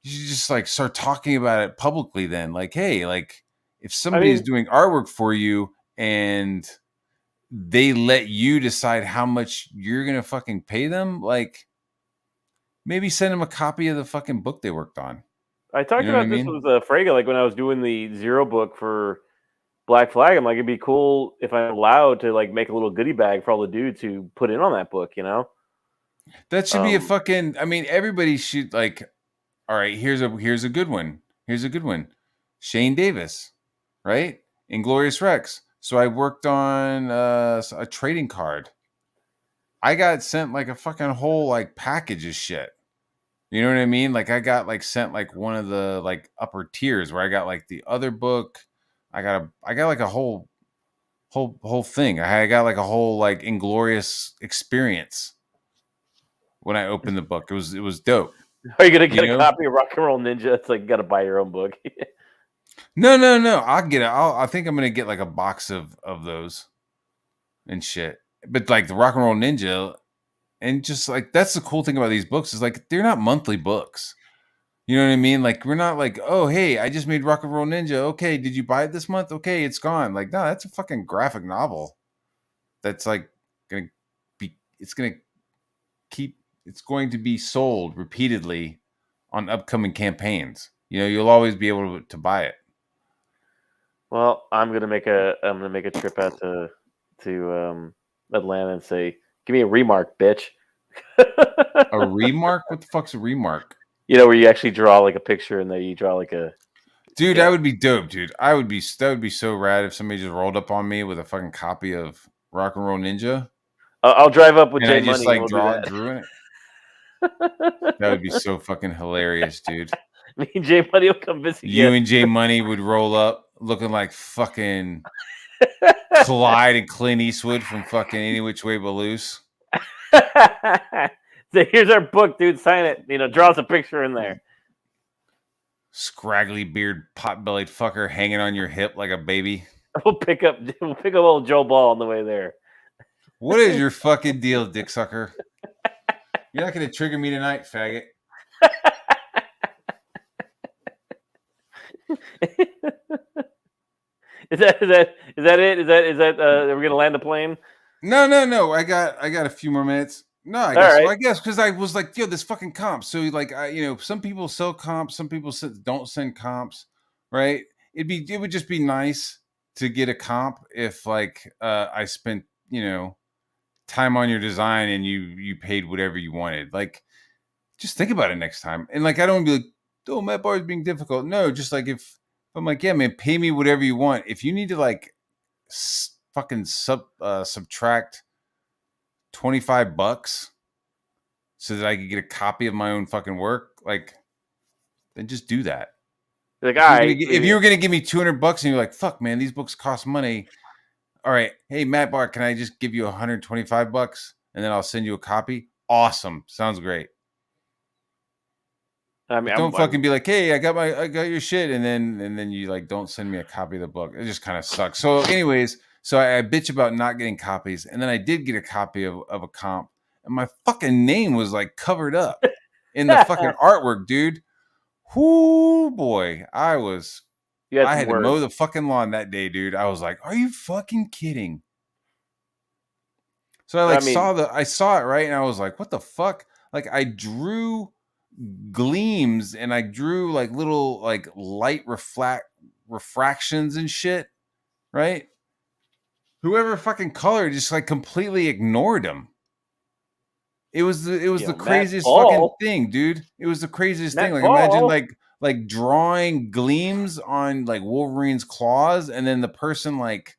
you should just like start talking about it publicly. Then, like, hey, like if somebody is doing artwork for you and they let you decide how much you're gonna fucking pay them, like maybe send them a copy of the fucking book they worked on. I talked about this with Frege, like when I was doing the Zero book for Black Flag. I'm like, it'd be cool if I'm allowed to like make a little goodie bag for all the dudes who put in on that book, you know? That should be a fucking, I mean, everybody should like, all right, here's a good one. Here's a good one. Shane Davis, right? Inglorious Rex. So I worked on a trading card. I got sent like a fucking whole like package of shit. You know what I mean? Like I got like sent like one of the like upper tiers where I got like the other book. I got like a whole thing. I got like a whole like Inglorious experience when I opened the book. It was dope. Are you gonna get a copy of Rock and Roll Ninja? It's like you gotta buy your own book. No. I'll get it. I think I'm gonna get like a box of those and shit. But like the Rock and Roll Ninja, and just like that's the cool thing about these books is like they're not monthly books. You know what I mean? Like we're not like, oh hey, I just made Rock and Roll Ninja. Okay, did you buy it this month? Okay, it's gone. Like no, that's a fucking graphic novel. That's like gonna be. It's going to be sold repeatedly on upcoming campaigns. You know, you'll always be able to buy it. Well, I'm gonna make a trip out to Atlanta and say, give me a remark, bitch. A remark? What the fuck's a remark? You know, where you actually draw like a picture and then you draw like a. Dude, that would be dope, dude. That would be so rad if somebody just rolled up on me with a fucking copy of Rock and Roll Ninja. I'll drive up with Jay Money. Just like drew in it. That would be so fucking hilarious, dude. Me and Jay Money will come visit you. And Jay Money would roll up looking like fucking Clyde and Clint Eastwood from fucking Any Which Way But Loose. So here's our book, dude. Sign it. You know, draw us a picture in there. Scraggly beard, pot-bellied fucker hanging on your hip like a baby. We'll pick up old Joe Ball on the way there. What is your fucking deal, dick sucker? You're not going to trigger me tonight, faggot. Is that it? Is that are we gonna land the plane? No. I got a few more minutes. No, I guess. Right. Well, I guess because I was like, yo, this fucking comp. So like, some people sell comps, some people don't send comps, right? It would just be nice to get a comp if like I spent time on your design and you paid whatever you wanted. Like, just think about it next time. And like, I don't want to be like, oh, Matt Barr is being difficult. No, just like if I'm like, yeah, man, pay me whatever you want. If you need to like fucking subtract $25 so that I could get a copy of my own fucking work, like, then just do that. Like, if you were gonna give me $200 and you're like, fuck, man, these books cost money. All right, hey Matt Barr, can I just give you $125 and then I'll send you a copy? Awesome, sounds great. I mean, don't fucking be like, hey, I got your shit, and then you like don't send me a copy of the book. It just kind of sucks. So, anyways, I bitch about not getting copies, and then I did get a copy of a comp, and my fucking name was like covered up in the fucking artwork, dude. Whoo boy, I had to mow the fucking lawn that day, dude. I was like, are you fucking kidding? So I saw it right, and I was like, what the fuck? Like I drew gleams and I drew like little like light refractions and shit, right? Whoever fucking colored just like completely ignored them. It was the craziest fucking thing, dude. It was the craziest thing. Like imagine like drawing gleams on like Wolverine's claws and then the person like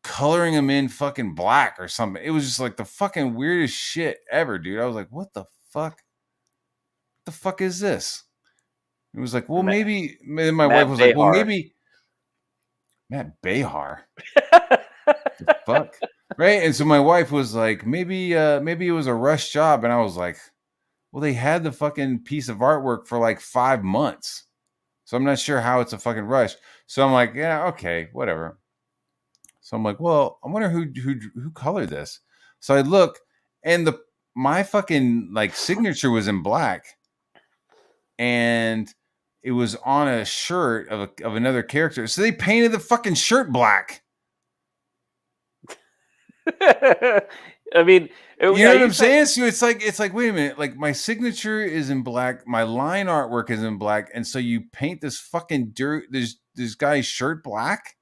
coloring them in fucking black or something. It was just like the fucking weirdest shit ever, dude. I was like, what the fuck? The fuck is this? It was like, well, maybe my wife was like, well, maybe Matt Behar. The fuck, right? And so my wife was like, maybe it was a rush job, and I was like, well, they had the fucking piece of artwork for like 5 months, so I'm not sure how it's a fucking rush. So I'm like, yeah, okay, whatever. So I'm like, well, I wonder who colored this. So I look, and my fucking like signature was in black, and it was on a shirt of another character. So they painted the fucking shirt black. I mean, You know what I'm saying? So it's like, wait a minute, like my signature is in black, my line artwork is in black, and so you paint this fucking this guy's shirt black?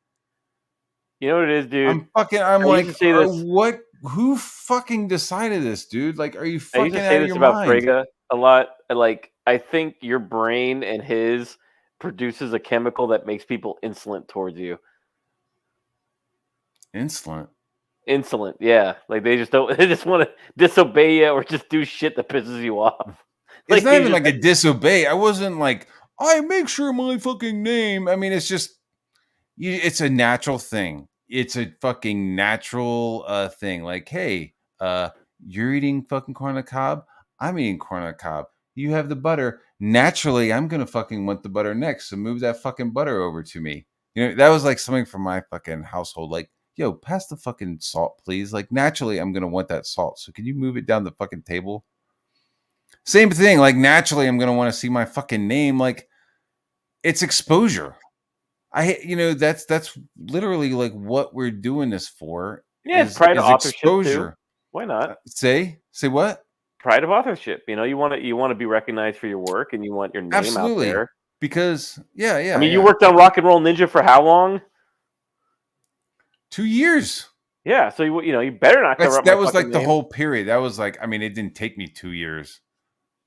You know what it is, dude? I'm I like, used to say this. what? Who fucking decided this, dude? Like, are you I used fucking to out say of this your about mind? Frege a lot. Like, I think your brain and his produces a chemical that makes people insolent towards you. Insolent. Insolent, yeah. Like they just don't. They just want to disobey you or just do shit that pisses you off. It's not you even just- like a disobey. I wasn't like, I make sure my fucking name. I mean, it's just, it's a natural thing. It's a fucking natural thing. Like, hey, you're eating fucking corn on the cob. I'm eating corn on the cob. You have the butter. Naturally, I'm gonna fucking want the butter next. So move that fucking butter over to me. You know, that was like something from my fucking household. Like, yo, pass the fucking salt, please. Like, naturally, I'm gonna want that salt. So can you move it down the fucking table? Same thing. Like, naturally, I'm gonna want to see my fucking name. Like, it's exposure. That's literally like what we're doing this for. yeah, it's pride of is authorship too. exposure. Why not? Say what? Pride of authorship. You know, you want to be recognized for your work, and you want your name Absolutely. out there. Because yeah. I mean, you worked on Rock and Roll Ninja for how long? 2 years. Yeah, so you better not cover up. That was like the name. whole period. That was like, I mean, it didn't take me 2 years.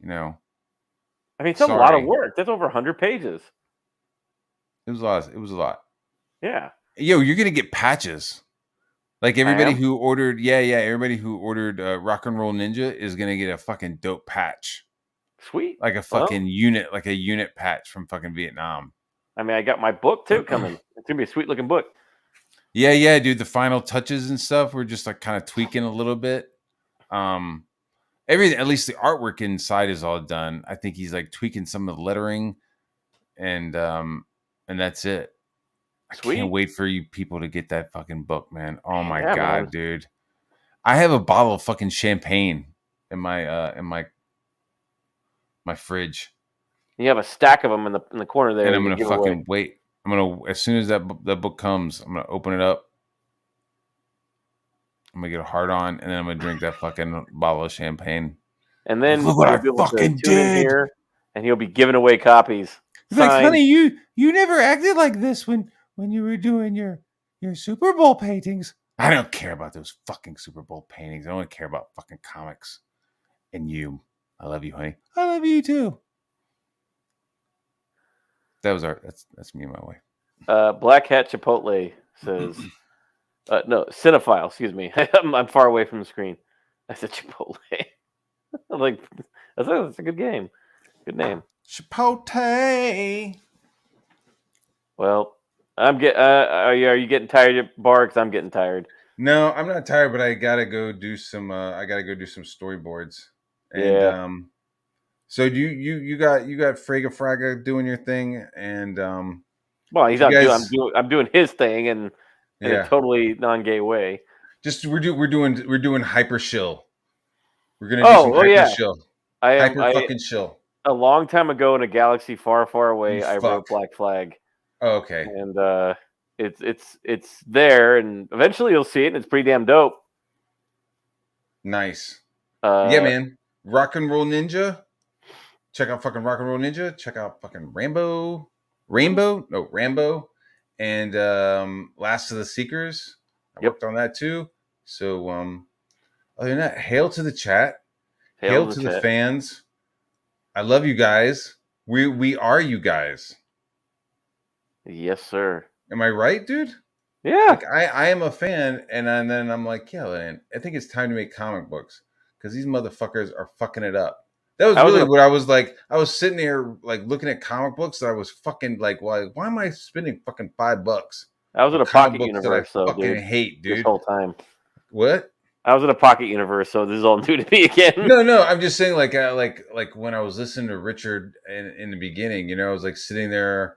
You know. I mean, it's a lot of work. That's over 100 pages. It was a lot. It was a lot. Yeah. Yo, you're gonna get patches. Like everybody who ordered, everybody who ordered Rock and Roll Ninja is gonna get a fucking dope patch. Sweet. Like a fucking unit, like a unit patch from fucking Vietnam. I mean, I got my book too coming. It's gonna be a sweet looking book. Yeah, dude. The final touches and stuff, we're just like kind of tweaking a little bit. Everything, at least the artwork inside is all done. I think he's like tweaking some of the lettering, and that's it. Sweet. I can't wait for you people to get that fucking book, man. Oh my god, man. dude. I have a bottle of fucking champagne in my fridge. You have a stack of them in the corner there. And I'm gonna fucking wait. I'm gonna, as soon as that book comes, I'm gonna open it up. I'm gonna get a hard on, and then I'm gonna drink that fucking bottle of champagne. And then look what I fucking did. Here, and he'll be giving away copies. Like, honey, you never acted like this when you were doing your Super Bowl paintings. I don't care about those fucking Super Bowl paintings. I only care about fucking comics. And you. I love you, honey. I love you too. That's me and my wife. Black Hat Chipotle says no, Cinephile, excuse me. I'm far away from the screen. I said Chipotle. Like, that's a good game. Good name. Chipotle. Well, are you getting tired, Bar? Because I'm getting tired. No, I'm not tired, but I gotta go do some. I gotta go do some storyboards. And, yeah. So you got Frege Fraga doing your thing, and well, he's not I'm doing his thing, and in a totally non-gay way. Just we're doing hyper shill. We're gonna do some hyper shill. Hyper fucking shill. A long time ago in a galaxy far, far away, I wrote Black Flag. Oh, okay. And it's there, and eventually you'll see it, and it's pretty damn dope. Nice. Yeah, man. Rock and Roll Ninja. Check out fucking Rock and Roll Ninja. Check out fucking Rambo. And Last of the Seekers. I worked on that too. So other than that, hail to the chat. Hail to the fans. I love you guys. We are you guys. Yes, sir. Am I right, dude? Yeah. Like, I am a fan, and then I'm like, yeah, man, I think it's time to make comic books because these motherfuckers are fucking it up. That was really what I was like. I was sitting there like looking at comic books, and I was fucking like, why am I spending fucking $5? I was in a Pocket Universe, so fucking hate, dude. This whole time. What? I was in a Pocket Universe, so this is all new to me again. No, I'm just saying, like when I was listening to Richard in the beginning, you know, I was like sitting there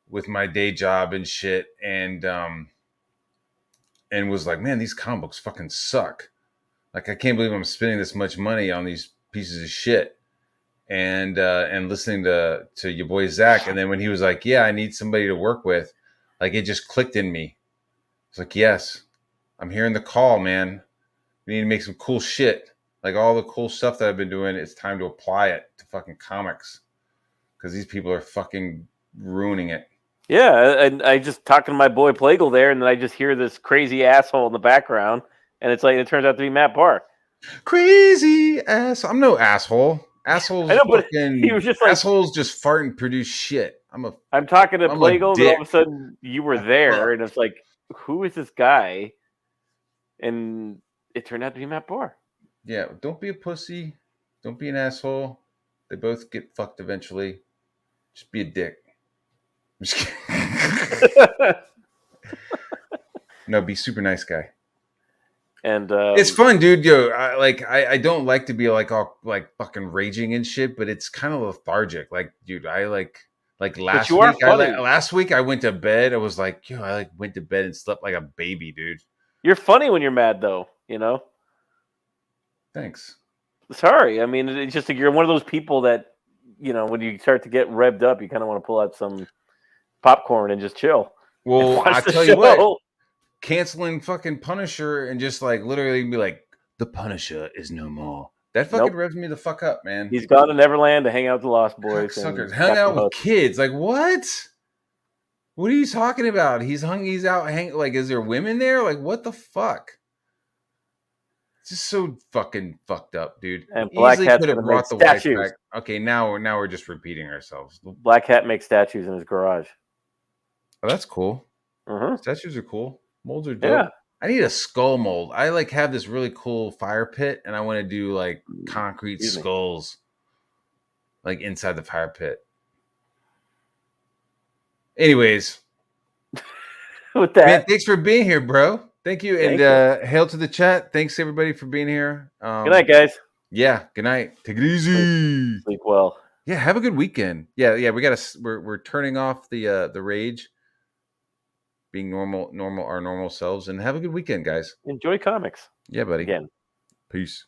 with my day job and shit, and and was like, man, these comic books fucking suck. Like, I can't believe I'm spending this much money on these pieces of shit. And listening to your boy Zach, and then when he was like, yeah, I need somebody to work with, like, it just clicked in me. It's like, yes, I'm hearing the call, man. We need to make some cool shit. Like, all the cool stuff that I've been doing, it's time to apply it to fucking comics, because these people are fucking ruining it. Yeah, and I just talking to my boy Plagle there, and then I just hear this crazy asshole in the background, and it's like it turns out to be Matt Barr. Crazy ass. I'm no asshole. Assholes, I know, but fucking he was just like, assholes just fart and produce shit. I'm talking to I'm a Plagle, and all of a dick. sudden you were there, and it's like, who is this guy? And it turned out to be Matt Barr. Yeah, don't be a pussy. Don't be an asshole. They both get fucked eventually. Just be a dick. I'm just kidding. No, be super nice guy. And It's fun, dude. Yo, I don't like to be like all like fucking raging and shit, but it's kind of lethargic. Like, dude, I like last you are week. funny. Last week I went to bed. I was like, yo, I like went to bed and slept like a baby, dude. You're funny when you're mad, though. You know. Thanks. Sorry, I mean it's just like you're one of those people that when you start to get revved up, you kind of want to pull out some popcorn and just chill. Well, Watch I the tell you show. what, canceling fucking Punisher and just like literally be like, the Punisher is no more. That fucking Nope. revs me the fuck up, man. He's gone to Neverland to hang out with the Lost Boys. Suckers and hung out with Captain kids. Like, what? What are you talking about? He's out like, is there women there? Like, what the fuck? It's just so fucking fucked up, dude. And Black Easily Cat's could have gonna brought make the wife statues. back. Okay, now we're just repeating ourselves. Oh, Black Cat makes statues in his garage. that's cool. Mm-hmm. Statues are cool. Molds are dope. Yeah. I need a skull mold. I like have this really cool fire pit, and I want to do like concrete Excuse me. skulls, like inside the fire pit. Anyways, With that, man, thanks for being here, bro. Thank you, and Thank hail to the chat. Thanks everybody for being here. good night, guys. Yeah, good night. Take it easy. Sleep well. Yeah, have a good weekend. Yeah. We're turning off the rage, being our normal selves, and have a good weekend, guys. Enjoy comics Yeah, buddy. again. Peace.